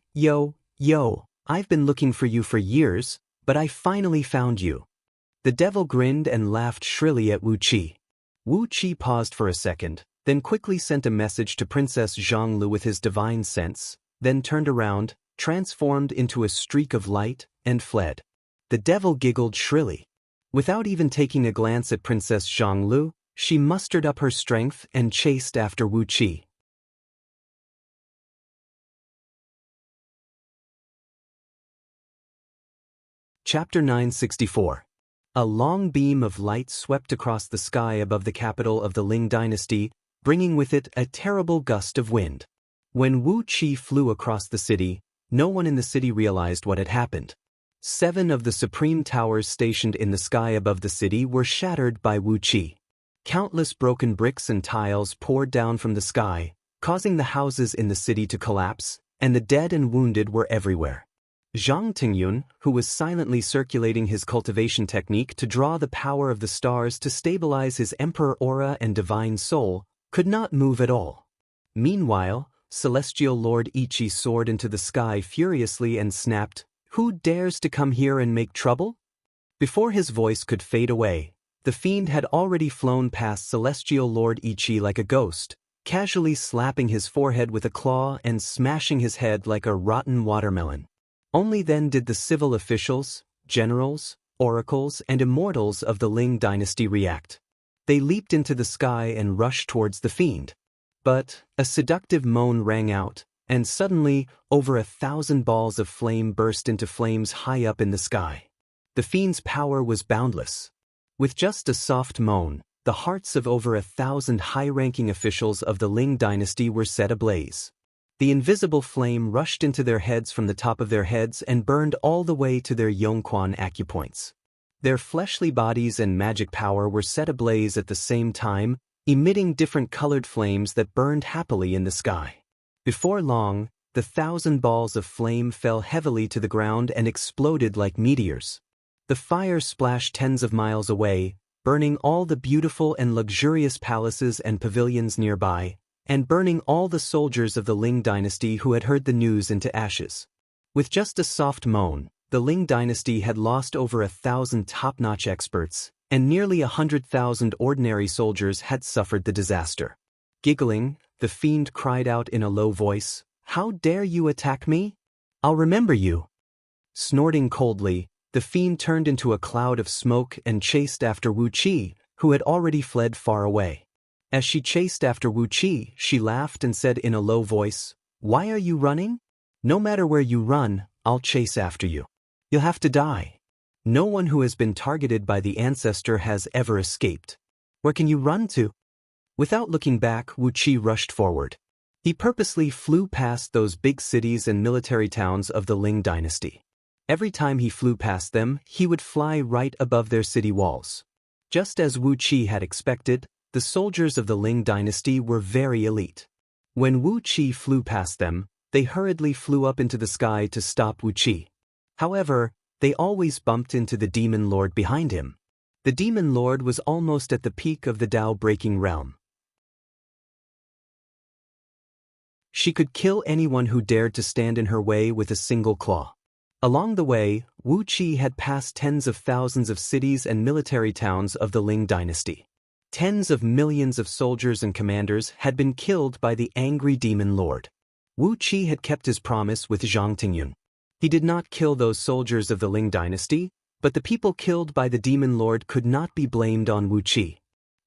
I've been looking for you for years, but I finally found you. The devil grinned and laughed shrilly at Wu Qi. Wu Qi paused for a second, then quickly sent a message to Princess Zhonglu with his divine sense, then turned around, transformed into a streak of light, and fled. The devil giggled shrilly. Without even taking a glance at Princess Zhonglu, she mustered up her strength and chased after Wu Qi. Chapter 964. A long beam of light swept across the sky above the capital of the Ling dynasty, bringing with it a terrible gust of wind. When Wu Qi flew across the city, no one in the city realized what had happened. 7 of the supreme towers stationed in the sky above the city were shattered by Wu Qi. Countless broken bricks and tiles poured down from the sky, causing the houses in the city to collapse, and the dead and wounded were everywhere. Zhang Tingyun, who was silently circulating his cultivation technique to draw the power of the stars to stabilize his emperor aura and divine soul, could not move at all. Meanwhile, Celestial Lord Ichi soared into the sky furiously and snapped, "Who dares to come here and make trouble?" Before his voice could fade away, the fiend had already flown past Celestial Lord Ichi like a ghost, casually slapping his forehead with a claw and smashing his head like a rotten watermelon. Only then did the civil officials, generals, oracles, and immortals of the Ling dynasty react. They leaped into the sky and rushed towards the fiend. But a seductive moan rang out, and suddenly, over 1,000 balls of flame burst into flames high up in the sky. The fiend's power was boundless. With just a soft moan, the hearts of over 1,000 high-ranking officials of the Ling dynasty were set ablaze. The invisible flame rushed into their heads from the top of their heads and burned all the way to their Yongquan acupoints. Their fleshly bodies and magic power were set ablaze at the same time, emitting different colored flames that burned happily in the sky. Before long, the 1,000 balls of flame fell heavily to the ground and exploded like meteors. The fire splashed tens of miles away, burning all the beautiful and luxurious palaces and pavilions nearby, and burning all the soldiers of the Ling dynasty who had heard the news into ashes. With just a soft moan, the Ling dynasty had lost over 1,000 top-notch experts, and nearly 100,000 ordinary soldiers had suffered the disaster. Giggling, the fiend cried out in a low voice, "How dare you attack me? I'll remember you." Snorting coldly, the fiend turned into a cloud of smoke and chased after Wu Qi, who had already fled far away. As she chased after Wu Qi, she laughed and said in a low voice, "Why are you running? No matter where you run, I'll chase after you. You'll have to die. No one who has been targeted by the ancestor has ever escaped. Where can you run to?" Without looking back, Wu Qi rushed forward. He purposely flew past those big cities and military towns of the Ling dynasty. Every time he flew past them, he would fly right above their city walls. Just as Wu Qi had expected, the soldiers of the Ling dynasty were very elite. When Wu Qi flew past them, they hurriedly flew up into the sky to stop Wu Qi. However, they always bumped into the demon lord behind him. The demon lord was almost at the peak of the Tao-breaking realm. She could kill anyone who dared to stand in her way with a single claw. Along the way, Wu Qi had passed tens of thousands of cities and military towns of the Ling dynasty. Tens of millions of soldiers and commanders had been killed by the angry demon lord. Wu Qi had kept his promise with Zhang Tingyun. He did not kill those soldiers of the Ling dynasty, but the people killed by the demon lord could not be blamed on Wu Qi.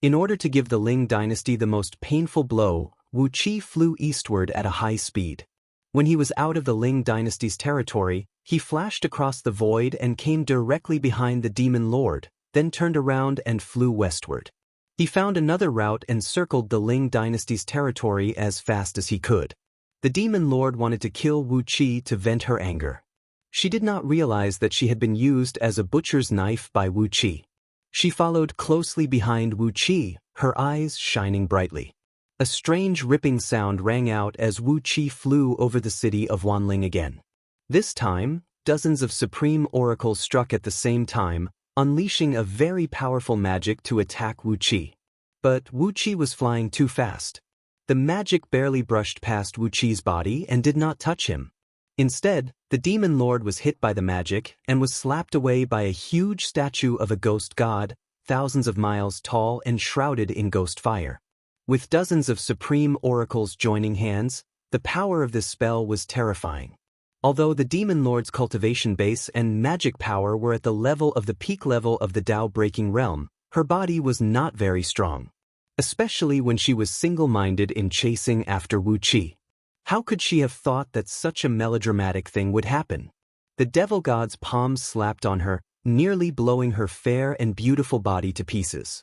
In order to give the Ling dynasty the most painful blow, Wu Qi flew eastward at a high speed. When he was out of the Ling dynasty's territory, he flashed across the void and came directly behind the demon lord, then turned around and flew westward. He found another route and circled the Ling dynasty's territory as fast as he could. The demon lord wanted to kill Wu Qi to vent her anger. She did not realize that she had been used as a butcher's knife by Wu Qi. She followed closely behind Wu Qi, her eyes shining brightly. A strange ripping sound rang out as Wu Qi flew over the city of Wanling again. This time, dozens of supreme oracles struck at the same time, unleashing a very powerful magic to attack Wu Qi. But Wu Qi was flying too fast. The magic barely brushed past Wu Qi's body and did not touch him. Instead, The demon lord was hit by the magic and was slapped away by a huge statue of a ghost god, thousands of miles tall and shrouded in ghost fire. With dozens of supreme oracles joining hands, the power of this spell was terrifying. Although the demon lord's cultivation base and magic power were at the level of the peak level of the Tao-breaking realm, her body was not very strong. Especially when she was single-minded in chasing after Wu Qi. How could she have thought that such a melodramatic thing would happen? The devil god's palms slapped on her, nearly blowing her fair and beautiful body to pieces.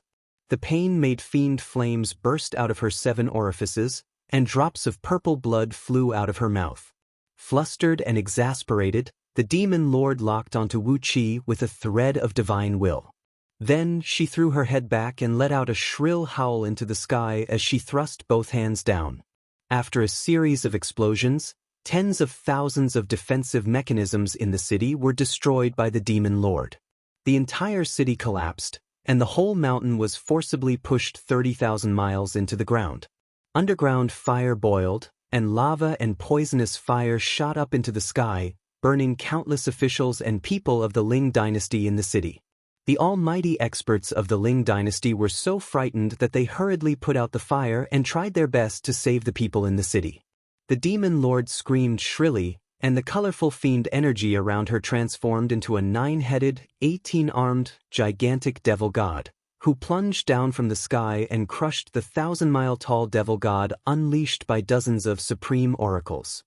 The pain made fiend flames burst out of her 7 orifices, and drops of purple blood flew out of her mouth. Flustered and exasperated, the demon lord locked onto Wu Qi with a thread of divine will. Then she threw her head back and let out a shrill howl into the sky as she thrust both hands down. After a series of explosions, tens of thousands of defensive mechanisms in the city were destroyed by the demon lord. The entire city collapsed, and the whole mountain was forcibly pushed 30,000 miles into the ground. Underground fire boiled, and lava and poisonous fire shot up into the sky, burning countless officials and people of the Ling dynasty in the city. The almighty experts of the Ling dynasty were so frightened that they hurriedly put out the fire and tried their best to save the people in the city. The demon lord screamed shrilly, and the colorful fiend energy around her transformed into a 9-headed, 18-armed, gigantic devil god, who plunged down from the sky and crushed the 1,000-mile-tall devil god unleashed by dozens of supreme oracles.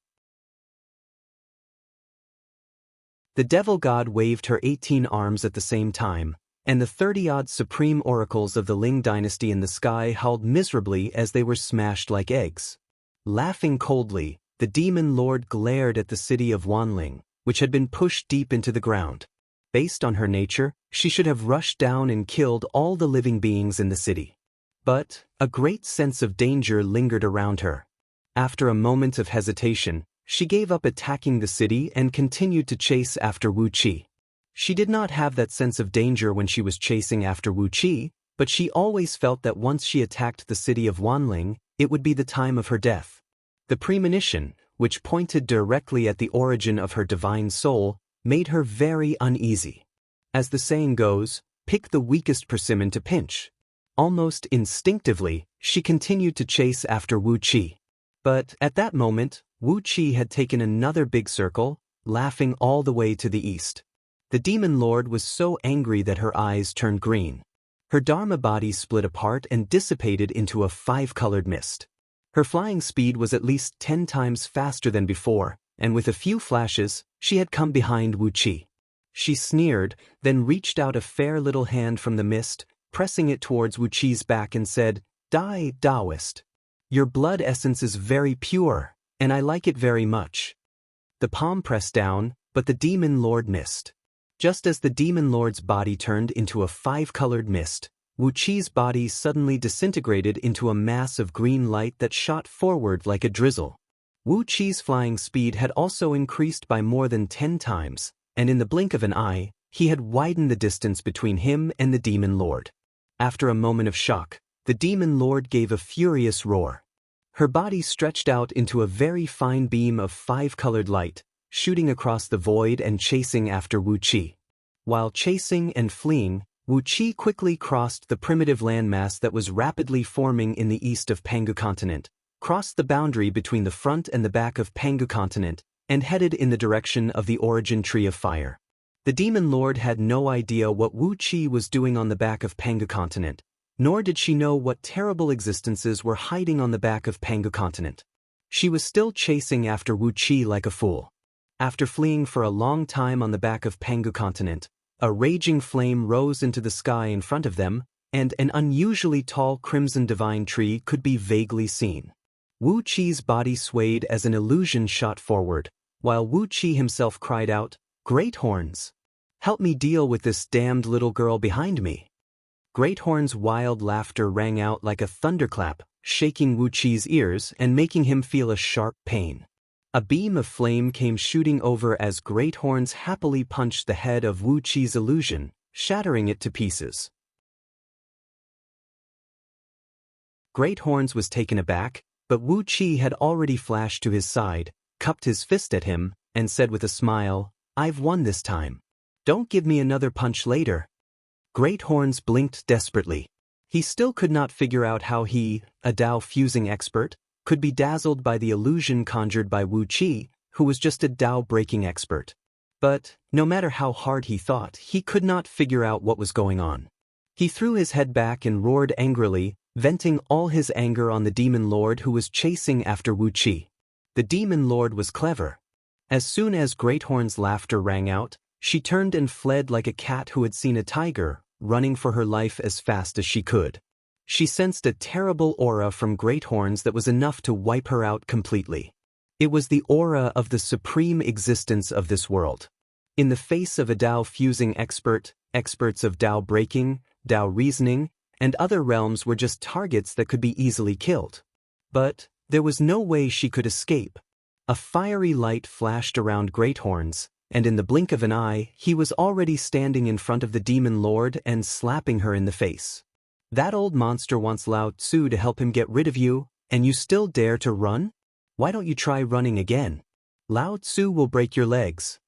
The devil god waved her 18 arms at the same time, and the 30-odd supreme oracles of the Ling dynasty in the sky howled miserably as they were smashed like eggs. Laughing coldly, the demon lord glared at the city of Wanling, which had been pushed deep into the ground. Based on her nature, she should have rushed down and killed all the living beings in the city. But a great sense of danger lingered around her. After a moment of hesitation, she gave up attacking the city and continued to chase after Wu Qi. She did not have that sense of danger when she was chasing after Wu Qi, but she always felt that once she attacked the city of Wanling, it would be the time of her death. The premonition, which pointed directly at the origin of her divine soul, made her very uneasy. As the saying goes, pick the weakest persimmon to pinch. Almost instinctively, she continued to chase after Wu Qi. But at that moment, Wu Qi had taken another big circle, laughing all the way to the east. The demon lord was so angry that her eyes turned green. Her Dharma body split apart and dissipated into a 5-colored mist. Her flying speed was at least 10 times faster than before, and with a few flashes, she had come behind Wu Qi. She sneered, then reached out a fair little hand from the mist, pressing it towards Wu Qi's back and said, "Die, Taoist. Your blood essence is very pure, and I like it very much." The palm pressed down, but the demon lord missed. Just as the demon lord's body turned into a 5-colored mist, Wu Qi's body suddenly disintegrated into a mass of green light that shot forward like a drizzle. Wu Qi's flying speed had also increased by more than 10 times, and in the blink of an eye, he had widened the distance between him and the demon lord. After a moment of shock, the demon lord gave a furious roar. Her body stretched out into a very fine beam of 5-colored light, shooting across the void and chasing after Wu Qi. While chasing and fleeing, Wu Qi quickly crossed the primitive landmass that was rapidly forming in the east of Pangu continent, crossed the boundary between the front and the back of Pangu continent, and headed in the direction of the origin tree of fire. The demon lord had no idea what Wu Qi was doing on the back of Pangu continent, nor did she know what terrible existences were hiding on the back of Pangu continent. She was still chasing after Wu Qi like a fool. After fleeing for a long time on the back of Pangu continent, a raging flame rose into the sky in front of them, and an unusually tall crimson divine tree could be vaguely seen. Wu Qi's body swayed as an illusion shot forward, while Wu Qi himself cried out, "Great Horns! Help me deal with this damned little girl behind me." Great Horn's wild laughter rang out like a thunderclap, shaking Wu Qi's ears and making him feel a sharp pain. A beam of flame came shooting over as Great Horns happily punched the head of Wu Qi's illusion, shattering it to pieces. Great Horns was taken aback, but Wu Qi had already flashed to his side, cupped his fist at him, and said with a smile, "I've won this time. Don't give me another punch later." Great Horns blinked desperately. He still could not figure out how he, a Dao fusing expert, could be dazzled by the illusion conjured by Wu Qi, who was just a Dao breaking expert. But, no matter how hard he thought, he could not figure out what was going on. He threw his head back and roared angrily, venting all his anger on the Demon Lord who was chasing after Wu Qi. The Demon Lord was clever. As soon as Great Horn's laughter rang out, she turned and fled like a cat who had seen a tiger, running for her life as fast as she could. She sensed a terrible aura from Great Horns that was enough to wipe her out completely. It was the aura of the supreme existence of this world. In the face of a Dao fusing expert, experts of Dao breaking, Dao reasoning, and other realms were just targets that could be easily killed. But there was no way she could escape. A fiery light flashed around Great Horns, and in the blink of an eye, he was already standing in front of the Demon Lord and slapping her in the face. "That old monster wants Lao Tzu to help him get rid of you, and you still dare to run? Why don't you try running again? Lao Tzu will break your legs."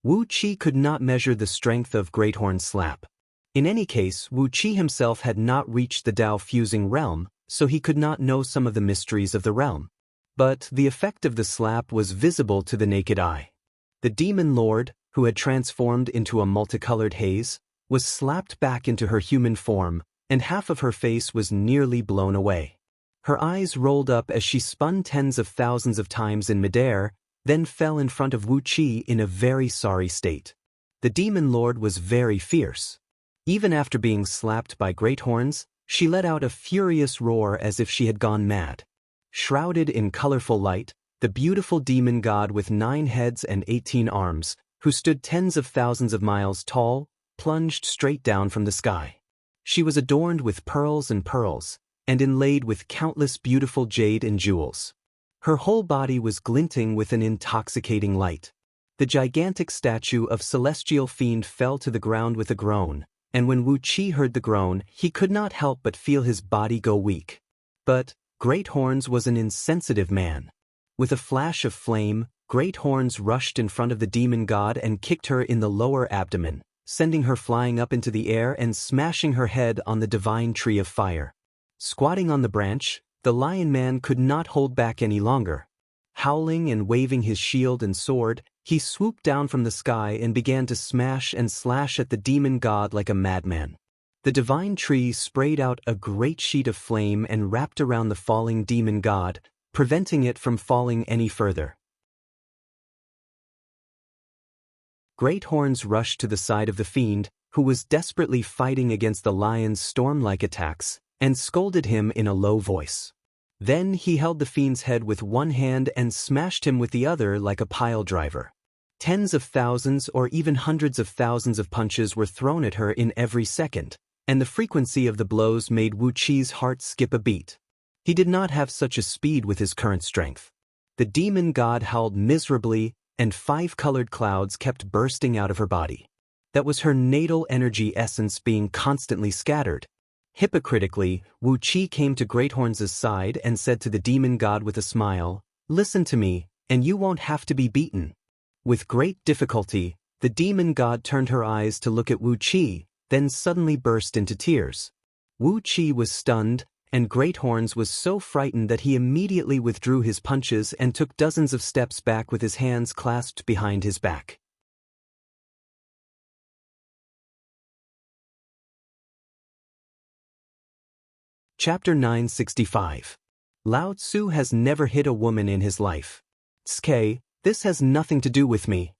Wu Qi could not measure the strength of Great Horn's slap. In any case, Wu Qi himself had not reached the Dao fusing realm, so he could not know some of the mysteries of the realm. But the effect of the slap was visible to the naked eye. The Demon Lord, who had transformed into a multicolored haze, was slapped back into her human form, and half of her face was nearly blown away. Her eyes rolled up as she spun tens of thousands of times in midair, then fell in front of Wu Qi in a very sorry state. The Demon Lord was very fierce. Even after being slapped by Great Horns, she let out a furious roar as if she had gone mad. Shrouded in colorful light, the beautiful demon god with 9 heads and 18 arms, who stood tens of thousands of miles tall, plunged straight down from the sky. She was adorned with pearls, and inlaid with countless beautiful jade and jewels. Her whole body was glinting with an intoxicating light. The gigantic statue of Celestial Fiend fell to the ground with a groan, and when Wu Qi heard the groan, he could not help but feel his body go weak. But Great Horns was an insensitive man. With a flash of flame, Great Horns rushed in front of the demon god and kicked her in the lower abdomen, sending her flying up into the air and smashing her head on the divine tree of fire. Squatting on the branch, the Lion Man could not hold back any longer. Howling and waving his shield and sword, he swooped down from the sky and began to smash and slash at the demon god like a madman. The divine tree sprayed out a great sheet of flame and wrapped around the falling demon god, preventing it from falling any further. Great Horns rushed to the side of the fiend, who was desperately fighting against the lion's storm-like attacks, and scolded him in a low voice. Then he held the fiend's head with one hand and smashed him with the other like a pile driver. Tens of thousands or even hundreds of thousands of punches were thrown at her in every second, and the frequency of the blows made Wu Qi's heart skip a beat. He did not have such a speed with his current strength. The demon god howled miserably, and 5 colored clouds kept bursting out of her body. That was her natal energy essence being constantly scattered. Hypocritically, Wu Qi came to Great Horns' side and said to the demon god with a smile, "Listen to me, and you won't have to be beaten." With great difficulty, the demon god turned her eyes to look at Wu Qi, then suddenly burst into tears. Wu Qi was stunned, and Great Horns was so frightened that he immediately withdrew his punches and took dozens of steps back with his hands clasped behind his back. Chapter 965. Lao Tzu has never hit a woman in his life. Tsk, this has nothing to do with me.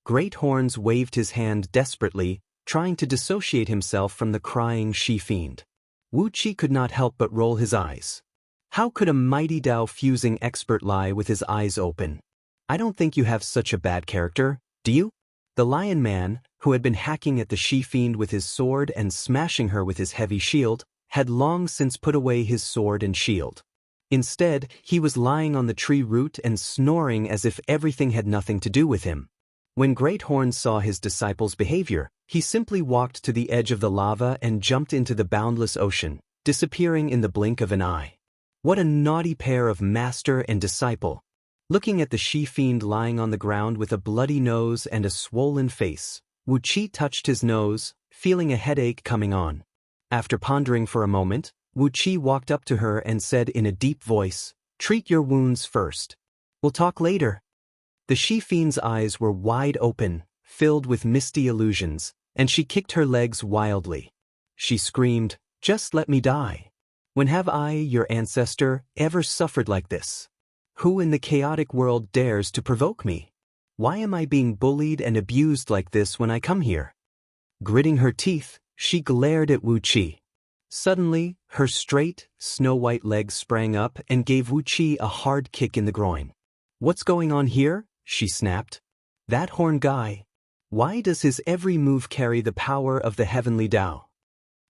Great Horns waved his hand desperately, trying to dissociate himself from the crying she-fiend. Wu Qi could not help but roll his eyes. How could a mighty Dao fusing expert lie with his eyes open? I don't think you have such a bad character, do you? The Lion Man, who had been hacking at the she-fiend with his sword and smashing her with his heavy shield, had long since put away his sword and shield. Instead, he was lying on the tree root and snoring as if everything had nothing to do with him. When Great Horns saw his disciple's behavior, he simply walked to the edge of the lava and jumped into the boundless ocean, disappearing in the blink of an eye. What a naughty pair of master and disciple. Looking at the she-fiend lying on the ground with a bloody nose and a swollen face, Wu Qi touched his nose, feeling a headache coming on. After pondering for a moment, Wu Qi walked up to her and said in a deep voice, "Treat your wounds first. We'll talk later." The she-fiend's eyes were wide open, filled with misty illusions, and she kicked her legs wildly. She screamed, "Just let me die. When have I, your ancestor, ever suffered like this? Who in the chaotic world dares to provoke me? Why am I being bullied and abused like this when I come here?" Gritting her teeth, she glared at Wu Qi. Suddenly, her straight, snow-white legs sprang up and gave Wu Qi a hard kick in the groin. "What's going on here?" she snapped. "That horn guy. Why does his every move carry the power of the heavenly Tao?"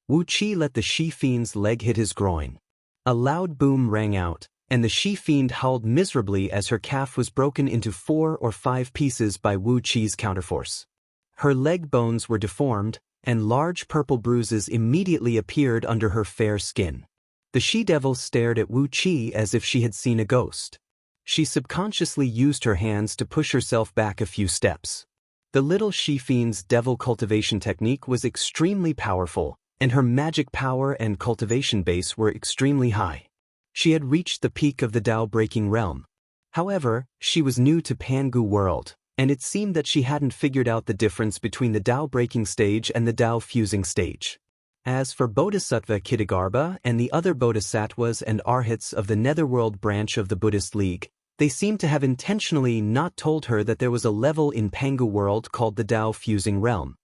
Wu Qi let the she-fiend's leg hit his groin. A loud boom rang out, and the she-fiend howled miserably as her calf was broken into 4 or 5 pieces by Wu Qi's counterforce. Her leg bones were deformed, and large purple bruises immediately appeared under her fair skin. The she-devil stared at Wu Qi as if she had seen a ghost. She subconsciously used her hands to push herself back a few steps. The little she-fiend's devil cultivation technique was extremely powerful, and her magic power and cultivation base were extremely high. She had reached the peak of the Tao-breaking realm. However, she was new to Pangu world, and it seemed that she hadn't figured out the difference between the Tao-breaking stage and the Tao-fusing stage. As for Bodhisattva Kitagarbha and the other bodhisattvas and arhats of the Netherworld branch of the Buddhist League, they seemed to have intentionally not told her that there was a level in Pangu world called the Tao-fusing realm.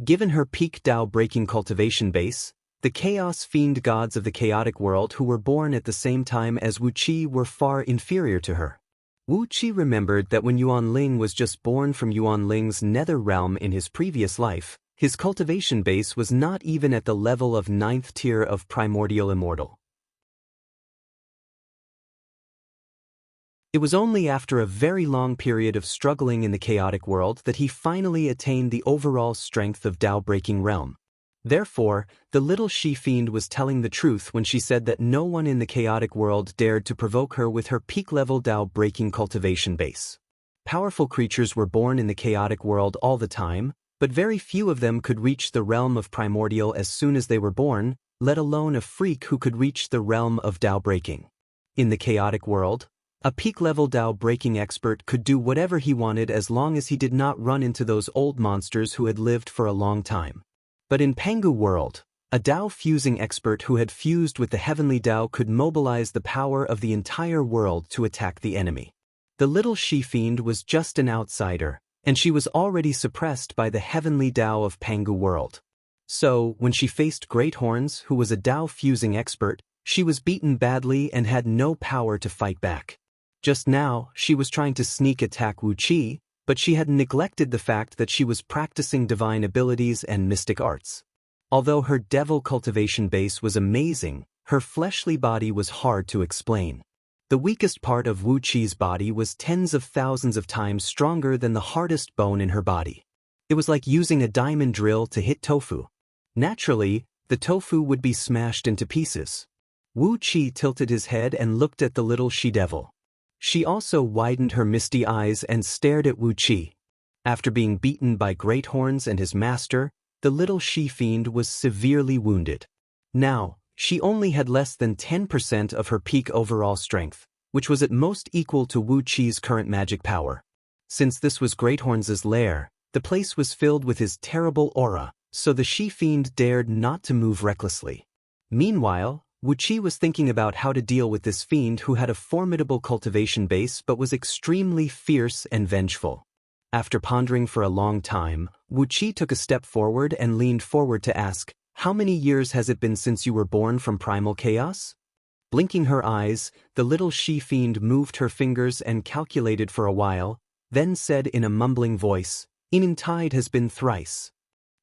Given her peak Tao-breaking cultivation base, the chaos fiend gods of the chaotic world who were born at the same time as Wu Qi were far inferior to her. Wu Qi remembered that when Yuan Ling was just born from Yuan Ling's nether realm in his previous life, his cultivation base was not even at the level of 9th tier of primordial immortal. It was only after a very long period of struggling in the chaotic world that he finally attained the overall strength of Tao-breaking realm. Therefore, the little she-fiend was telling the truth when she said that no one in the chaotic world dared to provoke her with her peak-level Tao-breaking cultivation base. Powerful creatures were born in the chaotic world all the time, but very few of them could reach the realm of primordial as soon as they were born, let alone a freak who could reach the realm of Tao-breaking. In the chaotic world, a peak-level Tao-breaking expert could do whatever he wanted as long as he did not run into those old monsters who had lived for a long time. But in Pangu world, a Tao-fusing expert who had fused with the heavenly Tao could mobilize the power of the entire world to attack the enemy. The little she-fiend was just an outsider, and she was already suppressed by the heavenly Tao of Pangu world. So, when she faced Great Horns, who was a Tao-fusing expert, she was beaten badly and had no power to fight back. Just now, she was trying to sneak attack Wu Qi, but she had neglected the fact that she was practicing divine abilities and mystic arts. Although her devil cultivation base was amazing, her fleshly body was hard to explain. The weakest part of Wu Qi's body was tens of thousands of times stronger than the hardest bone in her body. It was like using a diamond drill to hit tofu. Naturally, the tofu would be smashed into pieces. Wu Qi tilted his head and looked at the little she-devil. She also widened her misty eyes and stared at Wu Qi. After being beaten by Great Horns and his master, the little she-fiend was severely wounded. Now, she only had less than 10% of her peak overall strength, which was at most equal to Wu Qi's current magic power. Since this was Great Horns' lair, the place was filled with his terrible aura, so the she-fiend dared not to move recklessly. Meanwhile, Wu Qi was thinking about how to deal with this fiend who had a formidable cultivation base but was extremely fierce and vengeful. After pondering for a long time, Wu Qi took a step forward and leaned forward to ask, "How many years has it been since you were born from primal chaos?" Blinking her eyes, the little she-fiend moved her fingers and calculated for a while, then said in a mumbling voice, "Inin tide has been thrice."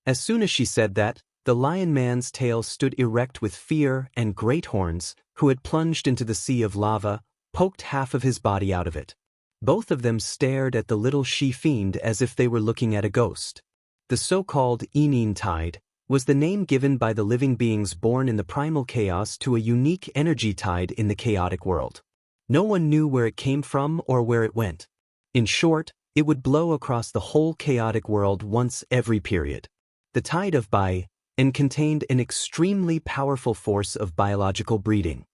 As soon as she said that, the lion man's tail stood erect with fear, and Great Horns, who had plunged into the sea of lava, poked half of his body out of it. Both of them stared at the little she-fiend as if they were looking at a ghost. The so-called Inin tide was the name given by the living beings born in the primal chaos to a unique energy tide in the chaotic world. No one knew where it came from or where it went. In short, it would blow across the whole chaotic world once every period. The tide of Bai and contained an extremely powerful force of biological breeding.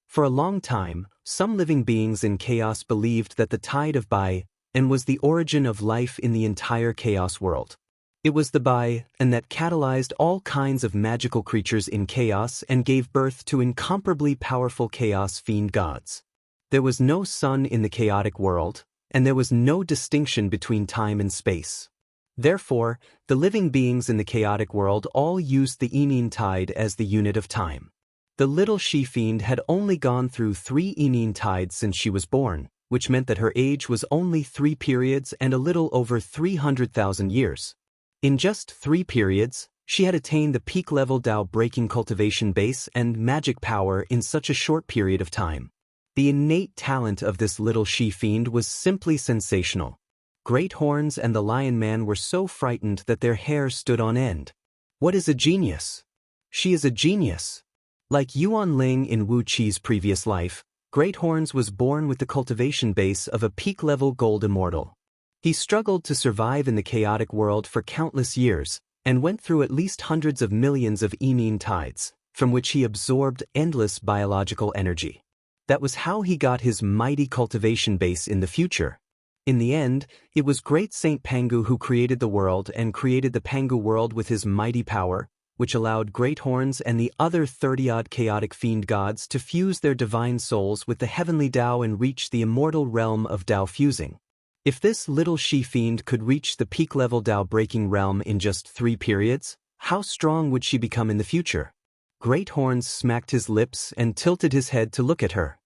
For a long time, some living beings in chaos believed that the tide of Bai and was the origin of life in the entire chaos world. It was the Bai and that catalyzed all kinds of magical creatures in chaos and gave birth to incomparably powerful chaos fiend gods. There was no sun in the chaotic world, and there was no distinction between time and space. Therefore, the living beings in the chaotic world all used the Enin tide as the unit of time. The little she-fiend had only gone through 3 Enin tides since she was born, which meant that her age was only 3 periods and a little over 300,000 years. In just 3 periods, she had attained the peak-level Tao-breaking cultivation base and magic power in such a short period of time. The innate talent of this little she-fiend was simply sensational. Great Horns and the Lion Man were so frightened that their hair stood on end. What is a genius? She is a genius. Like Yuan Ling in Wu Qi's previous life, Great Horns was born with the cultivation base of a peak-level gold immortal. He struggled to survive in the chaotic world for countless years, and went through at least hundreds of millions of Enin tides, from which he absorbed endless biological energy. That was how he got his mighty cultivation base in the future. In the end, it was Great Saint Pangu who created the world and created the Pangu world with his mighty power, which allowed Great Horns and the other 30-odd chaotic fiend gods to fuse their divine souls with the heavenly Tao and reach the immortal realm of Tao fusing. If this little she-fiend could reach the peak-level Tao-breaking realm in just 3 periods, how strong would she become in the future? Great Horns smacked his lips and tilted his head to look at her.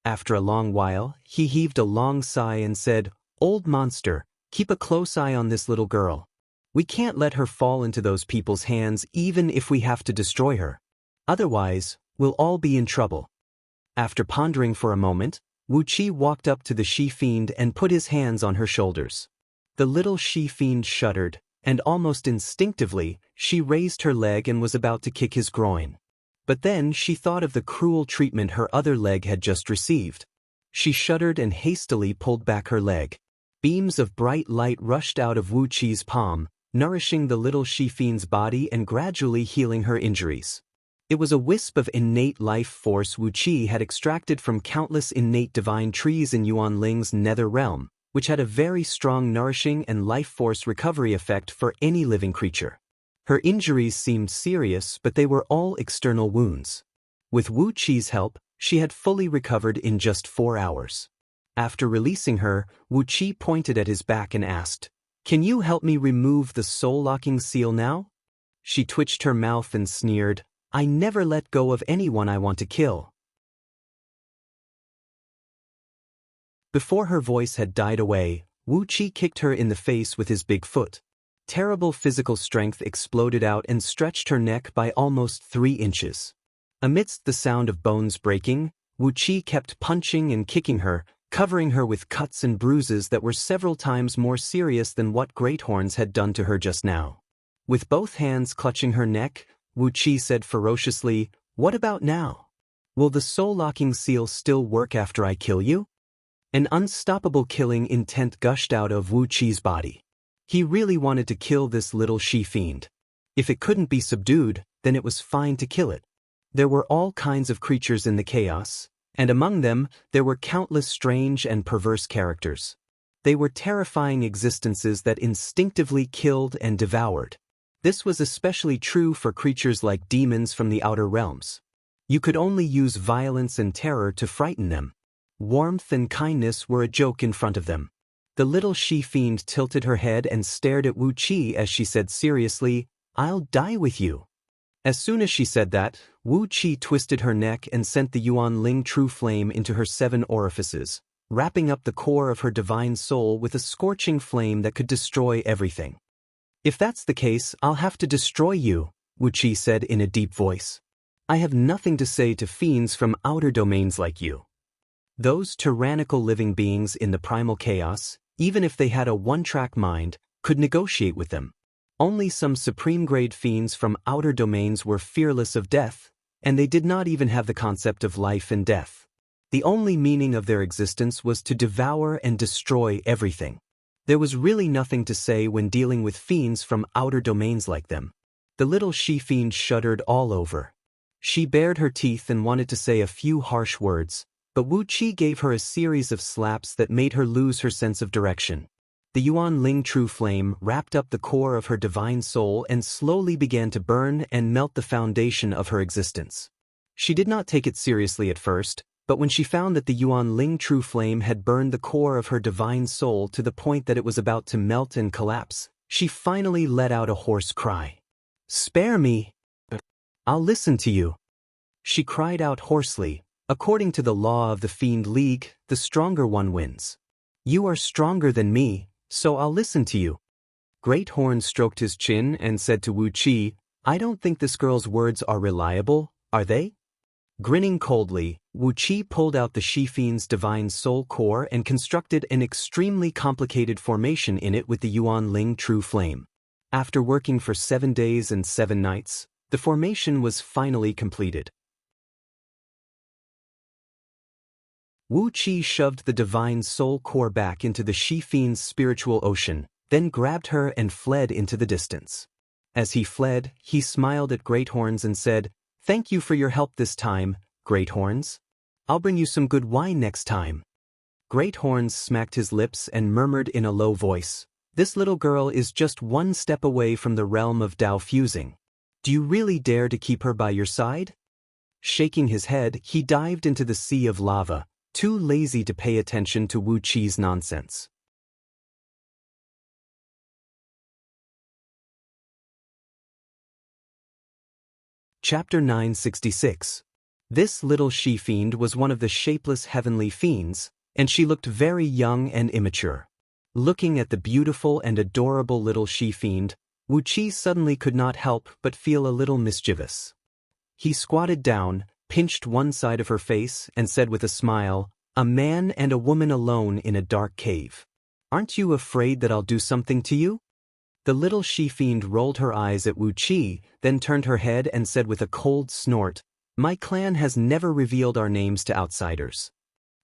After a long while, he heaved a long sigh and said, "Old monster, keep a close eye on this little girl. We can't let her fall into those people's hands even if we have to destroy her. Otherwise, we'll all be in trouble." After pondering for a moment, Wu Qi walked up to the she-fiend and put his hands on her shoulders. The little she-fiend shuddered, and almost instinctively, she raised her leg and was about to kick his groin. But then she thought of the cruel treatment her other leg had just received. She shuddered and hastily pulled back her leg. Beams of bright light rushed out of Wu Qi's palm, nourishing the little she-fiend's body and gradually healing her injuries. It was a wisp of innate life force Wu Qi had extracted from countless innate divine trees in Yuan Ling's nether realm, which had a very strong nourishing and life force recovery effect for any living creature. Her injuries seemed serious, but they were all external wounds. With Wu Qi's help, she had fully recovered in just 4 hours. After releasing her, Wu Qi pointed at his back and asked, "Can you help me remove the soul-locking seal now?" She twitched her mouth and sneered, "I never let go of anyone I want to kill." Before her voice had died away, Wu Qi kicked her in the face with his big foot. Terrible physical strength exploded out and stretched her neck by almost 3 inches. Amidst the sound of bones breaking, Wu Qi kept punching and kicking her, covering her with cuts and bruises that were several times more serious than what Great Horns had done to her just now. With both hands clutching her neck, Wu Qi said ferociously, "What about now? Will the soul-locking seal still work after I kill you?" An unstoppable killing intent gushed out of Wu Qi's body. He really wanted to kill this little she-fiend. If it couldn't be subdued, then it was fine to kill it. There were all kinds of creatures in the chaos, and among them, there were countless strange and perverse characters. They were terrifying existences that instinctively killed and devoured. This was especially true for creatures like demons from the outer realms. You could only use violence and terror to frighten them. Warmth and kindness were a joke in front of them. The little she-fiend tilted her head and stared at Wu Qi as she said seriously, "I'll die with you." As soon as she said that, Wu Qi twisted her neck and sent the Yuan Ling true flame into her 7 orifices, wrapping up the core of her divine soul with a scorching flame that could destroy everything. "If that's the case, I'll have to destroy you," Wu Qi said in a deep voice. "I have nothing to say to fiends from outer domains like you." Those tyrannical living beings in the primal chaos, even if they had a one-track mind, could negotiate with them. Only some supreme-grade fiends from outer domains were fearless of death, and they did not even have the concept of life and death. The only meaning of their existence was to devour and destroy everything. There was really nothing to say when dealing with fiends from outer domains like them. The little she-fiend shuddered all over. She bared her teeth and wanted to say a few harsh words, but Wu Qi gave her a series of slaps that made her lose her sense of direction. The Yuan Ling True Flame wrapped up the core of her divine soul and slowly began to burn and melt the foundation of her existence. She did not take it seriously at first, but when she found that the Yuan Ling True Flame had burned the core of her divine soul to the point that it was about to melt and collapse, she finally let out a hoarse cry. "Spare me! I'll listen to you!" She cried out hoarsely. According to the law of the Fiend League, the stronger one wins. "You are stronger than me, so I'll listen to you." Great Horn stroked his chin and said to Wu Qi, "I don't think this girl's words are reliable, are they?" Grinning coldly, Wu Qi pulled out the she-fiend's divine soul core and constructed an extremely complicated formation in it with the Yuan Ling True Flame. After working for 7 days and 7 nights, the formation was finally completed. Wu Qi shoved the divine soul core back into the she-fiend's spiritual ocean, then grabbed her and fled into the distance. As he fled, he smiled at Great Horns and said, "Thank you for your help this time, Great Horns. I'll bring you some good wine next time." Great Horns smacked his lips and murmured in a low voice, "This little girl is just 1 step away from the realm of Dao fusing. Do you really dare to keep her by your side?" Shaking his head, he dived into the sea of lava, too lazy to pay attention to Wu Qi's nonsense. Chapter 966. This little she-fiend was one of the shapeless heavenly fiends, and she looked very young and immature. Looking at the beautiful and adorable little she-fiend, Wu Qi suddenly could not help but feel a little mischievous. He squatted down, pinched one side of her face, and said with a smile, "A man and a woman alone in a dark cave. Aren't you afraid that I'll do something to you?" The little she-fiend rolled her eyes at Wu Qi, then turned her head and said with a cold snort, "My clan has never revealed our names to outsiders."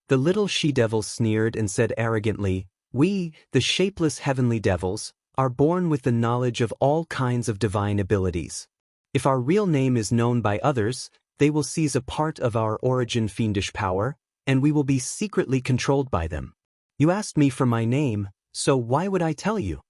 The little she-devil sneered and said arrogantly, "We, the shapeless heavenly devils, are born with the knowledge of all kinds of divine abilities. If our real name is known by others, they will seize a part of our origin fiendish power, and we will be secretly controlled by them. You asked me for my name, so why would I tell you?"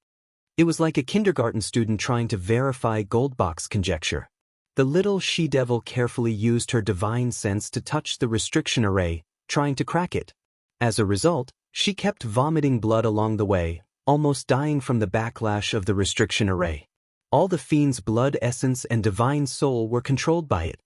It was like a kindergarten student trying to verify Goldbach's conjecture. The little she-devil carefully used her divine sense to touch the restriction array, trying to crack it. As a result, she kept vomiting blood along the way, almost dying from the backlash of the restriction array. All the fiend's blood essence and divine soul were controlled by it.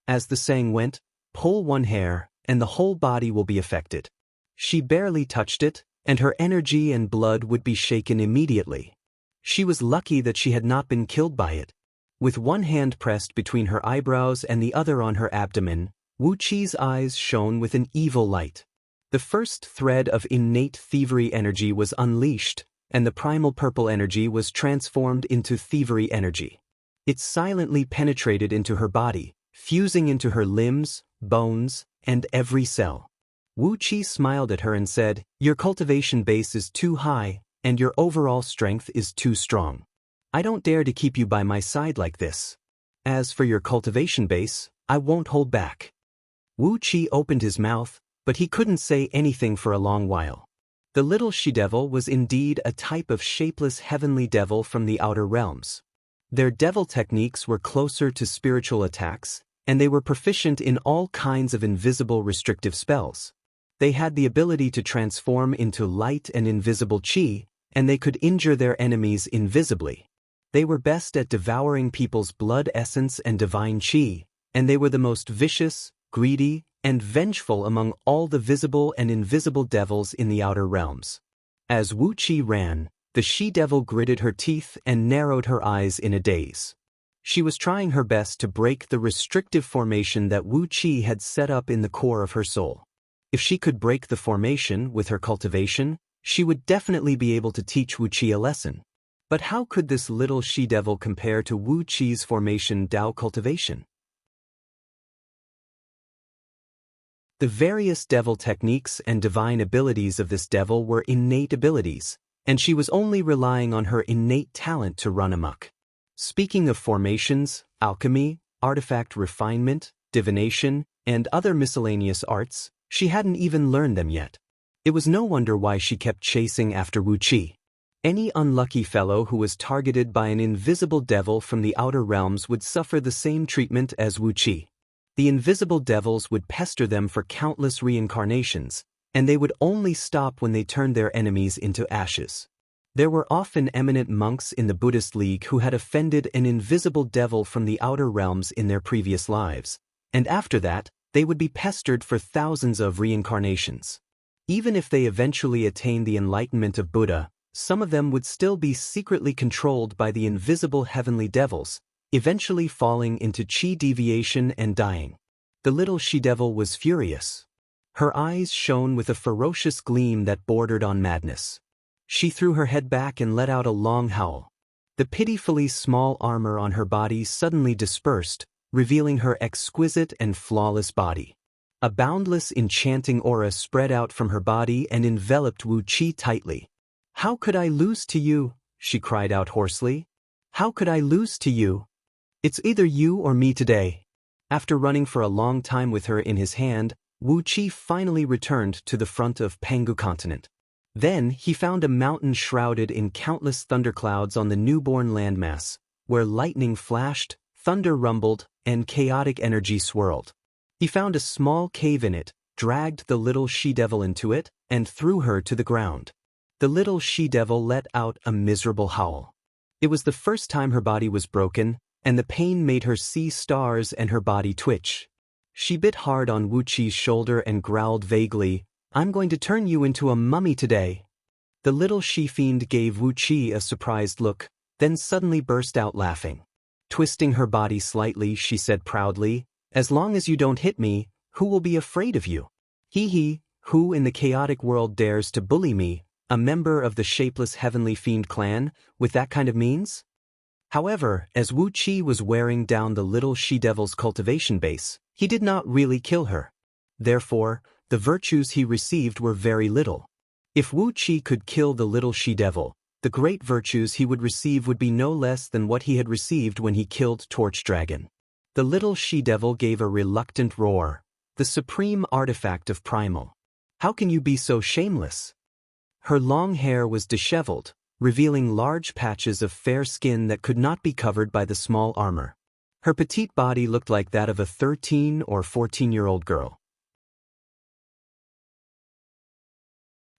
As the saying went, pull one hair, and the whole body will be affected. She barely touched it, and her energy and blood would be shaken immediately. She was lucky that she had not been killed by it. With one hand pressed between her eyebrows and the other on her abdomen, Wu Qi's eyes shone with an evil light. The first thread of innate thievery energy was unleashed, and the primal purple energy was transformed into thievery energy. It silently penetrated into her body, fusing into her limbs, bones, and every cell. Wu Qi smiled at her and said, "Your cultivation base is too high, and your overall strength is too strong. I don't dare to keep you by my side like this. As for your cultivation base, I won't hold back." Wu Qi opened his mouth, but he couldn't say anything for a long while. The little she-devil was indeed a type of shapeless heavenly devil from the outer realms. Their devil techniques were closer to spiritual attacks, and they were proficient in all kinds of invisible restrictive spells. They had the ability to transform into light and invisible qi, and they could injure their enemies invisibly. They were best at devouring people's blood essence and divine qi, and they were the most vicious, greedy, and vengeful among all the visible and invisible devils in the outer realms. As Wu Qi ran, the she-devil gritted her teeth and narrowed her eyes in a daze. She was trying her best to break the restrictive formation that Wu Qi had set up in the core of her soul. If she could break the formation with her cultivation, she would definitely be able to teach Wu Qi a lesson. But how could this little she-devil compare to Wu Qi's formation Dao cultivation? The various devil techniques and divine abilities of this devil were innate abilities, and she was only relying on her innate talent to run amok. Speaking of formations, alchemy, artifact refinement, divination, and other miscellaneous arts, she hadn't even learned them yet. It was no wonder why she kept chasing after Wu Qi. Any unlucky fellow who was targeted by an invisible devil from the outer realms would suffer the same treatment as Wu Qi. The invisible devils would pester them for countless reincarnations, and they would only stop when they turned their enemies into ashes. There were often eminent monks in the Buddhist League who had offended an invisible devil from the outer realms in their previous lives, and after that, they would be pestered for thousands of reincarnations. Even if they eventually attained the enlightenment of Buddha, some of them would still be secretly controlled by the invisible heavenly devils, eventually falling into chi deviation and dying. The little she-devil was furious. Her eyes shone with a ferocious gleam that bordered on madness. She threw her head back and let out a long howl. The pitifully small armor on her body suddenly dispersed, revealing her exquisite and flawless body. A boundless enchanting aura spread out from her body and enveloped Wu Qi tightly. "How could I lose to you?" she cried out hoarsely. "How could I lose to you? It's either you or me today." After running for a long time with her in his hand, Wu Qi finally returned to the front of Pangu continent. Then he found a mountain shrouded in countless thunderclouds on the newborn landmass, where lightning flashed, thunder rumbled, and chaotic energy swirled. He found a small cave in it, dragged the little she-devil into it, and threw her to the ground. The little she-devil let out a miserable howl. It was the first time her body was broken, and the pain made her see stars and her body twitch. She bit hard on Wu Qi's shoulder and growled vaguely, "I'm going to turn you into a mummy today." The little she-fiend gave Wu Qi a surprised look, then suddenly burst out laughing. Twisting her body slightly, she said proudly, "As long as you don't hit me, who will be afraid of you? Hee, who in the chaotic world dares to bully me, a member of the shapeless heavenly fiend clan, with that kind of means?" However, as Wu Qi was wearing down the little she-devil's cultivation base, he did not really kill her. Therefore, the virtues he received were very little. If Wu Qi could kill the little she-devil, the great virtues he would receive would be no less than what he had received when he killed Torch Dragon. The little she-devil gave a reluctant roar, "The supreme artifact of primal. How can you be so shameless?" Her long hair was disheveled, revealing large patches of fair skin that could not be covered by the small armor. Her petite body looked like that of a 13 or 14-year-old girl.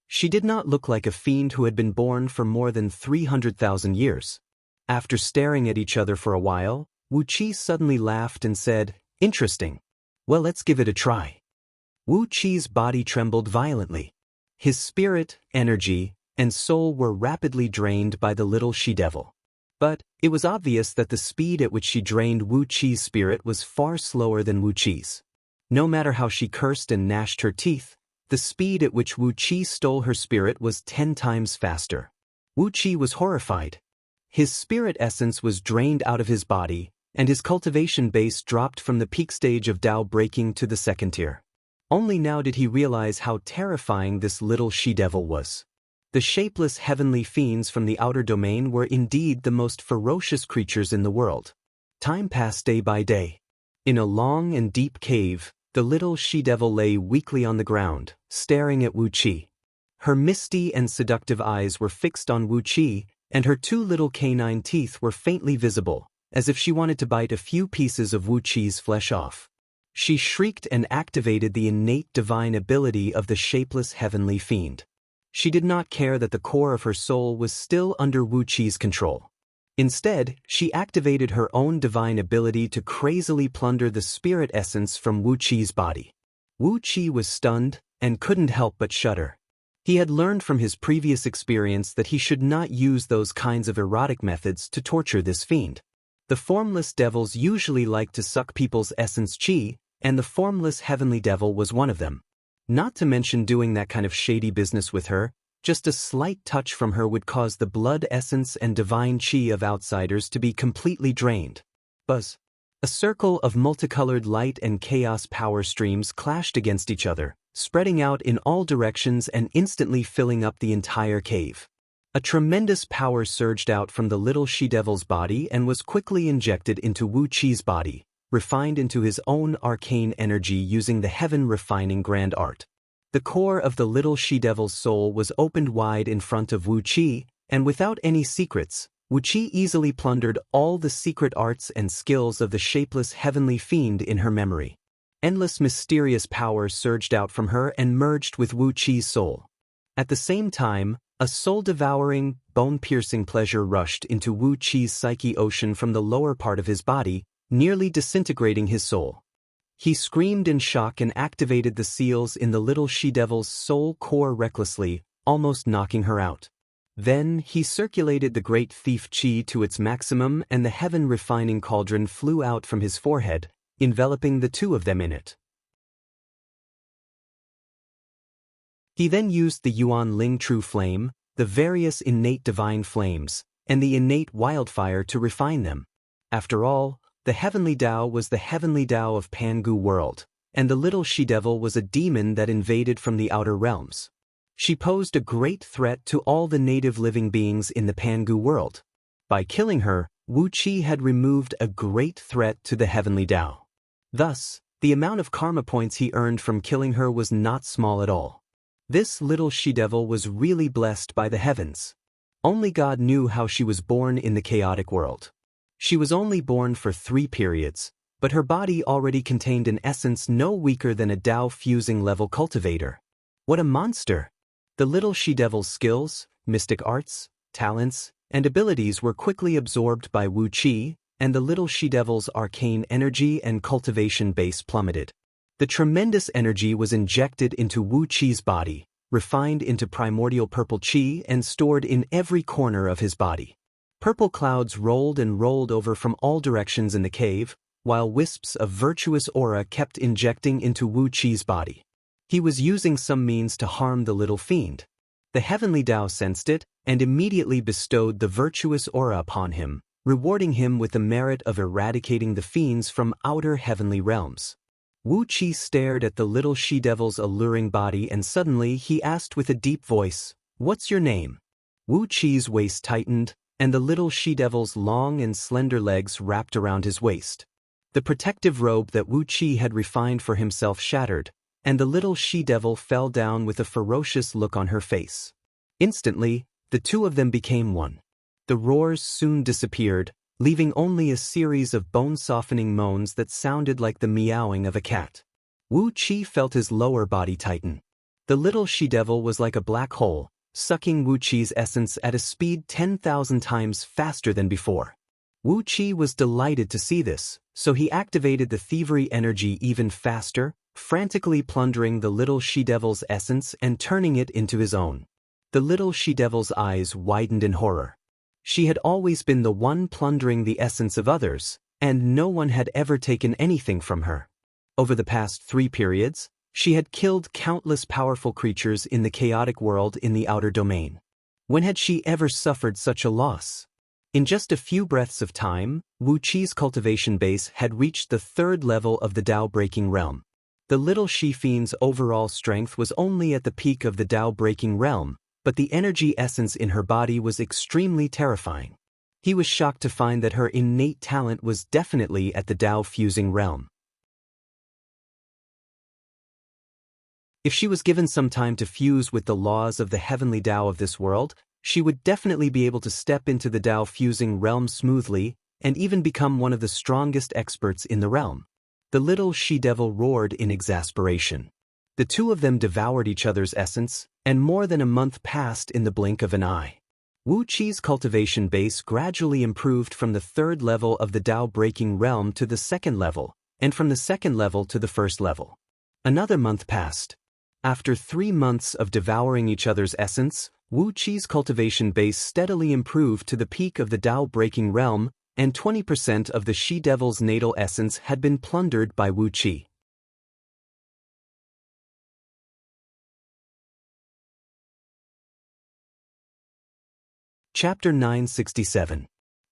She did not look like a fiend who had been born for more than 300,000 years. After staring at each other for a while, Wu Qi suddenly laughed and said, "Interesting. Well, let's give it a try." Wu Qi's body trembled violently. His spirit, energy, and soul were rapidly drained by the little she-devil. But it was obvious that the speed at which she drained Wu Qi's spirit was far slower than Wu Qi's. No matter how she cursed and gnashed her teeth, the speed at which Wu Qi stole her spirit was 10 times faster. Wu Qi was horrified. His spirit essence was drained out of his body, and his cultivation base dropped from the peak stage of Dao breaking to the second tier. Only now did he realize how terrifying this little she-devil was. The shapeless heavenly fiends from the outer domain were indeed the most ferocious creatures in the world. Time passed day by day. In a long and deep cave, the little she-devil lay weakly on the ground, staring at Wu Qi. Her misty and seductive eyes were fixed on Wu Qi, and her 2 little canine teeth were faintly visible, as if she wanted to bite a few pieces of Wu Qi's flesh off. She shrieked and activated the innate divine ability of the shapeless heavenly fiend. She did not care that the core of her soul was still under Wu Qi's control. Instead, she activated her own divine ability to crazily plunder the spirit essence from Wu Qi's body. Wu Qi was stunned and couldn't help but shudder. He had learned from his previous experience that he should not use those kinds of erotic methods to torture this fiend. The formless devils usually like to suck people's essence qi, and the formless heavenly devil was one of them. Not to mention doing that kind of shady business with her, just a slight touch from her would cause the blood essence and divine qi of outsiders to be completely drained. Buzz. A circle of multicolored light and chaos power streams clashed against each other, spreading out in all directions and instantly filling up the entire cave. A tremendous power surged out from the little she-devil's body and was quickly injected into Wu Qi's body, refined into his own arcane energy using the heaven-refining grand art. The core of the little she-devil's soul was opened wide in front of Wu Qi, and without any secrets, Wu Qi easily plundered all the secret arts and skills of the shapeless heavenly fiend in her memory. Endless mysterious power surged out from her and merged with Wu Qi's soul. At the same time, a soul-devouring, bone-piercing pleasure rushed into Wu Qi's psyche ocean from the lower part of his body, nearly disintegrating his soul. He screamed in shock and activated the seals in the little she-devil's soul core recklessly, almost knocking her out. Then, he circulated the great thief Qi to its maximum and the heaven-refining cauldron flew out from his forehead, enveloping the two of them in it. He then used the Yuan Ling True Flame, the various innate divine flames, and the innate wildfire to refine them. After all, the heavenly Tao was the heavenly Tao of Pangu world, and the little she-devil was a demon that invaded from the outer realms. She posed a great threat to all the native living beings in the Pangu world. By killing her, Wu Qi had removed a great threat to the heavenly Tao. Thus, the amount of karma points he earned from killing her was not small at all. This little she-devil was really blessed by the heavens. Only God knew how she was born in the chaotic world. She was only born for 3 periods, but her body already contained an essence no weaker than a Tao-fusing level cultivator. What a monster! The little she-devil's skills, mystic arts, talents, and abilities were quickly absorbed by Wu Qi, and the little she-devil's arcane energy and cultivation base plummeted. The tremendous energy was injected into Wu Qi's body, refined into primordial purple Qi and stored in every corner of his body. Purple clouds rolled and rolled over from all directions in the cave, while wisps of virtuous aura kept injecting into Wu Qi's body. He was using some means to harm the little fiend. The heavenly Tao sensed it, and immediately bestowed the virtuous aura upon him, rewarding him with the merit of eradicating the fiends from outer heavenly realms. Wu Qi stared at the little she-devil's alluring body and suddenly he asked with a deep voice, "What's your name?" Wu Qi's waist tightened, and the little she-devil's long and slender legs wrapped around his waist. The protective robe that Wu Qi had refined for himself shattered, and the little she-devil fell down with a ferocious look on her face. Instantly, the two of them became one. The roars soon disappeared, leaving only a series of bone-softening moans that sounded like the meowing of a cat. Wu Qi felt his lower body tighten. The little she-devil was like a black hole, sucking Wu Qi's essence at a speed 10,000 times faster than before. Wu Qi was delighted to see this, so he activated the thievery energy even faster, frantically plundering the little she-devil's essence and turning it into his own. The little she-devil's eyes widened in horror. She had always been the one plundering the essence of others, and no one had ever taken anything from her. Over the past 3 periods, she had killed countless powerful creatures in the chaotic world in the outer domain. When had she ever suffered such a loss? In just a few breaths of time, Wu Qi's cultivation base had reached the 3rd level of the Tao-breaking realm. The little she-fiend's overall strength was only at the peak of the Tao-breaking realm, but the energy essence in her body was extremely terrifying. He was shocked to find that her innate talent was definitely at the Tao-fusing realm. If she was given some time to fuse with the laws of the heavenly Tao of this world, she would definitely be able to step into the Tao-fusing realm smoothly and even become one of the strongest experts in the realm. The little she-devil roared in exasperation. The two of them devoured each other's essence, and more than a month passed in the blink of an eye. Wu Qi's cultivation base gradually improved from the 3rd level of the Tao-breaking realm to the 2nd level, and from the 2nd level to the 1st level. Another month passed. After 3 months of devouring each other's essence, Wu Qi's cultivation base steadily improved to the peak of the Tao-breaking realm, and 20% of the she-devil's natal essence had been plundered by Wu Qi. Chapter 967.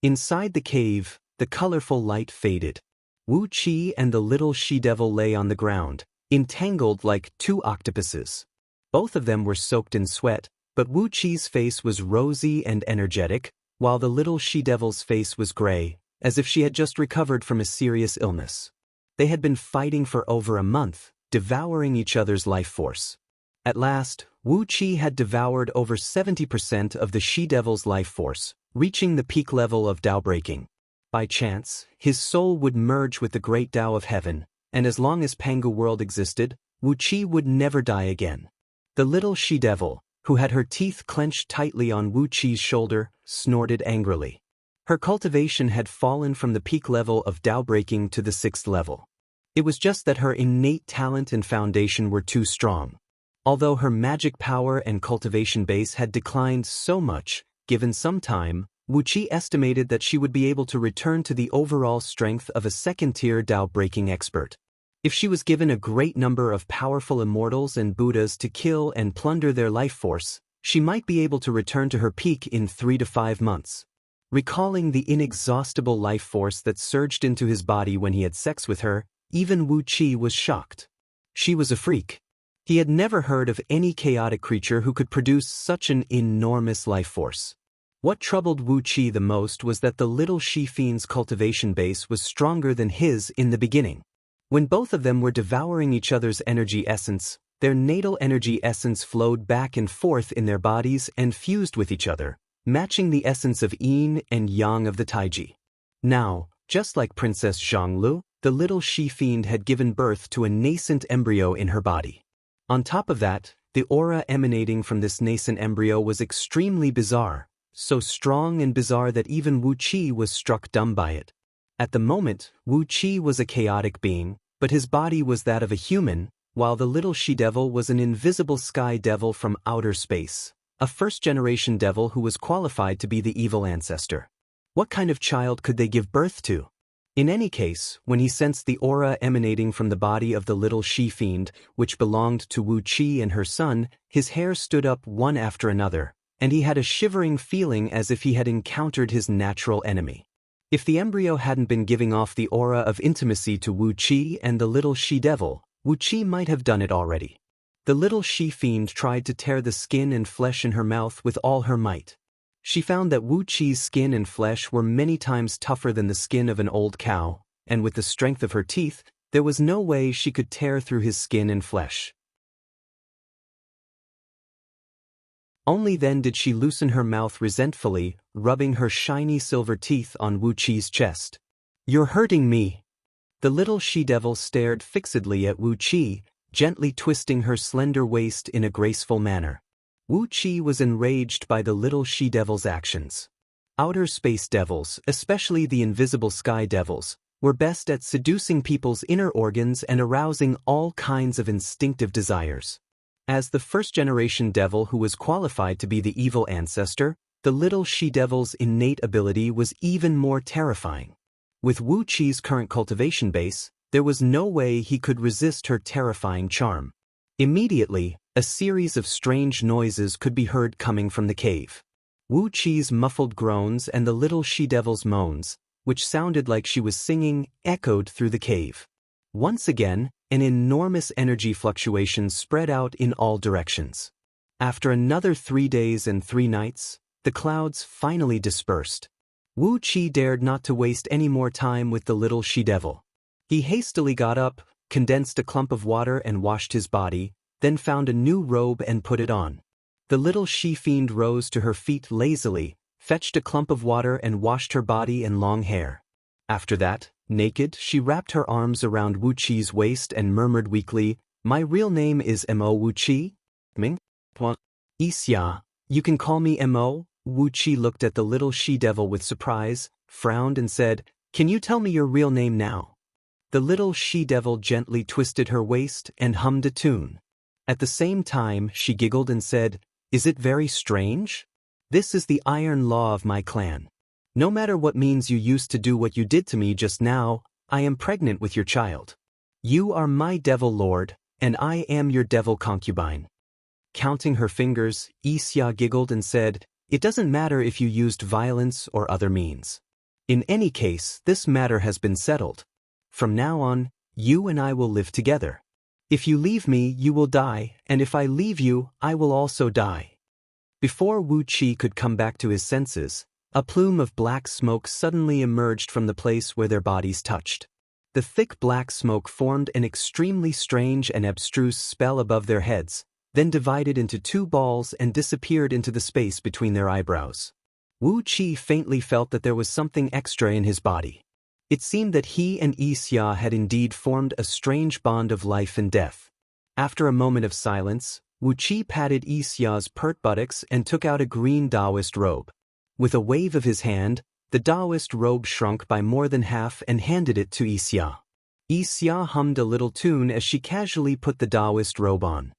Inside the cave, the colorful light faded. Wu Qi and the little she-devil lay on the ground, entangled like two octopuses. Both of them were soaked in sweat, but Wu Qi's face was rosy and energetic, while the little she-devil's face was gray, as if she had just recovered from a serious illness. They had been fighting for over a month, devouring each other's life force. At last, Wu Qi had devoured over 70% of the she-devil's life force, reaching the peak level of Tao breaking. By chance, his soul would merge with the great Tao of heaven, and as long as Pangu world existed, Wu Qi would never die again. The little she-devil, who had her teeth clenched tightly on Wu Qi's shoulder, snorted angrily. Her cultivation had fallen from the peak level of Tao breaking to the 6th level. It was just that her innate talent and foundation were too strong. Although her magic power and cultivation base had declined so much, given some time, Wu Qi estimated that she would be able to return to the overall strength of a second-tier Tao-breaking expert. If she was given a great number of powerful immortals and Buddhas to kill and plunder their life force, she might be able to return to her peak in 3 to 5 months. Recalling the inexhaustible life force that surged into his body when he had sex with her, even Wu Qi was shocked. She was a freak. He had never heard of any chaotic creature who could produce such an enormous life force. What troubled Wu Qi the most was that the little she-fiend's cultivation base was stronger than his in the beginning. When both of them were devouring each other's energy essence, their natal energy essence flowed back and forth in their bodies and fused with each other, matching the essence of yin and yang of the Taiji. Now, just like Princess Zhonglu, the little she-fiend had given birth to a nascent embryo in her body. On top of that, the aura emanating from this nascent embryo was extremely bizarre, so strong and bizarre that even Wu Qi was struck dumb by it. At the moment, Wu Qi was a chaotic being, but his body was that of a human, while the little she-devil was an invisible sky devil from outer space, a first-generation devil who was qualified to be the evil ancestor. What kind of child could they give birth to? In any case, when he sensed the aura emanating from the body of the little she-fiend, which belonged to Wu Qi and her son, his hair stood up one after another, and he had a shivering feeling as if he had encountered his natural enemy. If the embryo hadn't been giving off the aura of intimacy to Wu Qi and the little she-devil, Wu Qi might have done it already. The little she-fiend tried to tear the skin and flesh in her mouth with all her might. She found that Wu Qi's skin and flesh were many times tougher than the skin of an old cow, and with the strength of her teeth, there was no way she could tear through his skin and flesh. Only then did she loosen her mouth resentfully, rubbing her shiny silver teeth on Wu Qi's chest. "You're hurting me." The little she-devil stared fixedly at Wu Qi, gently twisting her slender waist in a graceful manner. Wu Qi was enraged by the little she-devil's actions. Outer space devils, especially the invisible sky devils, were best at seducing people's inner organs and arousing all kinds of instinctive desires. As the first-generation devil who was qualified to be the evil ancestor, the little she-devil's innate ability was even more terrifying. With Wu Qi's current cultivation base, there was no way he could resist her terrifying charm. Immediately, a series of strange noises could be heard coming from the cave. Wu Qi's muffled groans and the little she-devil's moans, which sounded like she was singing, echoed through the cave. Once again, an enormous energy fluctuation spread out in all directions. After another 3 days and 3 nights, the clouds finally dispersed. Wu Qi dared not to waste any more time with the little she-devil. He hastily got up, condensed a clump of water and washed his body, then found a new robe and put it on. The little she-fiend rose to her feet lazily, fetched a clump of water and washed her body and long hair. After that, naked, she wrapped her arms around Wu Qi's waist and murmured weakly, "My real name is Mo Wu Qi? Ming? Isya, you can call me Mo." Wu Qi looked at the little she-devil with surprise, frowned and said, "Can you tell me your real name now?" The little she-devil gently twisted her waist and hummed a tune. At the same time, she giggled and said, "Is it very strange? This is the iron law of my clan. No matter what means you used to do what you did to me just now, I am pregnant with your child. You are my devil lord, and I am your devil concubine." Counting her fingers, Isya giggled and said, "It doesn't matter if you used violence or other means. In any case, this matter has been settled. From now on, you and I will live together. If you leave me, you will die, and if I leave you, I will also die." Before Wu Qi could come back to his senses, a plume of black smoke suddenly emerged from the place where their bodies touched. The thick black smoke formed an extremely strange and abstruse spell above their heads, then divided into two balls and disappeared into the space between their eyebrows. Wu Qi faintly felt that there was something extra in his body. It seemed that he and Xia had indeed formed a strange bond of life and death. After a moment of silence, Wu Qi patted Xia's pert buttocks and took out a green Taoist robe. With a wave of his hand, the Taoist robe shrunk by more than half and handed it to Xia. Xia hummed a little tune as she casually put the Taoist robe on.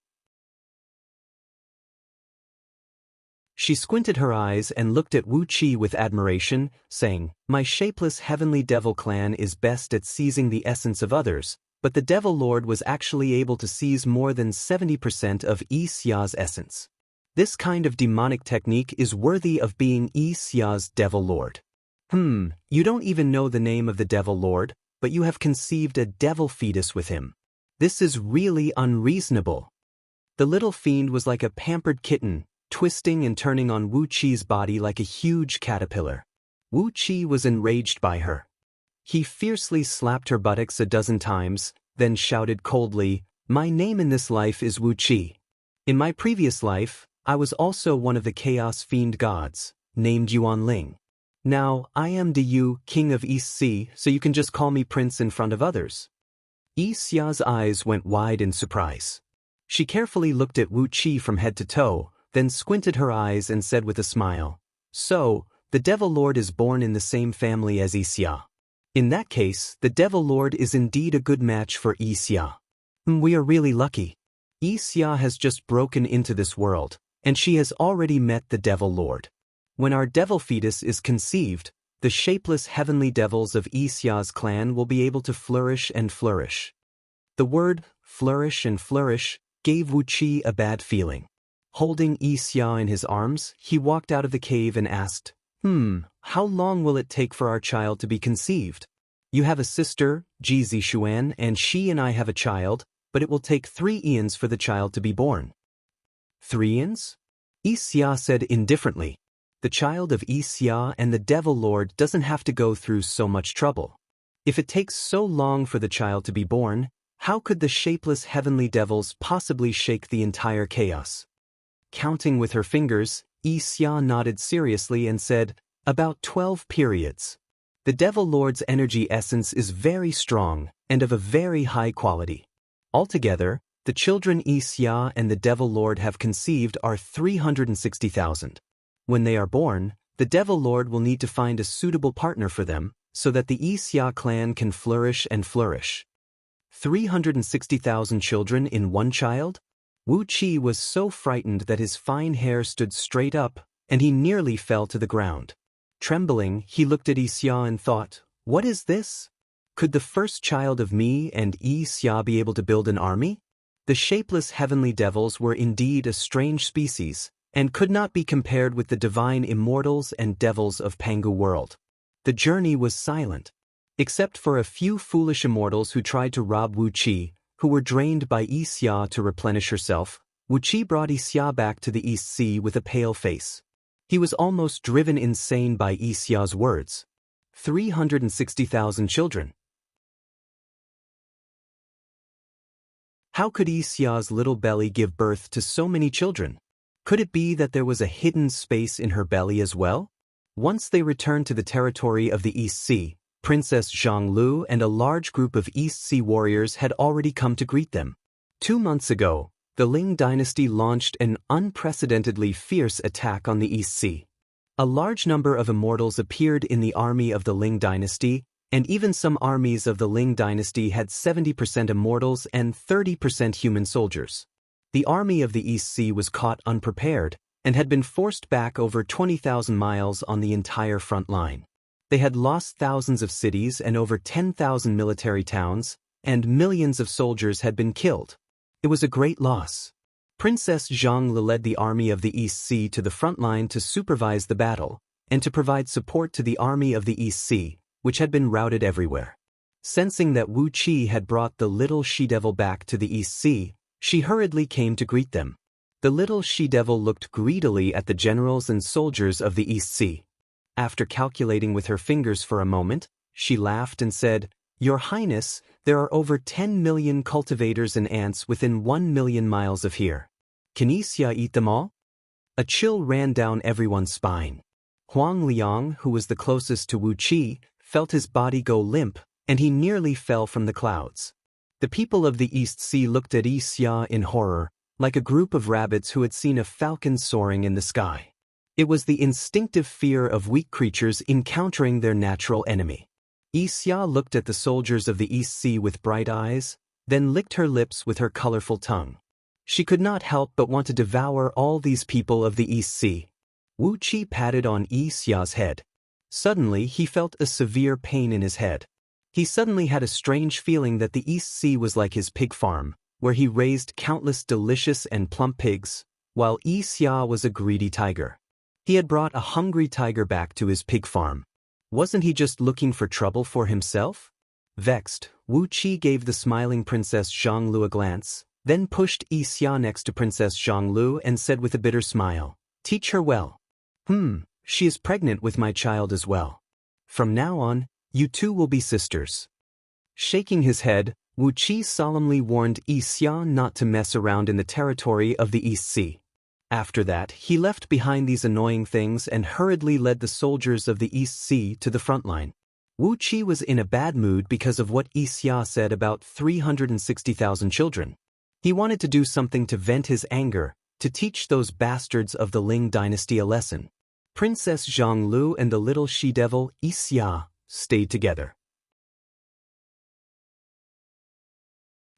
She squinted her eyes and looked at Wu Qi with admiration, saying, "My shapeless heavenly devil clan is best at seizing the essence of others, but the Devil Lord was actually able to seize more than 70% of Xia's essence. This kind of demonic technique is worthy of being Xia's Devil Lord." You don't even know the name of the Devil Lord, but you have conceived a devil fetus with him. This is really unreasonable." The little fiend was like a pampered kitten, twisting and turning on Wu Qi's body like a huge caterpillar. Wu Qi was enraged by her. He fiercely slapped her buttocks a dozen times, then shouted coldly, "My name in this life is Wu Qi. In my previous life, I was also one of the Chaos Fiend gods, named Yuan Ling. Now, I am Yu, king of East Sea, so you can just call me prince in front of others." Xia's eyes went wide in surprise. She carefully looked at Wu Qi from head to toe, then squinted her eyes and said with a smile, "So, the Devil Lord is born in the same family as Xia. In that case, the Devil Lord is indeed a good match for Xia. We are really lucky. Xia has just broken into this world, and she has already met the Devil Lord. When our devil fetus is conceived, the shapeless heavenly devils of Xia's clan will be able to flourish and flourish." The word flourish and flourish gave Wu Qi a bad feeling. Holding Xia in his arms, he walked out of the cave and asked, "How long will it take for our child to be conceived? You have a sister, Ji Zixuan, and she and I have a child, but it will take 3 eons for the child to be born." 3 eons? Xia said indifferently. The child of Xia and the Devil Lord doesn't have to go through so much trouble. If it takes so long for the child to be born, how could the shapeless heavenly devils possibly shake the entire chaos? Counting with her fingers, Xia nodded seriously and said, "About 12 periods. The Devil Lord's energy essence is very strong and of a very high quality. Altogether, the children Xia and the Devil Lord have conceived are 360,000. When they are born, the Devil Lord will need to find a suitable partner for them, so that the Xia clan can flourish and flourish." 360,000 children in one child? Wu Qi was so frightened that his fine hair stood straight up, and he nearly fell to the ground. Trembling, he looked at Xia and thought, "What is this? Could the first child of me and Xia be able to build an army?" The shapeless heavenly devils were indeed a strange species, and could not be compared with the divine immortals and devils of Pangu world. The journey was silent. Except for a few foolish immortals who tried to rob Wu Qi, who were drained by Xia to replenish herself, Wu Qi brought Xia back to the East Sea with a pale face. He was almost driven insane by Xia's words. 360,000 children. How could Xia's little belly give birth to so many children? Could it be that there was a hidden space in her belly as well? Once they returned to the territory of the East Sea, Princess Zhonglu and a large group of East Sea warriors had already come to greet them. 2 months ago, the Ling dynasty launched an unprecedentedly fierce attack on the East Sea. A large number of immortals appeared in the army of the Ling dynasty, and even some armies of the Ling dynasty had 70% immortals and 30% human soldiers. The army of the East Sea was caught unprepared and had been forced back over 20,000 miles on the entire front line. They had lost thousands of cities and over 10,000 military towns, and millions of soldiers had been killed. It was a great loss. Princess Zhongli led the army of the East Sea to the front line to supervise the battle, and to provide support to the army of the East Sea, which had been routed everywhere. Sensing that Wu Qi had brought the little she-devil back to the East Sea, she hurriedly came to greet them. The little she-devil looked greedily at the generals and soldiers of the East Sea. After calculating with her fingers for a moment, she laughed and said, "Your Highness, there are over 10 million cultivators and ants within 1 million miles of here. Can Xia eat them all?" A chill ran down everyone's spine. Huang Liang, who was the closest to Wu Qi, felt his body go limp, and he nearly fell from the clouds. The people of the East Sea looked at Xia in horror, like a group of rabbits who had seen a falcon soaring in the sky. It was the instinctive fear of weak creatures encountering their natural enemy. Xia looked at the soldiers of the East Sea with bright eyes, then licked her lips with her colorful tongue. She could not help but want to devour all these people of the East Sea. Wu Qi patted on Xia's head. Suddenly he felt a severe pain in his head. He suddenly had a strange feeling that the East Sea was like his pig farm, where he raised countless delicious and plump pigs, while Xia was a greedy tiger. He had brought a hungry tiger back to his pig farm. Wasn't he just looking for trouble for himself? Vexed, Wu Qi gave the smiling Princess Zhonglu a glance, then pushed Xia next to Princess Zhonglu and said with a bitter smile, "Teach her well. She is pregnant with my child as well. From now on, you two will be sisters." Shaking his head, Wu Qi solemnly warned Xia not to mess around in the territory of the East Sea. After that, he left behind these annoying things and hurriedly led the soldiers of the East Sea to the front line. Wu Qi was in a bad mood because of what Xia said about 360,000 children. He wanted to do something to vent his anger, to teach those bastards of the Ling dynasty a lesson. Princess Zhonglu and the little she-devil, Xia, stayed together.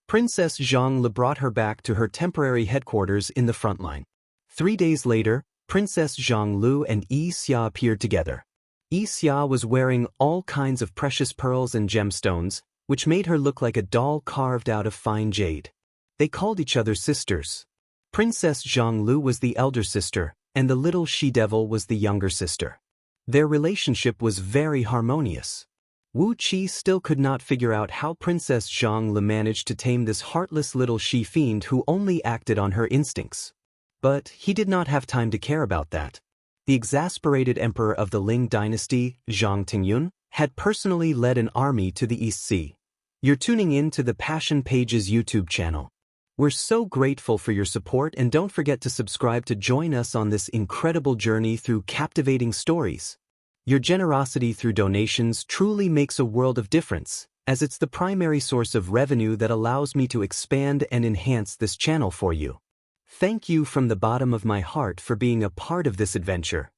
Princess Zhonglu brought her back to her temporary headquarters in the front line. 3 days later, Princess Zhonglu and Xia appeared together. Xia was wearing all kinds of precious pearls and gemstones, which made her look like a doll carved out of fine jade. They called each other sisters. Princess Zhonglu was the elder sister, and the little she-devil was the younger sister. Their relationship was very harmonious. Wu Qi still could not figure out how Princess Zhonglu managed to tame this heartless little she-fiend who only acted on her instincts. But he did not have time to care about that. The exasperated emperor of the Ling dynasty, Zhang Tingyun, had personally led an army to the East Sea. You're tuning in to the Passion Pages YouTube channel. We're so grateful for your support, and don't forget to subscribe to join us on this incredible journey through captivating stories. Your generosity through donations truly makes a world of difference, as it's the primary source of revenue that allows me to expand and enhance this channel for you. Thank you from the bottom of my heart for being a part of this adventure.